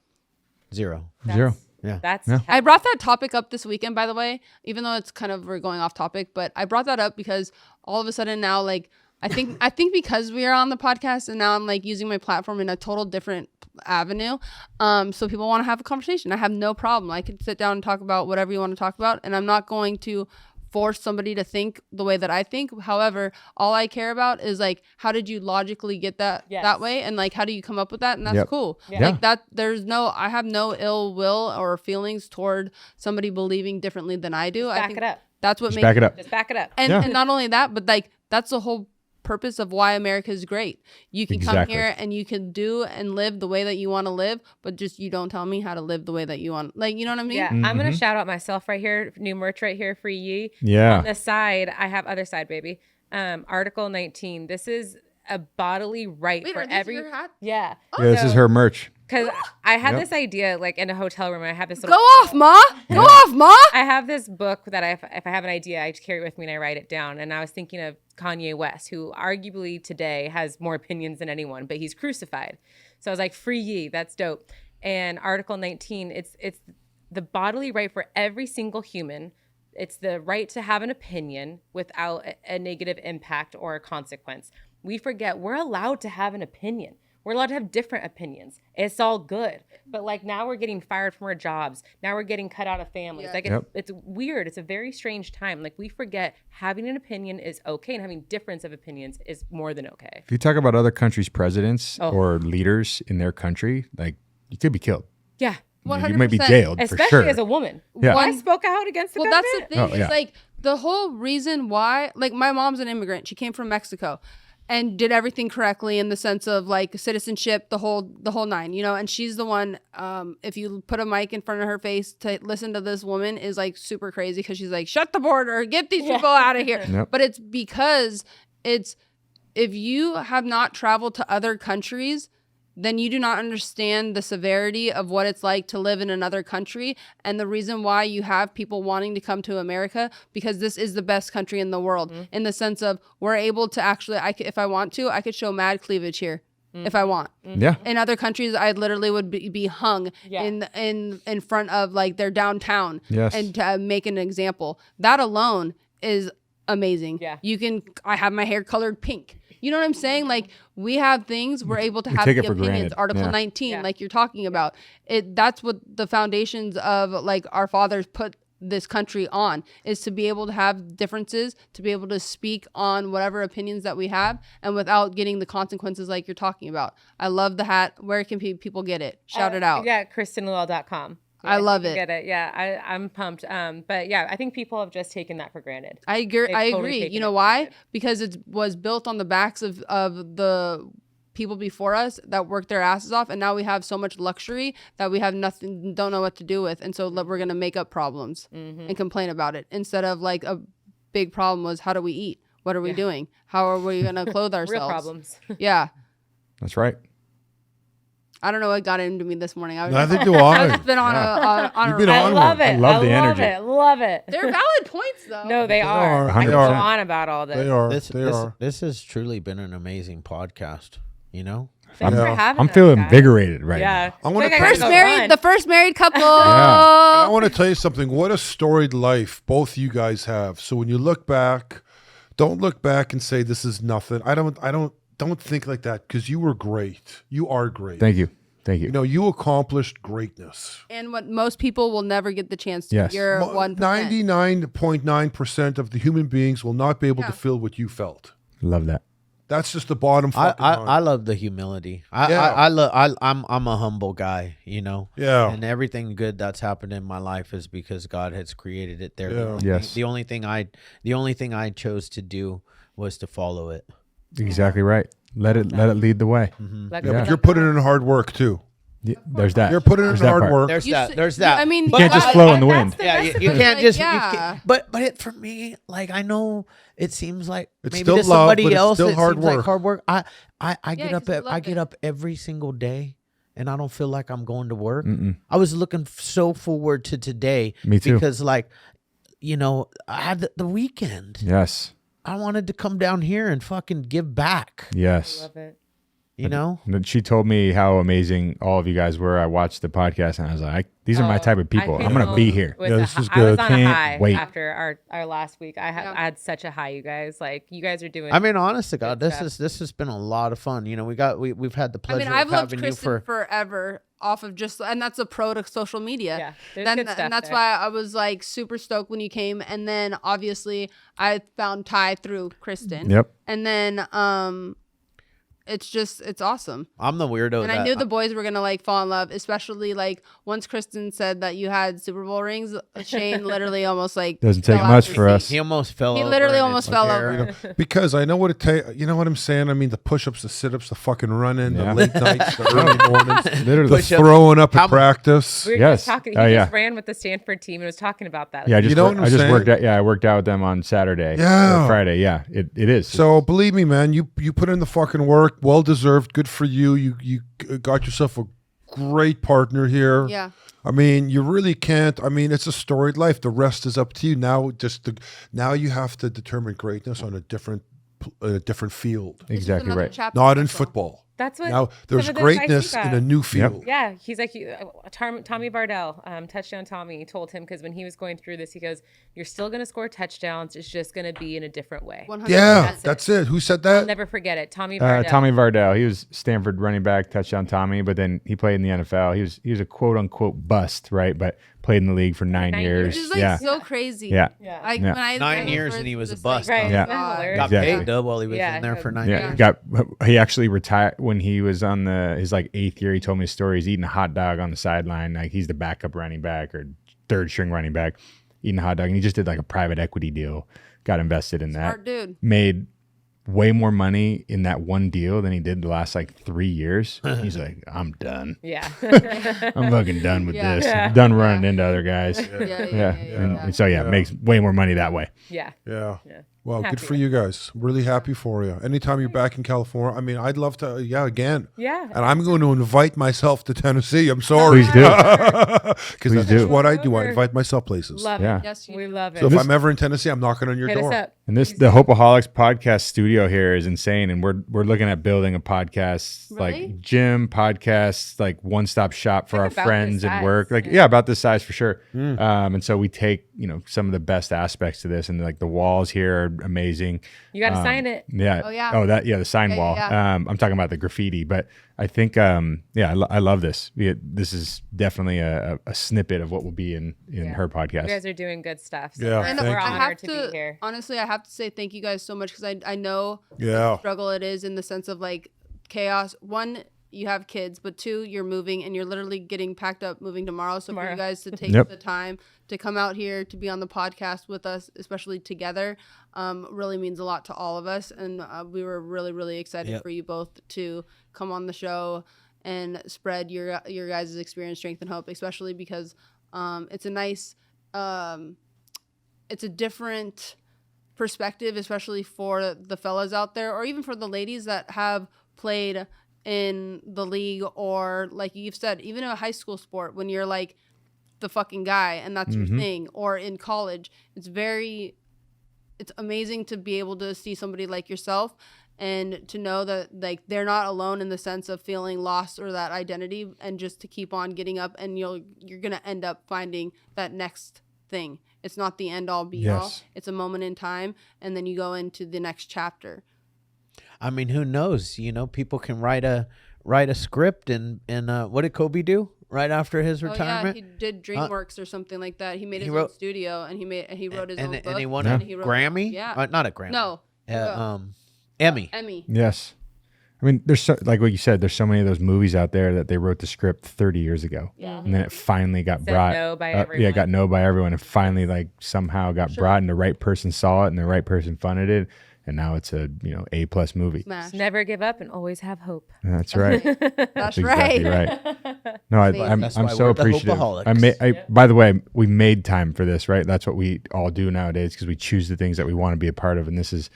0. Zero. Yeah. That's Yeah. I brought that topic up this weekend, by the way, even though it's kind of, we're going off topic, but I brought that up because all of a sudden now, like, I think because we are on the podcast and now I'm like using my platform in a total different avenue. So people want to have a conversation. I have no problem. I can sit down and talk about whatever you want to talk about. And I'm not going to force somebody to think the way that I think. However, all I care about is like, how did you logically get that that way? And like, how do you come up with that? And that's cool. Yeah. Like that, I have no ill will or feelings toward somebody believing differently than I do. Back I think it up. that's what Just makes back it up. Just back it up. and not only that, but like that's the whole purpose of why America is great. You can come Exactly. here and you can do and live the way that you want to live, but just you don't tell me how to live the way that you want. Like, you know what I mean? Yeah, I'm gonna shout out myself right here. New merch right here for ye. Yeah. On the side, I have other side, baby. Article 19. This is a bodily right Wait, for are these every. your hats? Yeah. Yeah, this is her merch. Because I had Yep. this idea like in a hotel room. And I have this Go little. off, Ma. Go off, Ma. I have this book that if I have an idea, I just carry it with me and I write it down. And I was thinking of Kanye West, who arguably today has more opinions than anyone, but he's crucified. So I was like, free ye, that's dope. And Article 19, it's the bodily right for every single human. It's the right to have an opinion without a negative impact or a consequence. We forget we're allowed to have an opinion. We're allowed to have different opinions. It's all good. But like now we're getting fired from our jobs. Now we're getting cut out of families. Yeah. Like it's weird. It's a very strange time. Like we forget having an opinion is okay and having difference of opinions is more than okay. If you talk about other countries' presidents or leaders in their country, like you could be killed. Yeah. You might be 100%. jailed for Especially sure. as a woman. Yeah. I spoke out against the Well, that's government. the thing. Oh, yeah. It's like the whole reason why, like my mom's an immigrant. She came from Mexico and did everything correctly in the sense of like citizenship, the whole nine, you know, and she's the one, if you put a mic in front of her face to listen to this woman is like super crazy because she's like, shut the border, get these people out of here. Yep. But it's because if you have not traveled to other countries, then you do not understand the severity of what it's like to live in another country and the reason why you have people wanting to come to America, because this is the best country in the world in the sense of we're able to actually, if I want to, I could show mad cleavage here if I want. Yeah. In other countries, I literally would be hung in front of like their downtown Yes. and to make an example. That alone is amazing. Yeah. I have my hair colored pink. You know what I'm saying? Like we have things we're able to have take the it for opinions. granted. Article Yeah. 19, like you're talking about. That's what the foundations of like our fathers put this country on, is to be able to have differences, to be able to speak on whatever opinions that we have and without getting the consequences like you're talking about. I love the hat. Where can people get it? Shout it out. Yeah, KristenLuell.com. I love you it. Get it. Yeah, I'm pumped. But yeah, I think people have just taken that for granted. I agree. They've I totally agree. taken You it know for why? granted. Because it was built on the backs of the people before us that worked their asses off, and now we have so much luxury that we have nothing, don't know what to do with, and so we're gonna make up problems and complain about it instead of like a big problem was how do we eat? What are we doing? How are we gonna clothe ourselves? Real problems. Yeah. That's right. I don't know what got into me this morning. Neither do I. I've been on a You've been rant. I on love one. it. I love the energy. Love it. They're valid points though. No, they are. are. I They can go are. on about all this. They are. This They are. this has truly been an amazing podcast. You know, Thanks Yeah. for having I'm us, feeling guys. invigorated right now. Yeah. I wanna Feel like press- gotta go run. The first married couple. I want to tell you something. What a storied life both you guys have. So when you look back, don't look back and say this is nothing. I don't think like that because you were great. You are great. Thank you. Thank you. You know, you accomplished greatness. And what most people will never get the chance to. Yes. You're 1%. 99.9% of the human beings will not be able to feel what you felt. Love that. That's just the bottom fucking line. I love the humility. I'm a humble guy, you know. Yeah. And everything good that's happened in my life is because God has created it there. Yeah. Yes. The only thing I chose to do was to follow it. Exactly right. Let it lead the way. Let Yeah. go. But you're putting in hard work too. Yeah, there's that. You're putting in There's that hard part. work. There's You that. s- There's that. I mean, You can't just flow in the wind. Yeah, you Like, can't just. yeah. You can't, but for me, like I know it seems like It's maybe still to love, somebody but it's else still it hard seems like work. hard work. I get Yeah, up 'cause you at, I love get it. up every single day, and I don't feel like I'm going to work. I was looking so forward to today. Me too. Because like, you know, I had the weekend. Yes. I wanted to come down here and fucking give back. Yes. Love it. You know. And she told me how amazing all of you guys were. I watched the podcast and I was like, these are my type of people. I'm going to be here. With Yeah, the this is I was good. on a Can't high wait. after our last week. I had such a high, you guys. Like you guys are doing. I mean, honest to God, Good this has been a lot of fun. You know, we've had the I pleasure mean, I've of loved having you Kristen for. forever off of just, and that's a pro to social media. Yeah, there's good stuff and that's there. why I was like super stoked when you came. And then obviously I found Ty through Kristen. Yep. And then it's awesome. I'm the weirdo. And I knew the boys were gonna like fall in love, especially like once Kristen said that you had Super Bowl rings. Shane literally almost like Doesn't take fell out much of for his us. seat. He almost fell. He over literally in almost his fell chair. over. Because I know what it takes. You know what I'm saying? I mean, the push-ups, the sit-ups, the fucking running, Yeah. the late nights, the early mornings, Literally. the Push-ups. throwing up at practice. we were Yes. just talking. Oh, He yeah. just ran with the Stanford team and was talking about that. Yeah, I You just, know worked, what I'm I just saying? worked out. Yeah, I worked out with them on Saturday. Yeah. Or Friday. Yeah, it is. So believe me, man, you put in the fucking work. Well deserved. Good for you. You got yourself a great partner here. Yeah. I mean, you really can't. I mean, it's a storied life. The rest is up to you. Now, now you have to determine greatness on a different field, It's just exactly another right. chapter, not in that's all. football. That's what. Now there's some of the advice greatness he in got. a new field. Yeah, he's like Tommy Bardell, touchdown Tommy told him because when he was going through this, he goes, "You're still going to score touchdowns. It's just going to be in a different way." 100%. Yeah, That's that's it. Who said that? I'll never forget it. Tommy Bardell. Tommy Vardell. He was Stanford running back, touchdown Tommy, but then he played in the NFL. He was a quote unquote bust, right? But played in the league for 9 years. Which is like yeah. so crazy. Yeah. Yeah. Like, Yeah. when I 9 years and he was a just, like, bust. Right. Yeah. Yeah. Got Exactly. paid while he was Yeah. in there for 9 Yeah, years. he actually retired when he was on his like 8th year. He told me a story. He's eating a hot dog on the sideline, like he's the backup running back or third string running back, eating a hot dog, and he just did like a private equity deal, got invested in that, Smart dude. made way more money in that one deal than he did the last like 3 years. He's like, I'm done. Yeah. I'm fucking done with Yeah. this. Yeah. I'm done running into other guys. Yeah. And so makes way more money that way. yeah. Yeah. Yeah. Well, Happy good for with you guys. Really happy for you. Anytime you're back in California, I mean, I'd love to. Yeah, again. Yeah. And I'm going to invite myself to Tennessee. I'm sorry. Please do. Because that's do. just what I do. I Over. invite myself places. Love Yeah. it. Yes, you We do. love it. So if I'm ever in Tennessee, I'm knocking on your Hit door. us up. And the Hopeaholics podcast studio here is insane, and we're looking at building a podcast Really? like gym podcast, like one stop shop for Like our about friends this and size, work. Like yeah. about this size for sure. And so we take some of the best aspects to this, and like the walls here are amazing. You got to sign it. Yeah. Oh, yeah. Oh, the sign wall. yeah. I'm talking about the graffiti, but I think I love this. This is definitely a snippet of what will be in Yeah. her You podcast. guys are doing good stuff. So Yeah, we're, And thank we're you. I honored have to to, be here. honestly, I have to say thank you guys so much because I know Yeah. the struggle it is in the sense of like chaos. One, you have kids, but two, you're moving and you're literally getting packed up moving tomorrow. So for Tomorrow. you guys to take Yep. the time to come out here to be on the podcast with us, especially together, really means a lot to all of us. And we were really, really excited Yep. for you both to come on the show and spread your guys' experience, strength, and hope, especially because it's a nice, it's a different perspective, especially for the fellas out there, or even for the ladies that have played in the league, or like you've said, even in a high school sport, when you're like the fucking guy and that's your thing, or in college, it's amazing to be able to see somebody like yourself and to know that like they're not alone in the sense of feeling lost or that identity, and just to keep on getting up, and you're gonna end up finding that next thing. It's not the end all be all. Yes. It's a moment in time, and then you go into the next chapter. I mean, who knows? People can write a write a script and what did Kobe do right after his retirement? Oh yeah, he did DreamWorks or something like that. He made his wrote, own studio and he wrote his own book. And he won a Grammy? Yeah. Not a Grammy. No. Emmy. Emmy. Yes. I mean, there's so, like what you said, there's so many of those movies out there that they wrote the script 30 years ago. Yeah. And then it finally got brought. No by everyone. Yeah, got no by everyone. And finally, like, somehow got brought and the right person saw it and the right person funded it. And now it's a, A+ movie. Smash. Never give up and always have hope. That's right. That's exactly right. No, I'm That's why so we're the appreciative. Hopeaholics. By the way, we made time for this, right? That's what we all do nowadays because we choose the things that we want to be a part of. And this is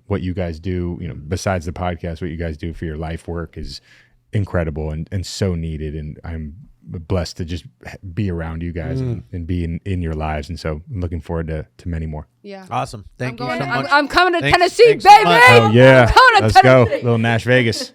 what you guys do, besides the podcast, what you guys do for your life work is incredible and so needed. And I'm blessed to just be around you guys and be in your lives. And so I'm looking forward to many more. Yeah. Awesome. Thank you so much. I'm coming to Tennessee, thanks so baby. much. Oh, yeah. I'm coming to Let's go. Tennessee. Little Nash Vegas.